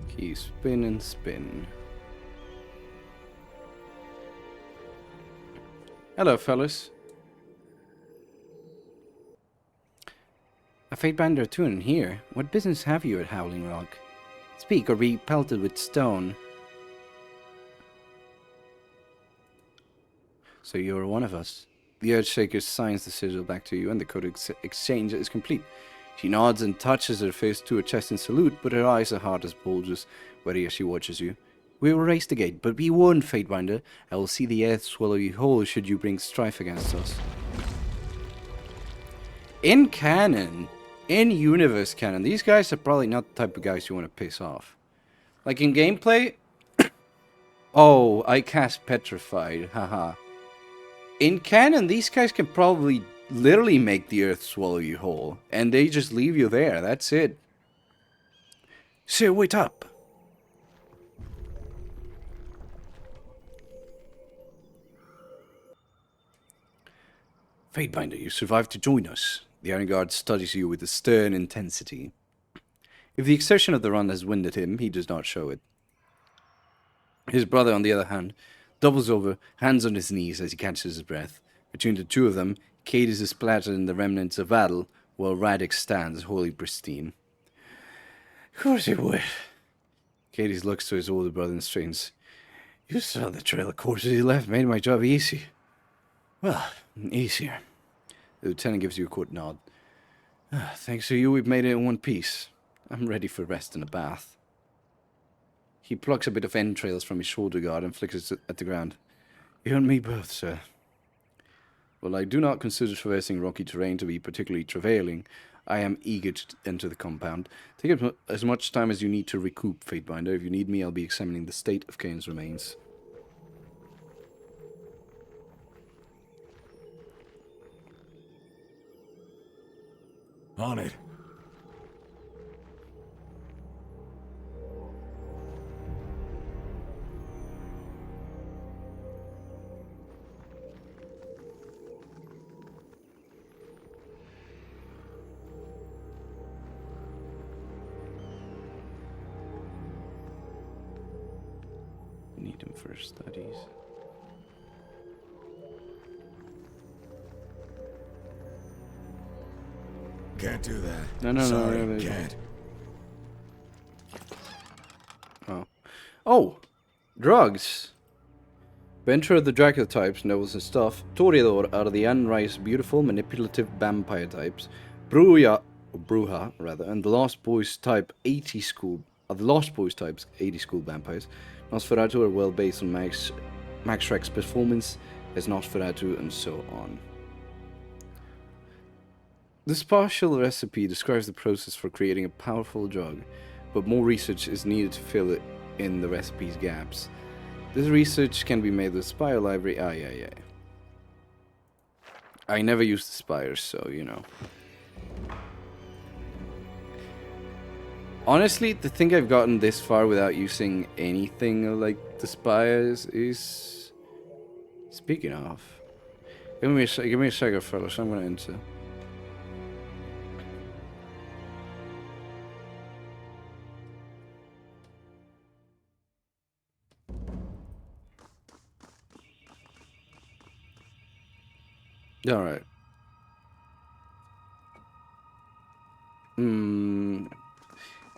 Key spin and spin. Hello, fellas. A Fatebinder or two in here. What business have you at Howling Rock? Speak or be pelted with stone. So you're one of us. The Earthshaker signs the sigil back to you, and the code exchange is complete. She nods and touches her face to her chest in salute, but her eyes are hard as bulges, wary as she watches you. We will raise the gate, but be warned, Fatebinder. I will see the earth swallow you whole should you bring strife against us. In canon, in universe canon, these guys are probably not the type of guys you want to piss off. Like in gameplay, oh, I cast Petrified, haha. In canon, these guys can probably literally make the earth swallow you whole, and they just leave you there, that's it. Sir, wait up. Fatebinder, you survived to join us. The Iron Guard studies you with a stern intensity. If the exertion of the run has winded him, he does not show it. His brother, on the other hand, doubles over, hands on his knees as he catches his breath. Between the two of them, Cadis is splattered in the remnants of battle, while Radix stands wholly pristine. Of course he would. Cadis looks to his older brother and strains. You saw the trail of corpses he left, made my job easy. Well, easier. The lieutenant gives you a quick nod. Thanks to you, we've made it in one piece. I'm ready for rest and a bath. He plucks a bit of entrails from his shoulder guard and flicks it at the ground. You and me both, sir. While I do not consider traversing rocky terrain to be particularly travailing, I am eager to enter the compound. Take as much time as you need to recoup, Fatebinder. If you need me, I'll be examining the state of Kane's remains. On it. Need him for studies. Can't do that. No, Sorry, no. can't. Oh! Drugs! Venture of the Dracula types, nobles and stuff. Toreador are the unrice, beautiful, manipulative vampire types. Bruja, and the Lost Boys type 80 school are the Lost Boys types 80 school vampires. Nosferatu are well based on Max Schreck's performance as Nosferatu and so on. This partial recipe describes the process for creating a powerful drug, but more research is needed to fill in the recipe's gaps. This research can be made with Spire Library. Yeah. I never used the Spires, so you know. Honestly, to think I've gotten this far without using anything like the Spires is... Speaking of... Give me a second, fellas. I'm gonna enter. Alright.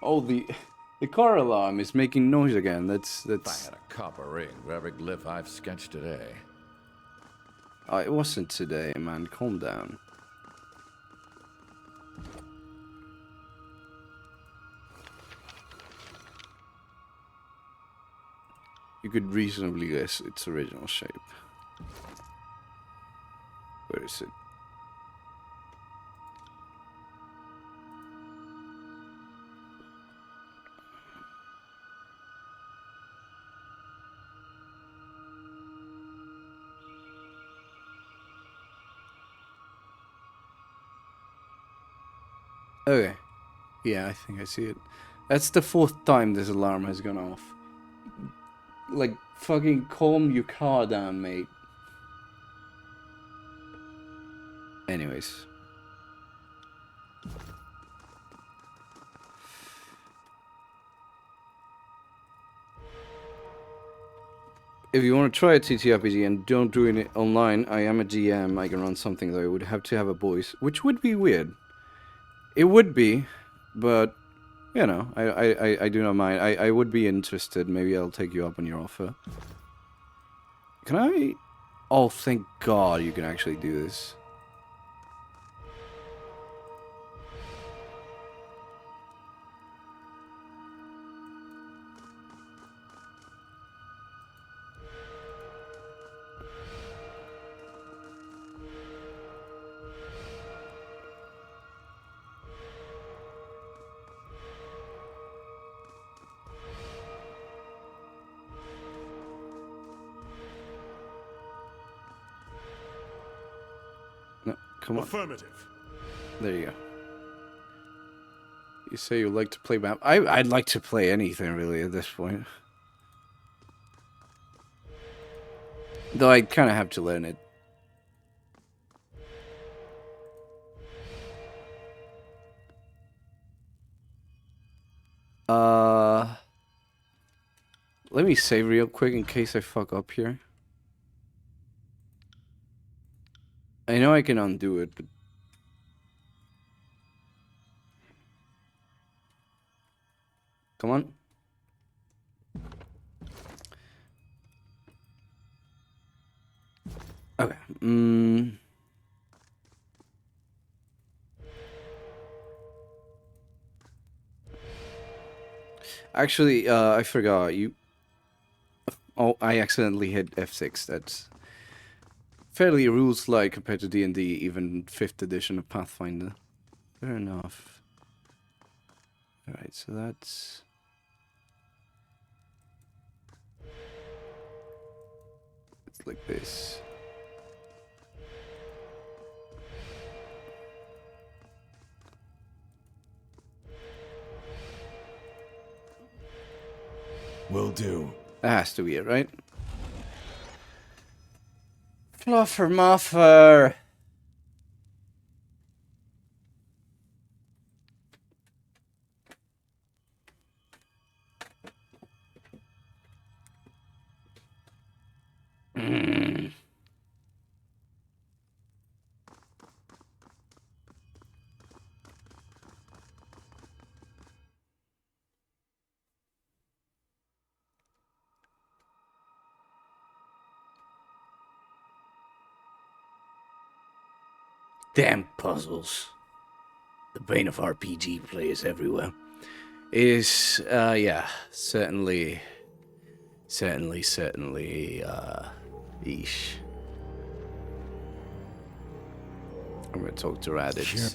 Oh, the car alarm is making noise again. If I had a copper ring for every glyph I've sketched today. Oh, it wasn't today, man. Calm down. You could reasonably guess its original shape. Where is it? Okay. Yeah, I think I see it. That's the 4th time this alarm has gone off. Like, fucking calm your car down, mate. Anyways. If you want to try a TTRPG and don't do it online, I am a GM. I can run something though. I would have to have a voice, which would be weird. It would be, but you know, I do not mind. I would be interested. Maybe I'll take you up on your offer. Can I? Oh, thank God you can actually do this. No, come on. Affirmative. There you go. You say you like to play map. I'd like to play anything really at this point. Though I kind of have to learn it. Let me save real quick in case I fuck up here. I know I can undo it, but... Come on. Okay. Actually, I forgot. Oh, I accidentally hit F6. That's fairly rules-like compared to D&D, even 5th edition of Pathfinder. Fair enough. Alright, so that's... It's like this. Will do. That has to be it, right? Fluffer Muffer! Damn puzzles. The bane of RPG players everywhere. Is, yeah, certainly, yeesh. I'm gonna talk to Raditz. Sure.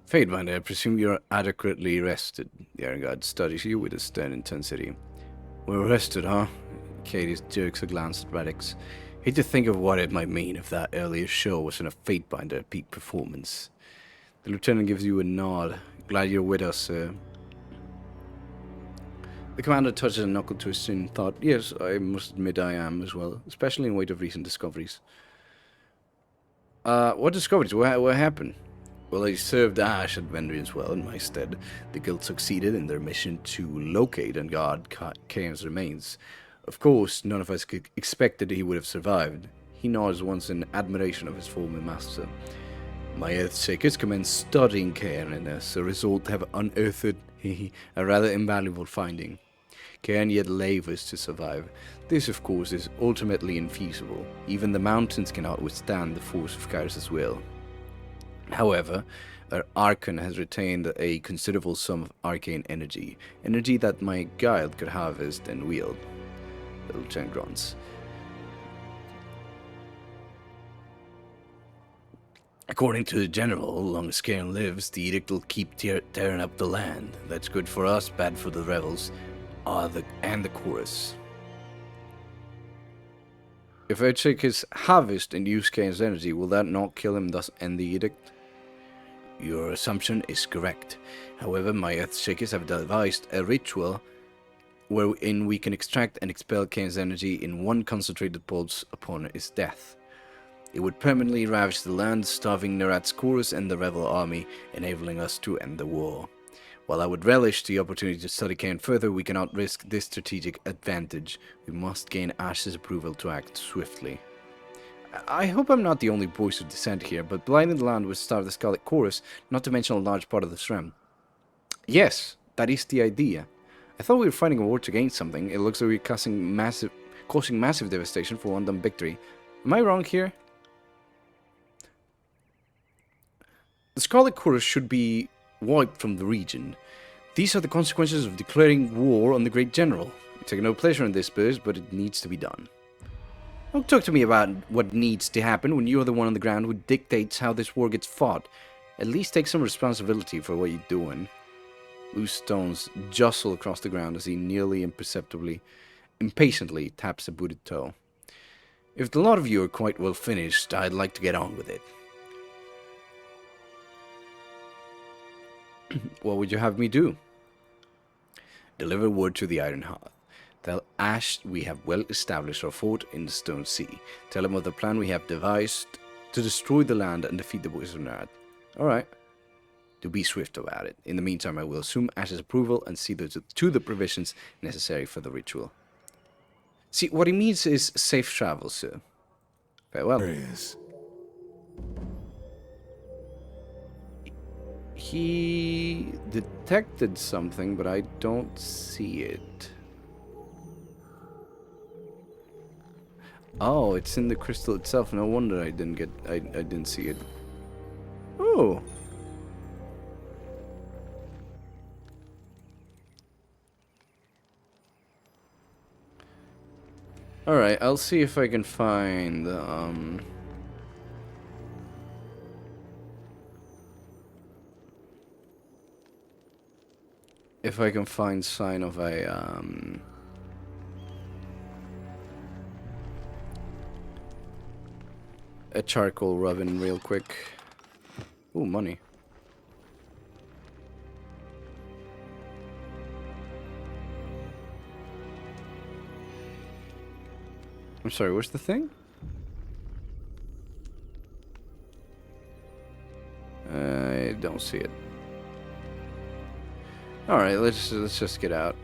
Fadebinder, I presume you're adequately rested. The Iron God studies you with a stern intensity. We're rested, huh? Katie jerks a glance at Radix. Hate to think of what it might mean if that earlier show wasn't a Fatebinder peak performance. The lieutenant gives you a nod. Glad you're with us, sir. The commander touches a knuckle to his chin. Thought, yes, I must admit I am as well, especially in light of recent discoveries. What discoveries? What happened? Well, I served Ash at Vendrian's well in my stead. The guild succeeded in their mission to locate and guard Cain's remains. Of course, none of us expected he would have survived. He nods once in admiration of his former master. My Earthshakers commenced studying Cain, and as a result have unearthed a rather invaluable finding. Cain yet labors to survive. This, of course, is ultimately infeasible. Even the mountains cannot withstand the force of Kairos' will. However, our Archon has retained a considerable sum of arcane energy that my guild could harvest and wield. The lieutenant grunts. According to the general, long as Cairn lives, the edict will keep tearing up the land. That's good for us, bad for the rebels, and the chorus. If Earthshakers harvest and use Cain's energy, will that not kill him, thus end the edict? Your assumption is correct. However, my Earthshakers have devised a ritual wherein we can extract and expel Cain's energy in one concentrated pulse upon his death. It would permanently ravage the land, starving Nerat's chorus and the rebel army, enabling us to end the war. While I would relish the opportunity to study Cain further, we cannot risk this strategic advantage. We must gain Ash's approval to act swiftly. I hope I'm not the only voice of dissent here, but blinding the land would starve the Scarlet Chorus, not to mention a large part of the realm. Yes, that is the idea. I thought we were fighting a war to gain something. It looks like we're causing massive devastation for one dumb victory. Am I wrong here? The Scarlet Chorus should be wiped from the region. These are the consequences of declaring war on the Great General. We take no pleasure in this, Spurs, but it needs to be done. Don't talk to me about what needs to happen when you're the one on the ground who dictates how this war gets fought. At least take some responsibility for what you're doing. Loose stones jostle across the ground as he nearly impatiently taps a booted toe. If the lot of you are quite well finished, I'd like to get on with it. What would you have me do? Deliver word to the Iron Hearth. Tell Ash we have well established our fort in the Stone Sea. Tell him of the plan we have devised to destroy the land and defeat the boys of Nerd. Alright. Do be swift about it. In the meantime, I will assume Ash's approval and see to the provisions necessary for the ritual. See, what he means is safe travel, sir. Farewell. There he is. He detected something, but I don't see it. Oh, it's in the crystal itself. No wonder I didn't see it. Oh. Alright, I'll see if I can find, if I can find sign of a charcoal oven real quick. Ooh, money. I'm sorry, where's the thing? I don't see it. Alright, let's just get out.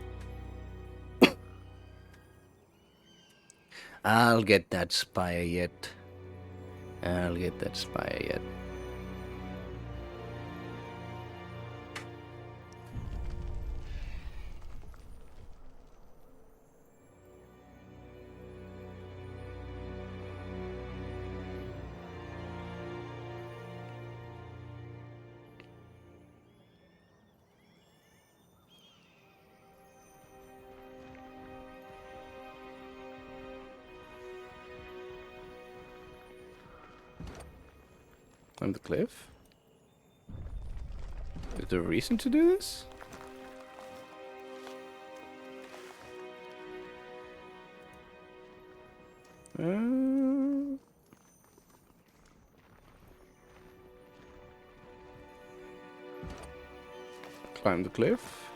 I'll get that spire yet. I'll get that spire yet. Climb the cliff? Is there a reason to do this? Climb the cliff.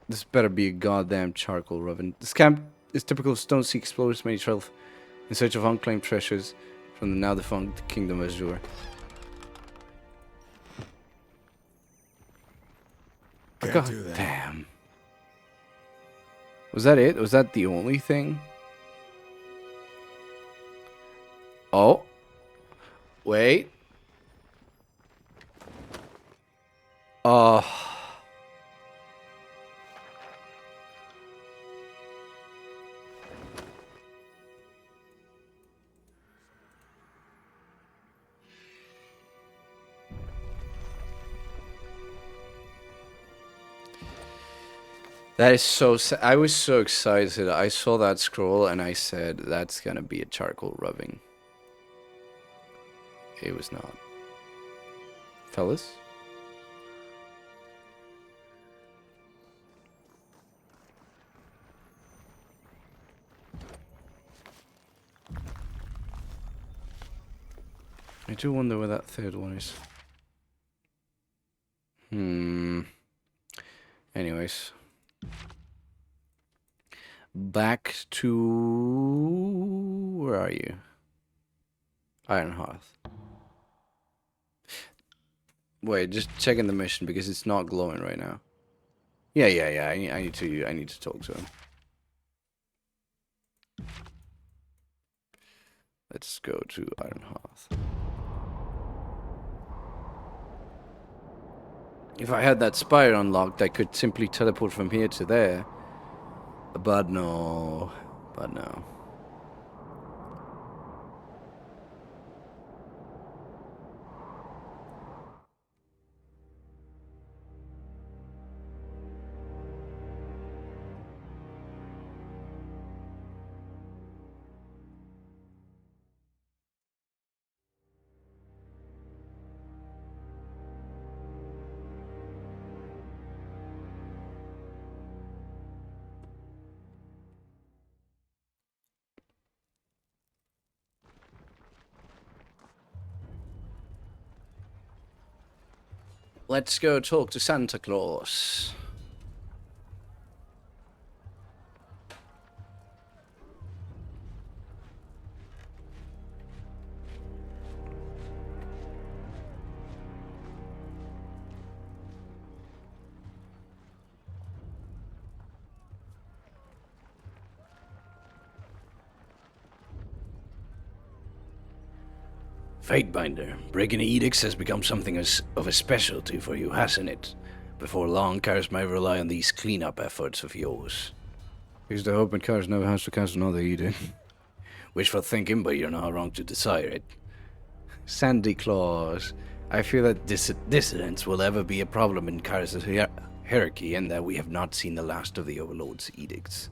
This better be a goddamn charcoal oven. This camp is typical of Stone Sea explorers may travel in search of unclaimed treasures from the now defunct Kingdom of Azure. Can't do that. Damn. Was that it? Was that the only thing? Oh. Wait. That is so sad. I was so excited. I saw that scroll and I said, that's gonna be a charcoal rubbing. It was not. Fellas? I do wonder where that third one is. Anyways. Back to... Where are you? Iron Hearth. Wait, just checking the mission because it's not glowing right now. Yeah. I need to talk to him. Let's go to Iron Hearth. If I had that spire unlocked, I could simply teleport from here to there. But no. Let's go talk to Santa Claus. Fatebinder, breaking edicts has become something of a specialty for you, hasn't it? Before long, Kars may rely on these cleanup efforts of yours. Here's the hope, and Kars never has to cast another edict. Wishful thinking, but you're not wrong to desire it. Sandy Claus. I feel that dissidents will ever be a problem in Kars' hierarchy and that we have not seen the last of the Overlord's edicts.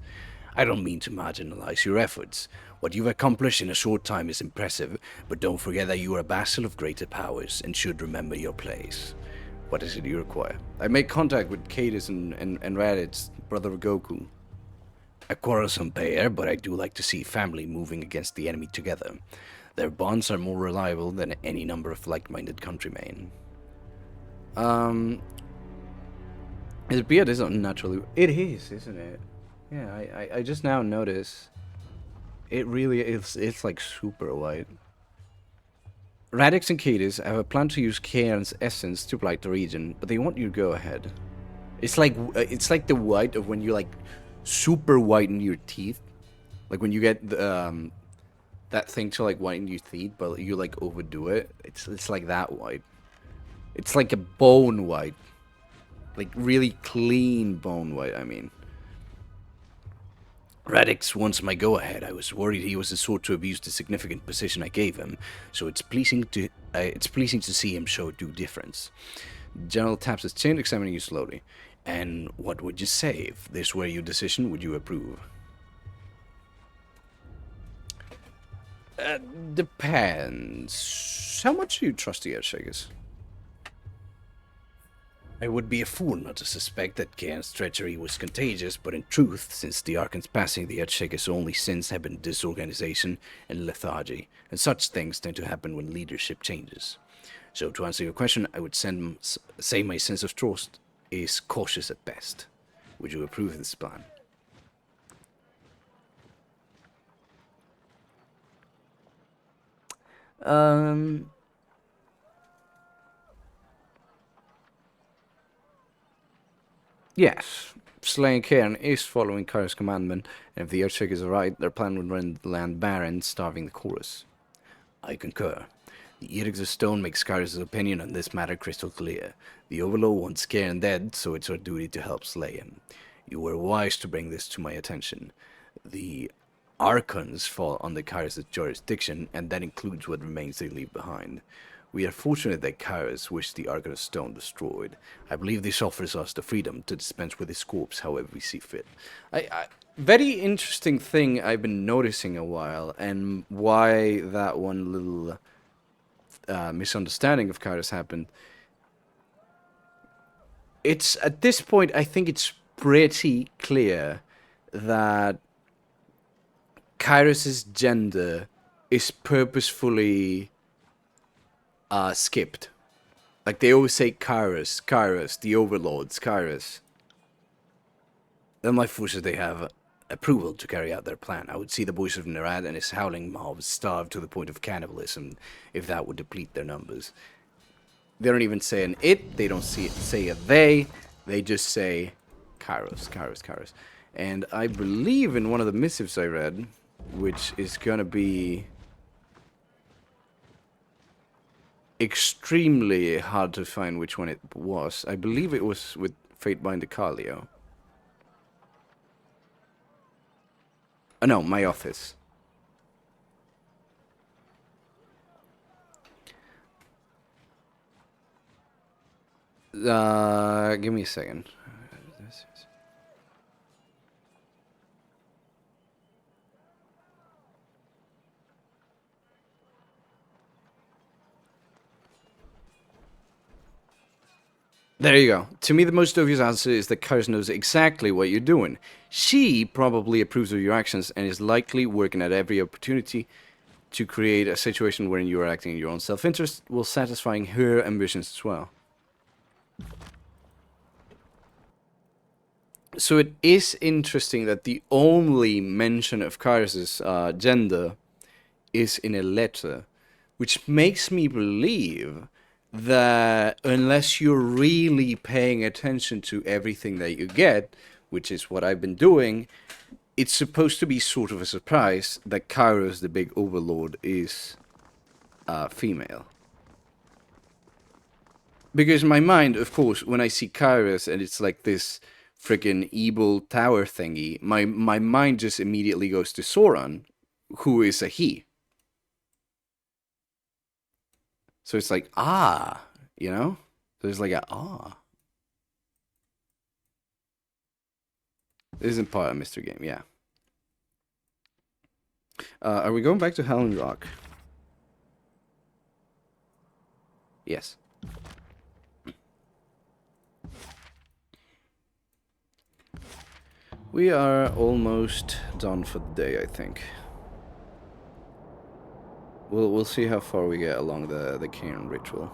I don't mean to marginalize your efforts. What you've accomplished in a short time is impressive, but don't forget that you are a vassal of greater powers and should remember your place. What is it you require? I make contact with Cadus and Raditz, brother of Goku. A quarrelsome pair, but I do like to see family moving against the enemy together. Their bonds are more reliable than any number of like-minded countrymen. His beard is unnaturally... It is, isn't it? Yeah, I just now notice. It really is, it's like super white. Radix and Cadus have a plan to use Cairn's essence to blight the region, but they want you to go ahead. It's like the white of when you like super whiten your teeth. Like when you get the, that thing to like whiten your teeth, but you like overdo it. It's like that white. It's like a bone white. Like really clean bone white, I mean. Radix wants my go-ahead. I was worried he was the sort to abuse the significant position I gave him, so it's pleasing to see him show due difference. The general taps his chin, examining you slowly. And what would you say if this were your decision? Would you approve? Depends. How much do you trust the Earthshakers? I would be a fool not to suspect that Cairn's treachery was contagious, but in truth, since the Archon's passing, the Earthshaker's only sins have been disorganization and lethargy, and such things tend to happen when leadership changes. So to answer your question, I would say my sense of trust is cautious at best. Would you approve of this plan? Yes. Slaying Cairn is following Kai's commandment, and if the Earthshakers are right, their plan would render the land barren, starving the chorus. I concur. The Edicts of Stone makes Kai's opinion on this matter crystal clear. The Overlord wants Cairn dead, so it's our duty to help slay him. You were wise to bring this to my attention. The Archons fall under Kairos' jurisdiction, and that includes what remains they leave behind. We are fortunate that Kairos wished the Archon of Stone destroyed. I believe this offers us the freedom to dispense with his corpse however we see fit. Very interesting thing I've been noticing a while, and why that one little misunderstanding of Kairos happened. It's, at this point, I think it's pretty clear that Kairos' gender is purposefully skipped. Like, they always say Kairos, Kairos, the Overlords, Kairos. Then my forces, they have approval to carry out their plan. I would see the boys of Nerad and his howling mobs starve to the point of cannibalism, if that would deplete their numbers. They don't even say an it, they don't say a they just say Kairos, Kairos, Kairos. And I believe in one of the missives I read, which is gonna be extremely hard to find which one it was. I believe it was with Fatebind Calio. Oh no, my office. Give me a second. There you go. To me, the most obvious answer is that Kairos knows exactly what you're doing. She probably approves of your actions and is likely working at every opportunity to create a situation wherein you are acting in your own self-interest while satisfying her ambitions as well. So it is interesting that the only mention of Kairos' gender is in a letter, which makes me believe that unless you're really paying attention to everything that you get, which is what I've been doing, it's supposed to be sort of a surprise that Kairos, the big overlord, is female. Because in my mind, of course, when I see Kairos and it's like this freaking evil tower thingy, my mind just immediately goes to Sauron, who is a he. So it's like, ah, you know? So it's like a, ah. This isn't part of Mr. Game, yeah. Are we going back to Howling Rock? Yes. We are almost done for the day, I think. We'll see how far we get along the cairn ritual.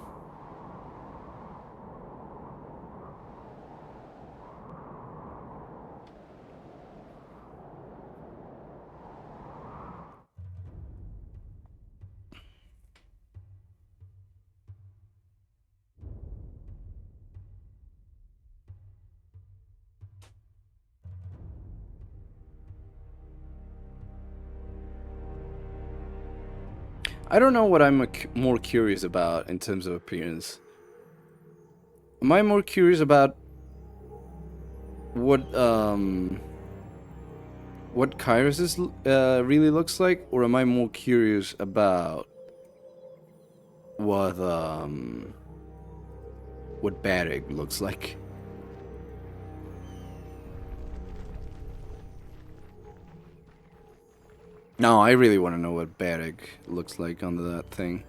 I don't know what I'm more curious about in terms of appearance. Am I more curious about what Kairos really looks like, or am I more curious about what Barrig looks like? No, I really want to know what Barrig looks like under that thing.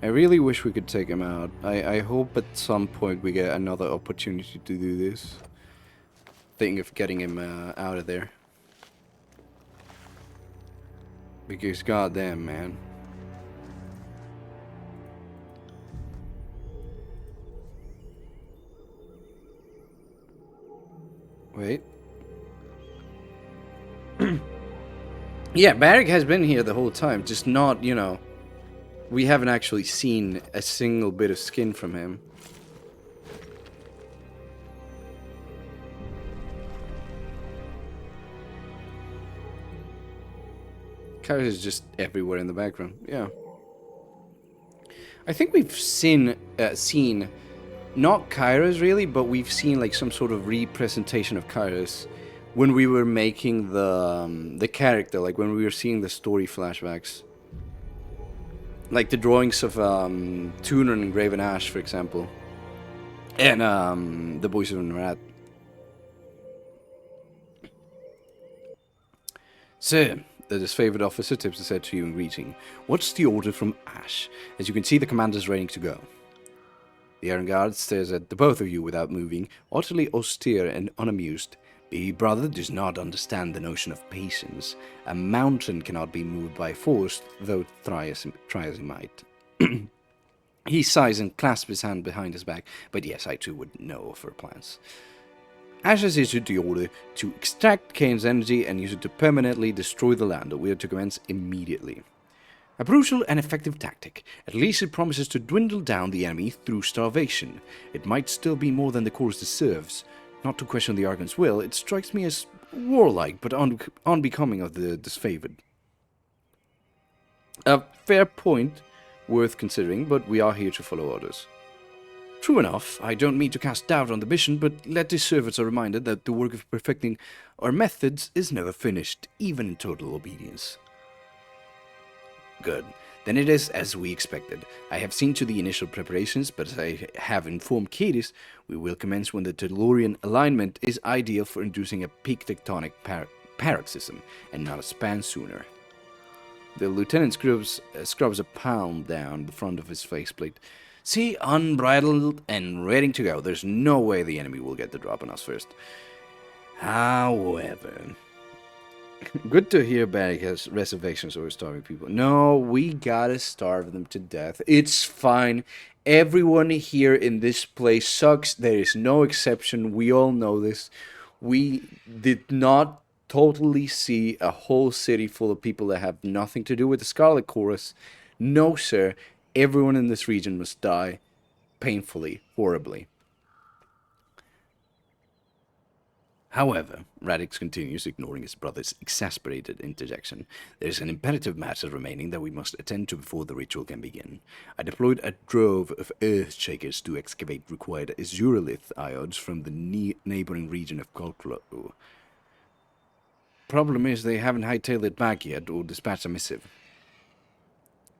I really wish we could take him out. I hope at some point we get another opportunity to do this. Thinking of getting him out of there. Because goddamn, man. Wait. Yeah, Barrick has been here the whole time, just not, you know... We haven't actually seen a single bit of skin from him. Kairos is just everywhere in the background, yeah. I think we've seen not Kairos really, but we've seen like some sort of representation of Kairos when we were making the character, like when we were seeing the story flashbacks. Like the drawings of Tuner and Graven Ash, for example. And the Boys of Rat. Sir, the disfavored officer tips his head to you in greeting. What's the order from Ash? As you can see, the commander's ready to go. The Iron Guard stares at the both of you without moving, utterly austere and unamused. Baby brother does not understand the notion of patience. A mountain cannot be moved by force, though try as he might. He sighs and clasps his hand behind his back, but yes, I too would know of her plans. Ash has issued the order to extract Kane's energy and use it to permanently destroy the land. We are to commence immediately. A brutal and effective tactic. At least it promises to dwindle down the enemy through starvation. It might still be more than the cause deserves. Not to question the Argon's will, it strikes me as warlike, but unbecoming of the disfavored. A fair point, worth considering, but we are here to follow orders. True enough, I don't mean to cast doubt on the mission, but let this serve as a reminder that the work of perfecting our methods is never finished, even in total obedience. Good. Then it is as we expected. I have seen to the initial preparations, but as I have informed Cadis, we will commence when the Tellurian alignment is ideal for inducing a peak tectonic paroxysm, and not a span sooner. The lieutenant scrubs a palm down the front of his faceplate. See, unbridled and ready to go. There's no way the enemy will get the drop on us first. However... Good to hear Barrick has reservations over starving people. No, we gotta starve them to death. It's fine. Everyone here in this place sucks. There is no exception. We all know this. We did not totally see a whole city full of people that have nothing to do with the Scarlet Chorus. No, sir. Everyone in this region must die. Painfully. Horribly. However, Radix continues, ignoring his brother's exasperated interjection. There is an imperative matter remaining that we must attend to before the ritual can begin. I deployed a drove of earth-shakers to excavate required azurolith iodes from the neighboring region of Kolklo. Problem is, they haven't hightailed it back yet, or dispatched a missive.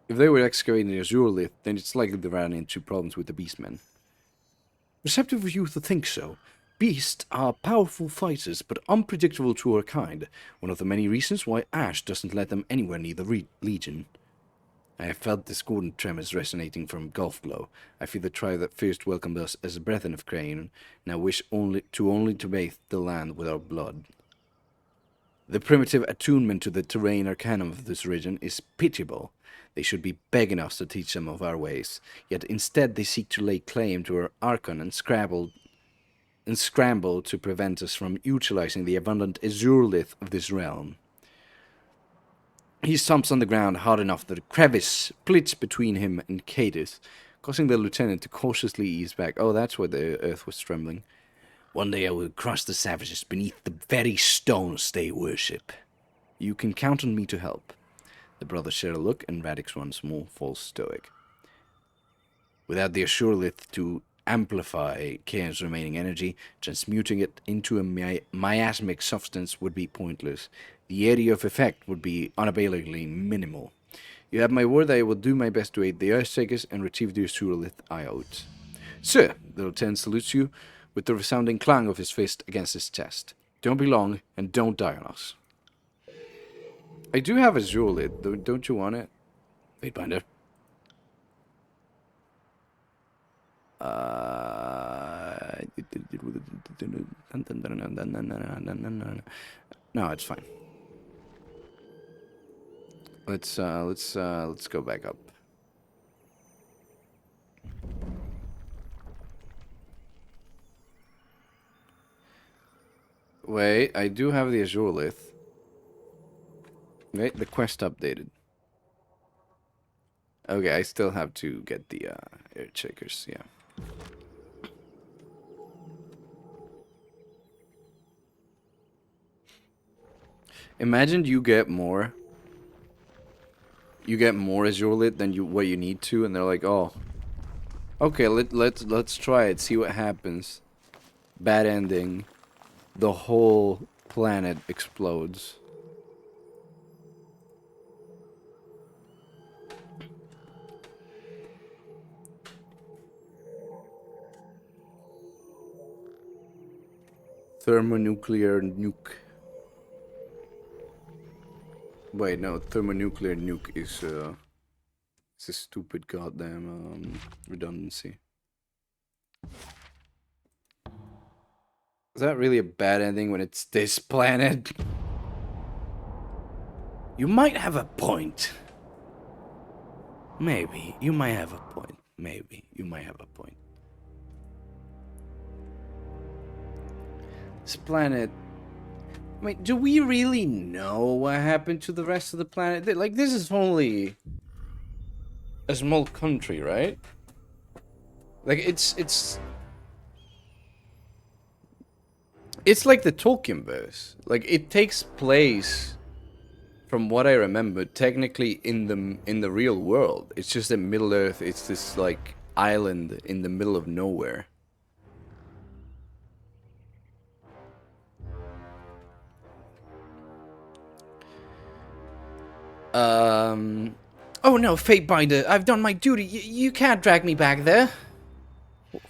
If they were excavating the azurolith, then it's likely they ran into problems with the beastmen. Receptive of you to think so. Beasts are powerful fighters, but unpredictable to our kind. One of the many reasons why Ash doesn't let them anywhere near the Legion. I have felt discordant tremors resonating from Gulf Glow. I feel the tribe that first welcomed us as a brethren of Crane, now wish only to bathe the land with our blood. The primitive attunement to the terrain arcanum of this region is pitiable. They should be begging us to teach them of our ways, yet instead they seek to lay claim to our archon and scramble to prevent us from utilizing the abundant azurelith of this realm. He stomps on the ground hard enough that a crevice splits between him and Cadis, causing the lieutenant to cautiously ease back. Oh, that's where the earth was trembling. One day I will crush the savages beneath the very stones they worship. You can count on me to help. The brothers share a look, and Radix once more falls stoic. Without the azurelith to amplify Cairn's remaining energy, transmuting it into a miasmic substance would be pointless. The area of effect would be unavailingly minimal. You have my word that I will do my best to aid the Earthshakers and retrieve the azurelith I owed. Sir, the lieutenant salutes you with the resounding clang of his fist against his chest. Don't be long, and don't die on us. I do have azurelith, don't you want it? Fatebinder. No, it's fine. Let's go back up. Wait, I do have the azurelith. Wait, the quest updated. Okay, I still have to get the Earthshakers, yeah. Imagine you get more. You get more azurelith than what you need to, and they're like, oh, okay, let's try it, see what happens. Bad ending. The whole planet explodes. Thermonuclear nuke. Wait, no, thermonuclear nuke is it's a stupid goddamn redundancy. Is that really a bad ending when it's this planet? You might have a point. Maybe. You might have a point. Maybe. You might have a point. This planet... I mean, do we really know what happened to the rest of the planet? Like, this is only a small country, right? Like, it's like the Tolkien verse. Like, it takes place, from what I remember, technically in the real world. It's just that Middle Earth, it's this like island in the middle of nowhere. Oh no, Fatebinder, I've done my duty. You can't drag me back there.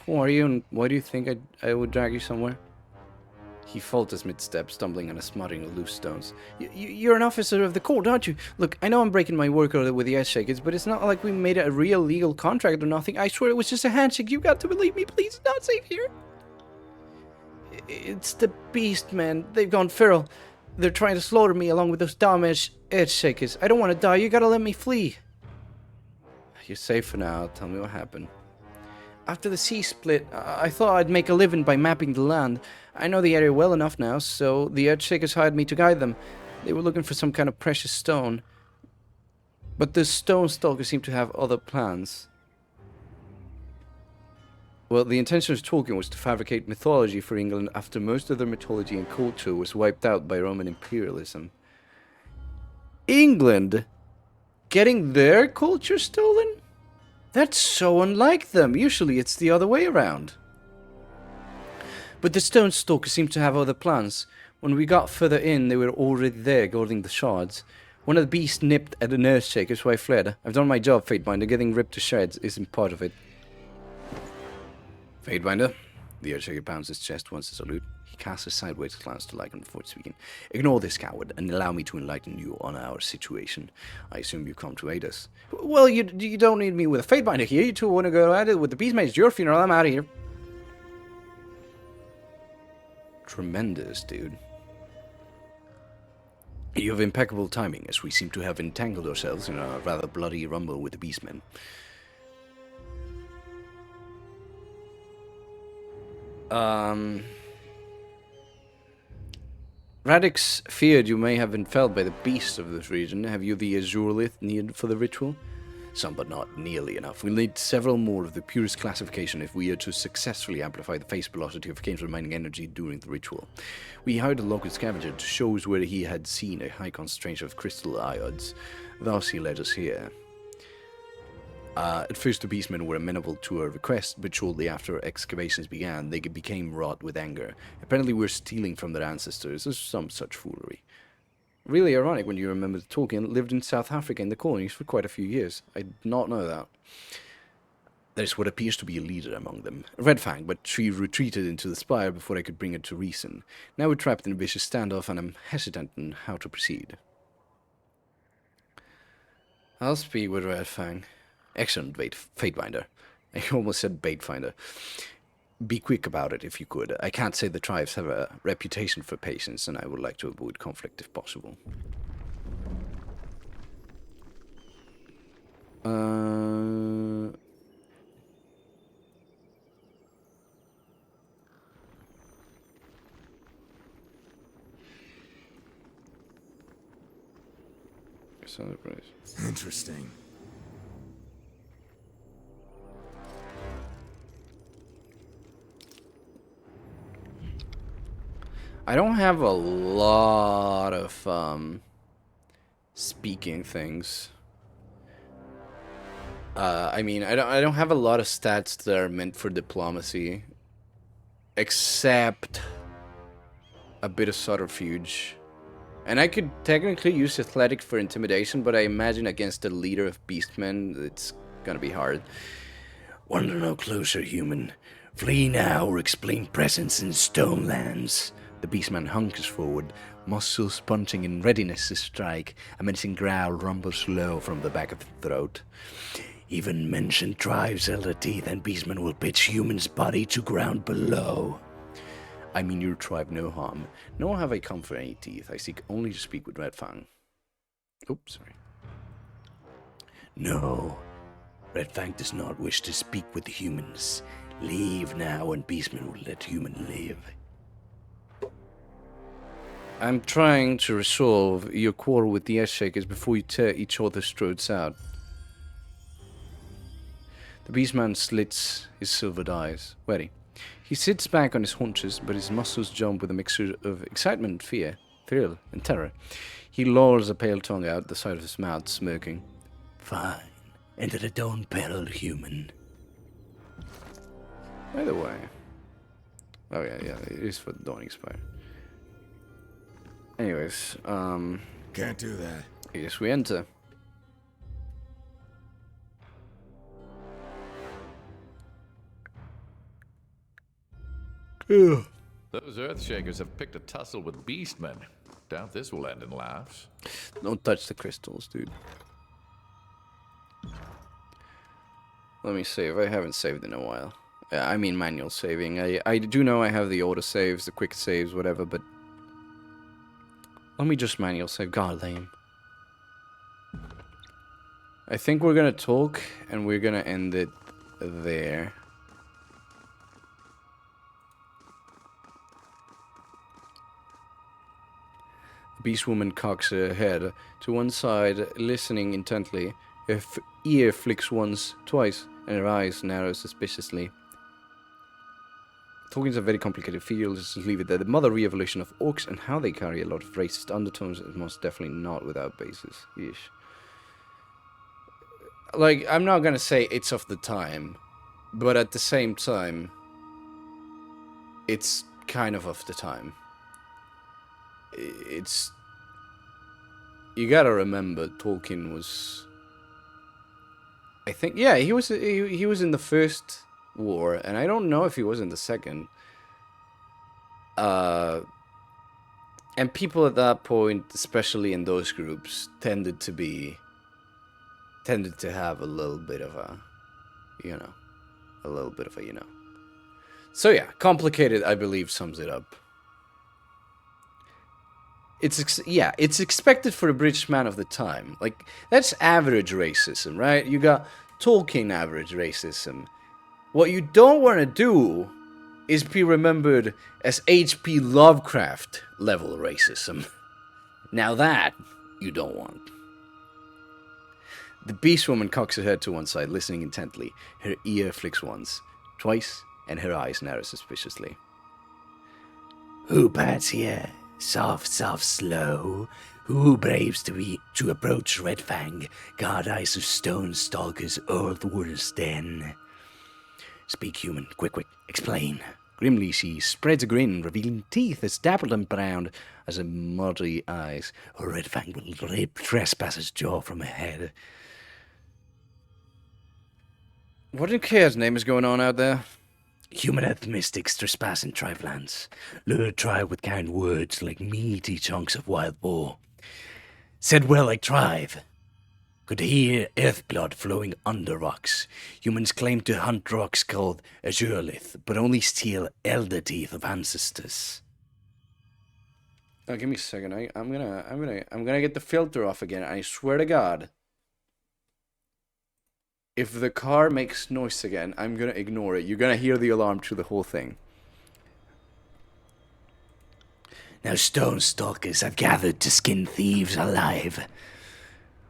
Who are you, and why do you think I would drag you somewhere? He falters mid-step, stumbling and smuttering of loose stones. You're an officer of the court, aren't you? Look, I know I'm breaking my work order with the Earthshakers, but it's not like we made a real legal contract or nothing. I swear it was just a handshake. You got to believe me, please. It's not safe here. It's the beast, man. They've gone feral. They're trying to slaughter me along with those damn Earthshakers. I don't want to die. You gotta let me flee. You're safe for now. Tell me what happened. After the sea split, I thought I'd make a living by mapping the land. I know the area well enough now, so the Earthshakers hired me to guide them. They were looking for some kind of precious stone. But the stone stalkers seem to have other plans. Well, the intention of Tolkien was to fabricate mythology for England after most of their mythology and culture was wiped out by Roman imperialism. England? Getting their culture stolen? That's so unlike them. Usually it's the other way around. But the Stone Stalkers seem to have other plans. When we got further in, they were already there, guarding the shards. One of the beasts nipped at an Earthshaker, so I fled. I've done my job, Fatebinder. Getting ripped to shreds isn't part of it. Fatebinder, The Earthshaker pounds his chest once to salute. He casts a sideways glance to Lycan before speaking. Ignore this coward and allow me to enlighten you on our situation. I assume you come to aid us. Well, you don't need me with a Fatebinder here. You two want to go at it with the Beastmage. It's your funeral. I'm out of here. Tremendous, dude. You have impeccable timing, as we seem to have entangled ourselves in a rather bloody rumble with the Beastmen. Radix feared you may have been felled by the beasts of this region. Have you the Azurolith needed for the ritual? Some, but not nearly enough. We'll need several more of the purest classification if we are to successfully amplify the face velocity of Kane's remaining energy during the ritual. We hired a local scavenger to show us where he had seen a high concentration of crystal iodes. Thus he led us here. At first the beastmen were amenable to our request, but shortly after excavations began, they became wrought with anger. Apparently we're stealing from their ancestors, or some such foolery. Really ironic when you remember that Tolkien lived in South Africa in the colonies for quite a few years. I did not know that. There's what appears to be a leader among them, Red Fang, but she retreated into the spire before I could bring her to reason. Now we're trapped in a vicious standoff, and I'm hesitant on how to proceed. I'll speak with Red Fang. Excellent Fatebinder. I almost said Baitfinder. Be quick about it if you could. I can't say the tribes have a reputation for patience, and I would like to avoid conflict if possible. Interesting. I don't have a lot of speaking things. I mean, I don't have a lot of stats that are meant for diplomacy, except a bit of subterfuge. And I could technically use athletics for intimidation, but I imagine against the leader of beastmen, it's gonna be hard. Wander no closer, human. Flee now or explain presence in stone lands. The beastman hunkers forward, muscles punching in readiness to strike. A menacing growl rumbles low from the back of the throat. Even mention tribes elder teeth and beastmen will pitch human's body to ground below. I mean your tribe no harm, nor have I come for any teeth. I seek only to speak with Red Fang. Oops, sorry. No, Red Fang does not wish to speak with the humans. Leave now and beastmen will let human live. I'm trying to resolve your quarrel with the Earthshakers before you tear each other's throats out. The beastman slits his silvered eyes, wary. He sits back on his haunches, but his muscles jump with a mixture of excitement, fear, thrill, and terror. He lolls a pale tongue out the side of his mouth, smirking. Fine. Enter the dawn peril, human. By the way... Oh yeah, it is for the Dawning Spire. Anyways, Can't do that. I guess we enter. Those Earthshakers have picked a tussle with beastmen. Doubt this will end in laughs. Don't touch the crystals, dude. Let me save. I haven't saved in a while. I mean manual saving. I do know I have the auto saves, the quick saves, whatever, but... Let me just manual save. God damn. I think we're gonna talk, and we're gonna end it there. The beast woman cocks her head to one side, listening intently. Her ear flicks once, twice, and her eyes narrow suspiciously. Tolkien's a very complicated field, just leave it there. The mother re-evolution of orcs and how they carry a lot of racist undertones is most definitely not without basis. Yeesh. Like, I'm not gonna say it's of the time, but at the same time, it's kind of the time. It's... You gotta remember, Tolkien was... I think, yeah, he was in the first war, and I don't know if he was in the second. And people at that point, especially in those groups, tended to have a little bit of a, So yeah, complicated, I believe, sums it up. It's expected for a British man of the time. Like, that's average racism, right? You got Tolkien average racism. What you don't want to do is be remembered as H.P. Lovecraft level racism. Now that you don't want. The Beast Woman cocks her head to one side, listening intently. Her ear flicks once, twice, and her eyes narrow suspiciously. Who bats here? Soft, slow. Who braves to approach Red Fang, guard eyes of stone stalkers, earth warriors den? Speak, human, quick, explain. Grimly she spreads a grin, revealing teeth as dappled and brown as her muddy eyes. Red Fang will rip Trespasser's jaw from her head. What in chaos name is going on out there? Human earth mystics trespass in Trivelands, lure tribe with kind words like meaty chunks of wild boar. Said well like Trive. Could hear earth blood flowing under rocks. Humans claim to hunt rocks called azurelith, but only steal elder teeth of ancestors. Oh, give me a second. I'm gonna get the filter off again. I swear to God. If the car makes noise again, I'm gonna ignore it. You're gonna hear the alarm through the whole thing. Now stone stalkers I've gathered to skin thieves alive.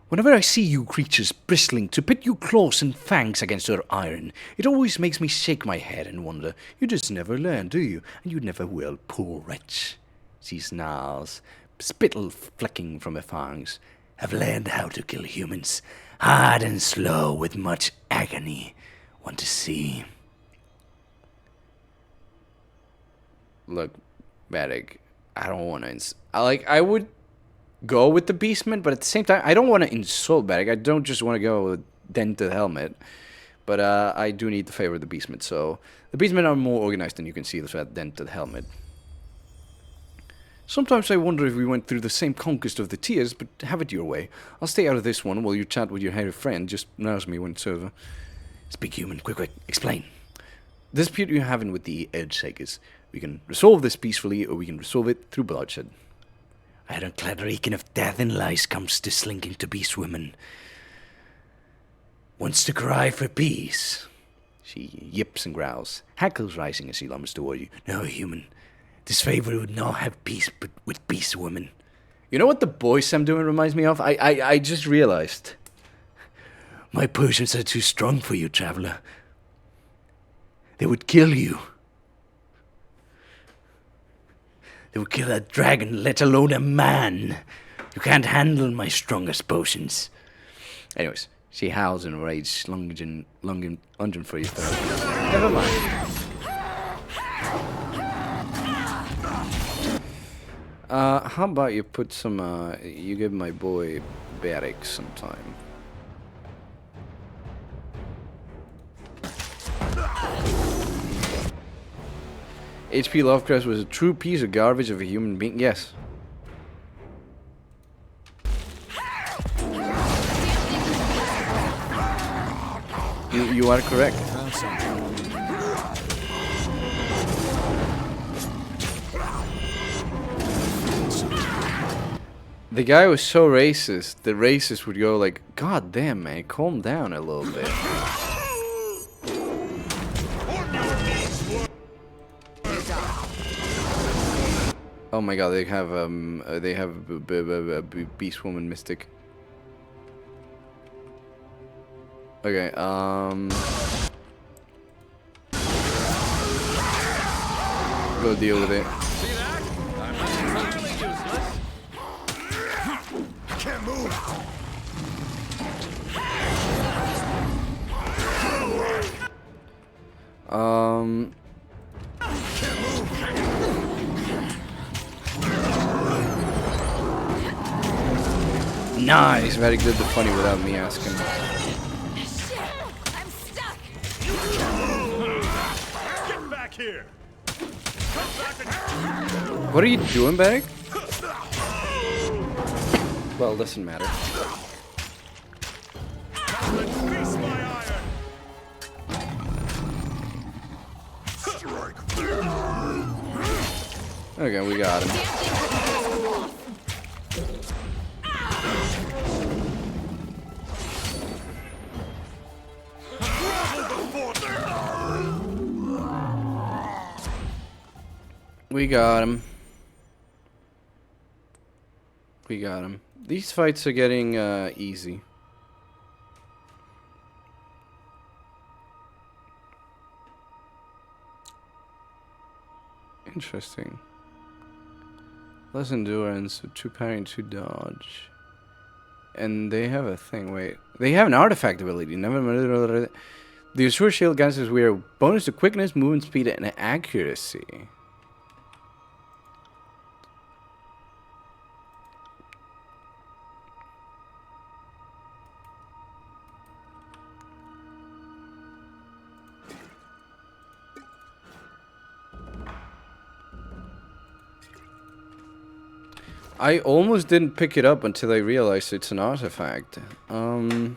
Whenever I see you creatures bristling to pit your claws and fangs against your iron, it always makes me shake my head and wonder, you just never learn, do you? And you never will, poor wretch. She snarls, spittle flecking from her fangs. Have learned how to kill humans. Hard and slow with much agony. Want to see? Look, Medic, I don't want to... I would go with the Beastman, but at the same time, I don't want to insult Medic. I don't just want to go with dent to the helmet. But I do need the favor of the Beastman. So the Beastmen are more organized than you can see with that dent to the helmet. Sometimes I wonder if we went through the same conquest of the tears, but have it your way. I'll stay out of this one while you chat with your hairy friend. Just rouse me when it's over. Speak, human. Quick. Explain. The dispute you're having with the Edgeshakers. We can resolve this peacefully, or we can resolve it through bloodshed. Ironclad reeking of death and lies comes to slinking to beast women. Wants to cry for peace. She yips and growls, hackles rising as she lumbers toward you. No, human. This favor would not have peace, but with beast women. You know what the voice I'm doing reminds me of? I just realized. My potions are too strong for you, traveler. They would kill you. They would kill a dragon, let alone a man. You can't handle my strongest potions. Anyways, she howls in rage, lunging for you. Never mind. How about you put some, you give my boy Barrick some time. H.P. Lovecraft was a true piece of garbage of a human being. Yes. You are correct. The guy was so racist, the racist would go like, God damn, man, calm down a little bit. Oh my god, they have a beast woman mystic. Okay, go deal with it. See that? I'm entirely useless. Can't move. Nice, very good, the funny without me asking. Shit! I'm stuck! here. What are you doing, Barrick? Well, doesn't matter. Feast my iron. Strike. Okay, we got him. We got him. We got him. These fights are getting easy. Interesting. Less endurance, 2 parry and 2 dodge. And they have a thing, wait. They have an artifact ability. Never. The Azure Shield grants us weird bonus to quickness, movement speed, and accuracy. I almost didn't pick it up until I realized it's an artifact. I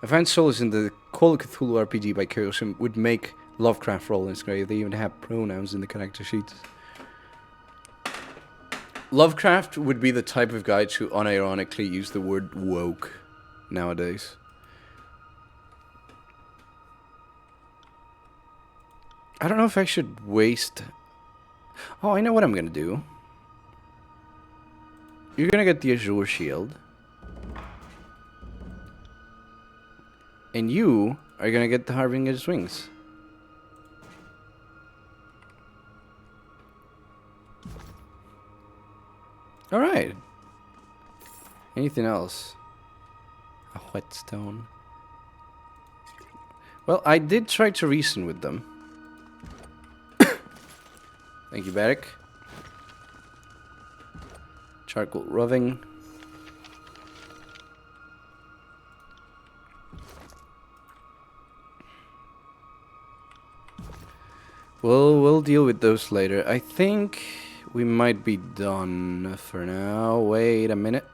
find solace in the Call of Cthulhu RPG by Chaosium would make Lovecraft Rollins great. They even have pronouns in the character sheets. Lovecraft would be the type of guy to unironically use the word woke nowadays. I don't know if I should waste... Oh, I know what I'm gonna do. You're gonna get the Azure Shield. And you are gonna get the Harbinger's Wings. Alright. Anything else? A whetstone. Well, I did try to reason with them. Thank you, Barrick. Charcoal roving. We'll deal with those later. I think we might be done for now. Wait a minute.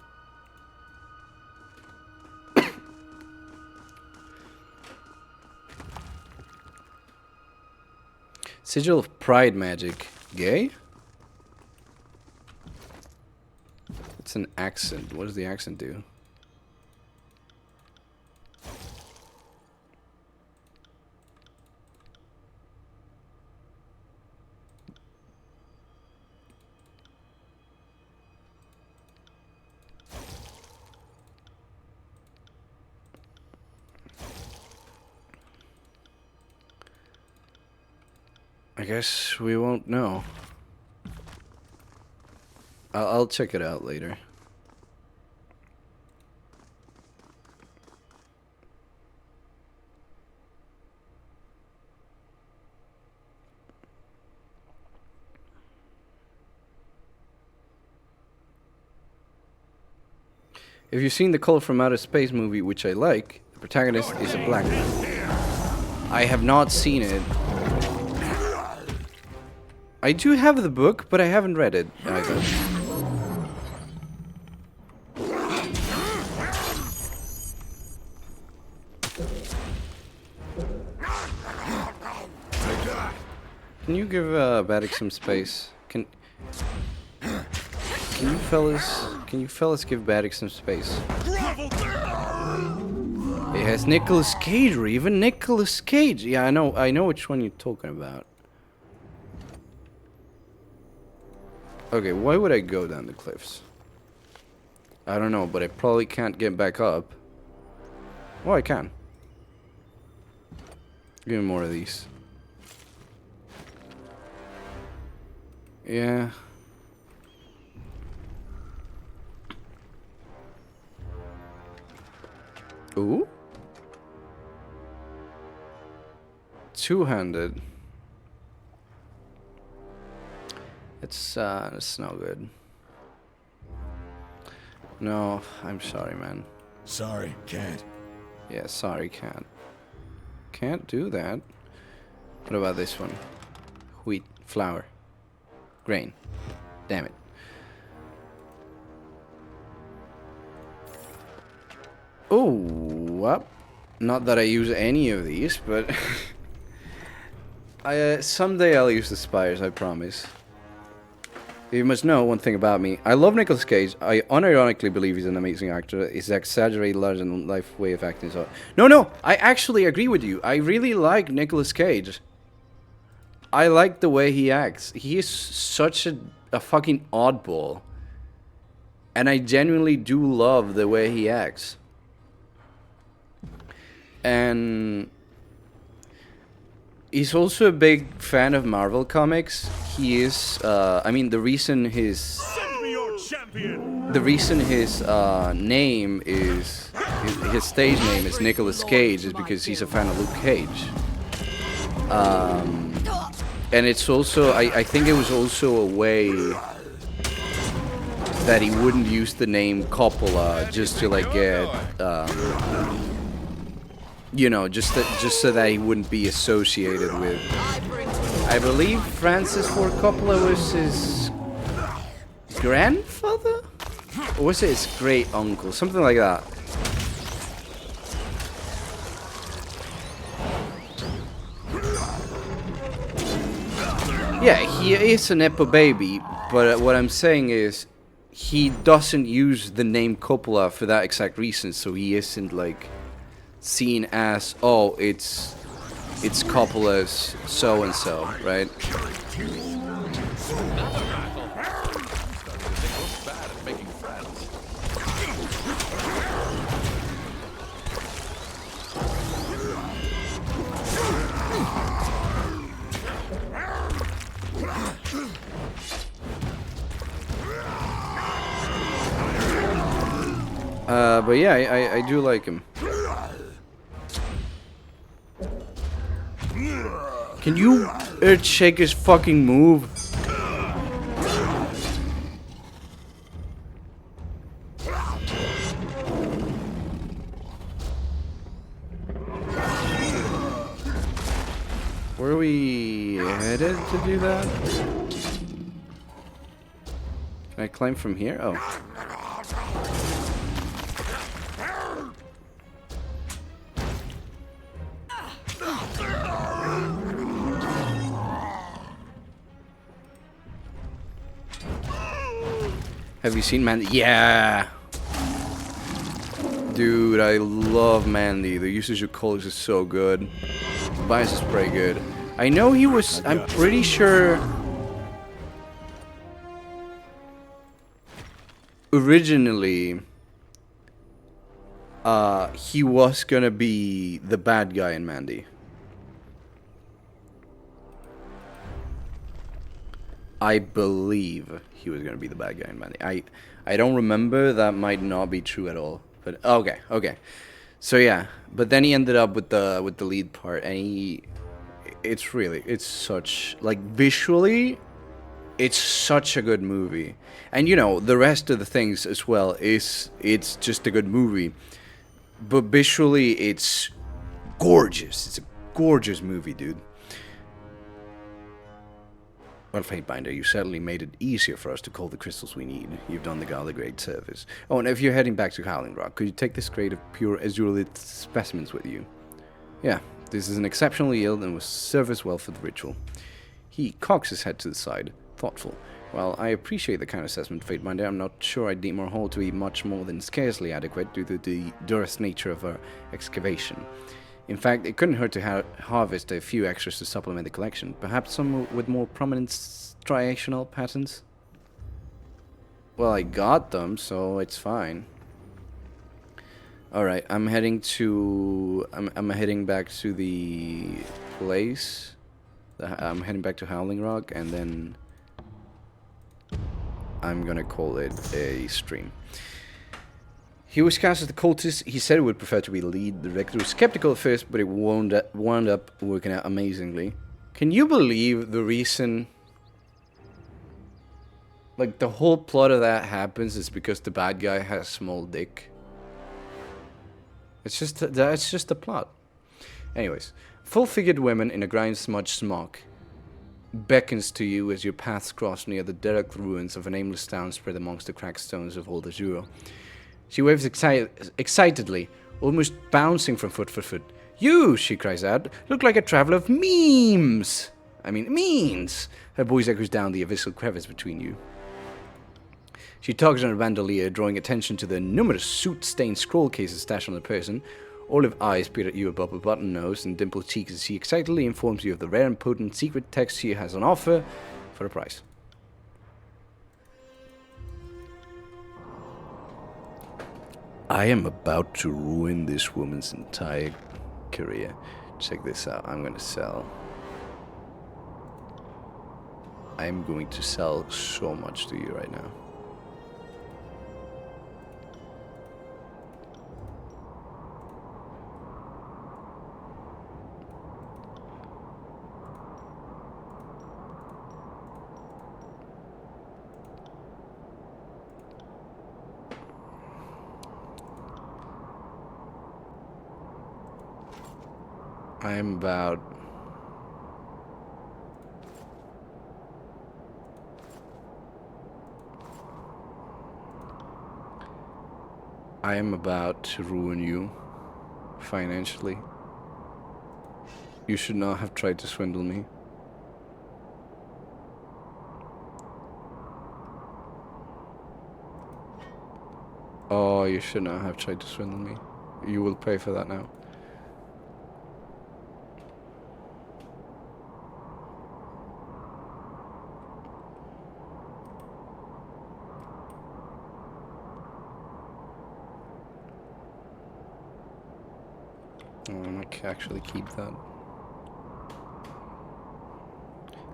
Sigil of Pride magic. Gay? It's an accent. What does the accent do? I guess we won't know. I'll check it out later. If you've seen the Call from Outer Space movie, which I like, the protagonist is a black man. I have not seen it. I do have the book, but I haven't read it either. Can you give Baddock some space? Can you fellas give Baddock some space? It has Nicolas Cage, or even Nicolas Cage. Yeah, I know which one you're talking about. Okay, why would I go down the cliffs? I don't know, but I probably can't get back up. Oh, I can. Give me more of these. Yeah. Ooh. Two-handed. It's no good. No, I'm sorry, man. Sorry, can't. Yeah, sorry, can't. Can't do that. What about this one? Wheat, flour, grain. Damn it. Oh, well, not that I use any of these, but someday I'll use the spires, I promise. You must know one thing about me. I love Nicolas Cage. I unironically believe he's an amazing actor. His exaggerated, larger-than-life way of acting is... No, I actually agree with you. I really like Nicolas Cage. I like the way he acts. He is such a fucking oddball. And I genuinely do love the way he acts. And... he's also a big fan of Marvel comics. He is, I mean, the reason his... Send me your champion! The reason his name is... His stage name is Nicolas Cage is because he's a fan of Luke Cage. And it's also... I think it was also a way that he wouldn't use the name Coppola just to, like, get... you know, just so that he wouldn't be associated with... I believe Francis Ford Coppola was his grandfather? Or was it his great uncle? Something like that. Yeah, he is a Nepo baby, but what I'm saying is he doesn't use the name Coppola for that exact reason, so he isn't like seen as, oh, it's Coppola's so-and-so, right? But yeah, I do like him. Can you shake his fucking move? Were we headed to do that? Can I climb from here? Oh. Have you seen Mandy? Yeah! Dude, I love Mandy. The usage of colors is so good. Bias is pretty good. I know he was... I'm pretty sure... originally... he was gonna be the bad guy in Mandy. I believe he was gonna be the bad guy in Mandy. I don't remember. That might not be true at all. But okay. So yeah, but then he ended up with the lead part, and it's such, like, visually, it's such a good movie. And you know, the rest of the things as well it's just a good movie. But visually, it's gorgeous. It's a gorgeous movie, dude. Well, Fatebinder, you certainly made it easier for us to call the crystals we need. You've done the god a great service. Oh, and if you're heading back to Howling Rock, could you take this crate of pure azurite specimens with you? Yeah, this is an exceptional yield and will serve us well for the ritual. He cocks his head to the side, thoughtful. While I appreciate the kind assessment, Fatebinder, I'm not sure I deem our haul to be much more than scarcely adequate due to the duress nature of our excavation. In fact, it couldn't hurt to harvest a few extras to supplement the collection. Perhaps some with more prominent striational patterns? Well, I got them, so it's fine. Alright, I'm heading back to the place. I'm heading back to Howling Rock, and then I'm gonna call it a stream. He was cast as the cultist. He said he would prefer to be the lead. The director was skeptical at first, but it wound up working out amazingly. Can you believe the reason... like, the whole plot of that happens is because the bad guy has a small dick. It's just the plot. Anyways, Full-figured woman in a grime-smudged smock beckons to you as your paths cross near the derelict ruins of a nameless town spread amongst the cracked stones of Old Azuro. She waves excitedly, almost bouncing from foot to foot. You, she cries out, look like a traveler of memes. Means. Her voice echoes down the abyssal crevice between you. She tugs on her bandolier, drawing attention to the numerous soot-stained scroll cases stashed on her person. Olive eyes peer at you above a button nose and dimpled cheeks as she excitedly informs you of the rare and potent secret text she has on offer for a price. I am about to ruin this woman's entire career. Check this out. I'm gonna sell. I'm going to sell so much to you right now. I'm about to ruin you financially. You should not have tried to swindle me. Oh, you should not have tried to swindle me. You will pay for that now. I might actually keep that.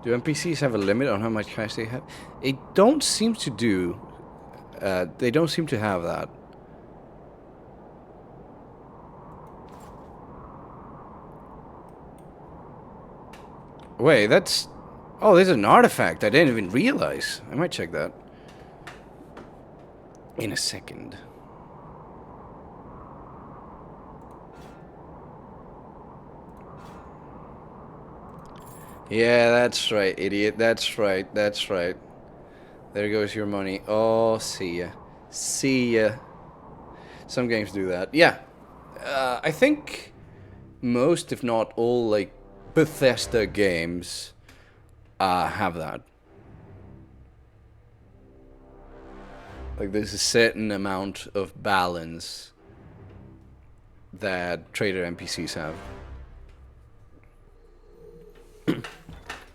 Do NPCs have a limit on how much cash they have? They don't seem to do. They don't seem to have that. Wait, that's... Oh, there's an artifact I didn't even realize. I might check that in a second. Yeah, that's right, idiot. That's right. That's right. There goes your money. Oh, see ya. See ya. Some games do that. Yeah. I think most, if not all, like, Bethesda games have that. Like, there's a certain amount of balance that trader NPCs have.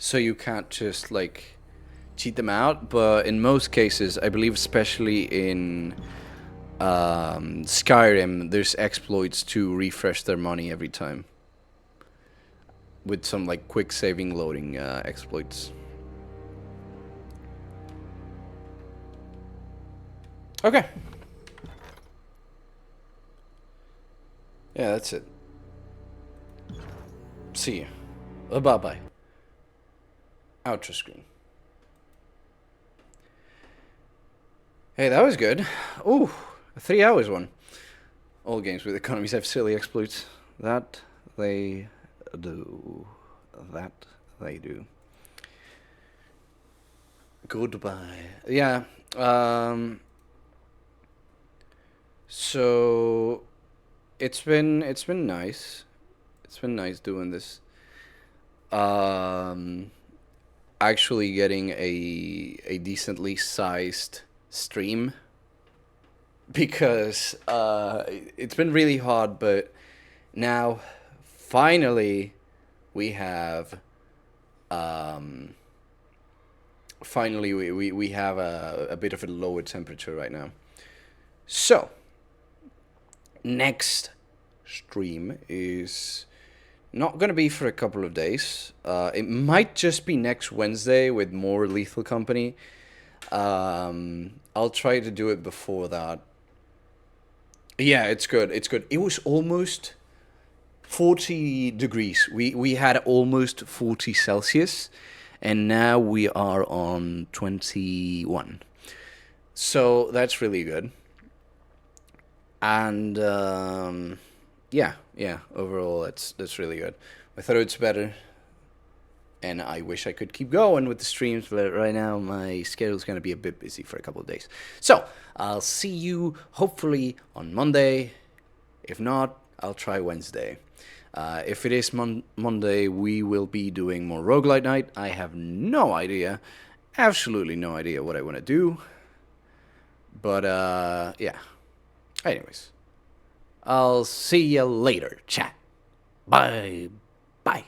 So you can't just, like, cheat them out, but in most cases, I believe especially in Skyrim, there's exploits to refresh their money every time. With some, like, quick saving loading exploits. Okay. Yeah, that's it. See you. Bye-bye. Outro screen. Hey, that was good. Ooh, a 3 hours one. All games with economies have silly exploits. That they do. That they do. Goodbye. Yeah. So it's been nice. It's been nice doing this. Actually getting a decently sized stream, because it's been really hard, but now finally we have we have a bit of a lower temperature right now. So next stream is not gonna be for a couple of days. It might just be next Wednesday with more Lethal Company. I'll try to do it before that. Yeah, it's good. It's good. It was almost 40 degrees. We had almost 40 Celsius, and now we are on 21. So that's really good. And yeah, overall that's really good. my throat's better, and I wish I could keep going with the streams, but right now my schedule's going to be a bit busy for a couple of days. So, I'll see you hopefully on Monday. If not, I'll try Wednesday. If it is Monday, we will be doing more Roguelite Night. I have no idea, absolutely no idea what I want to do. But, yeah. Anyways, I'll see you later, chat. Bye. Bye.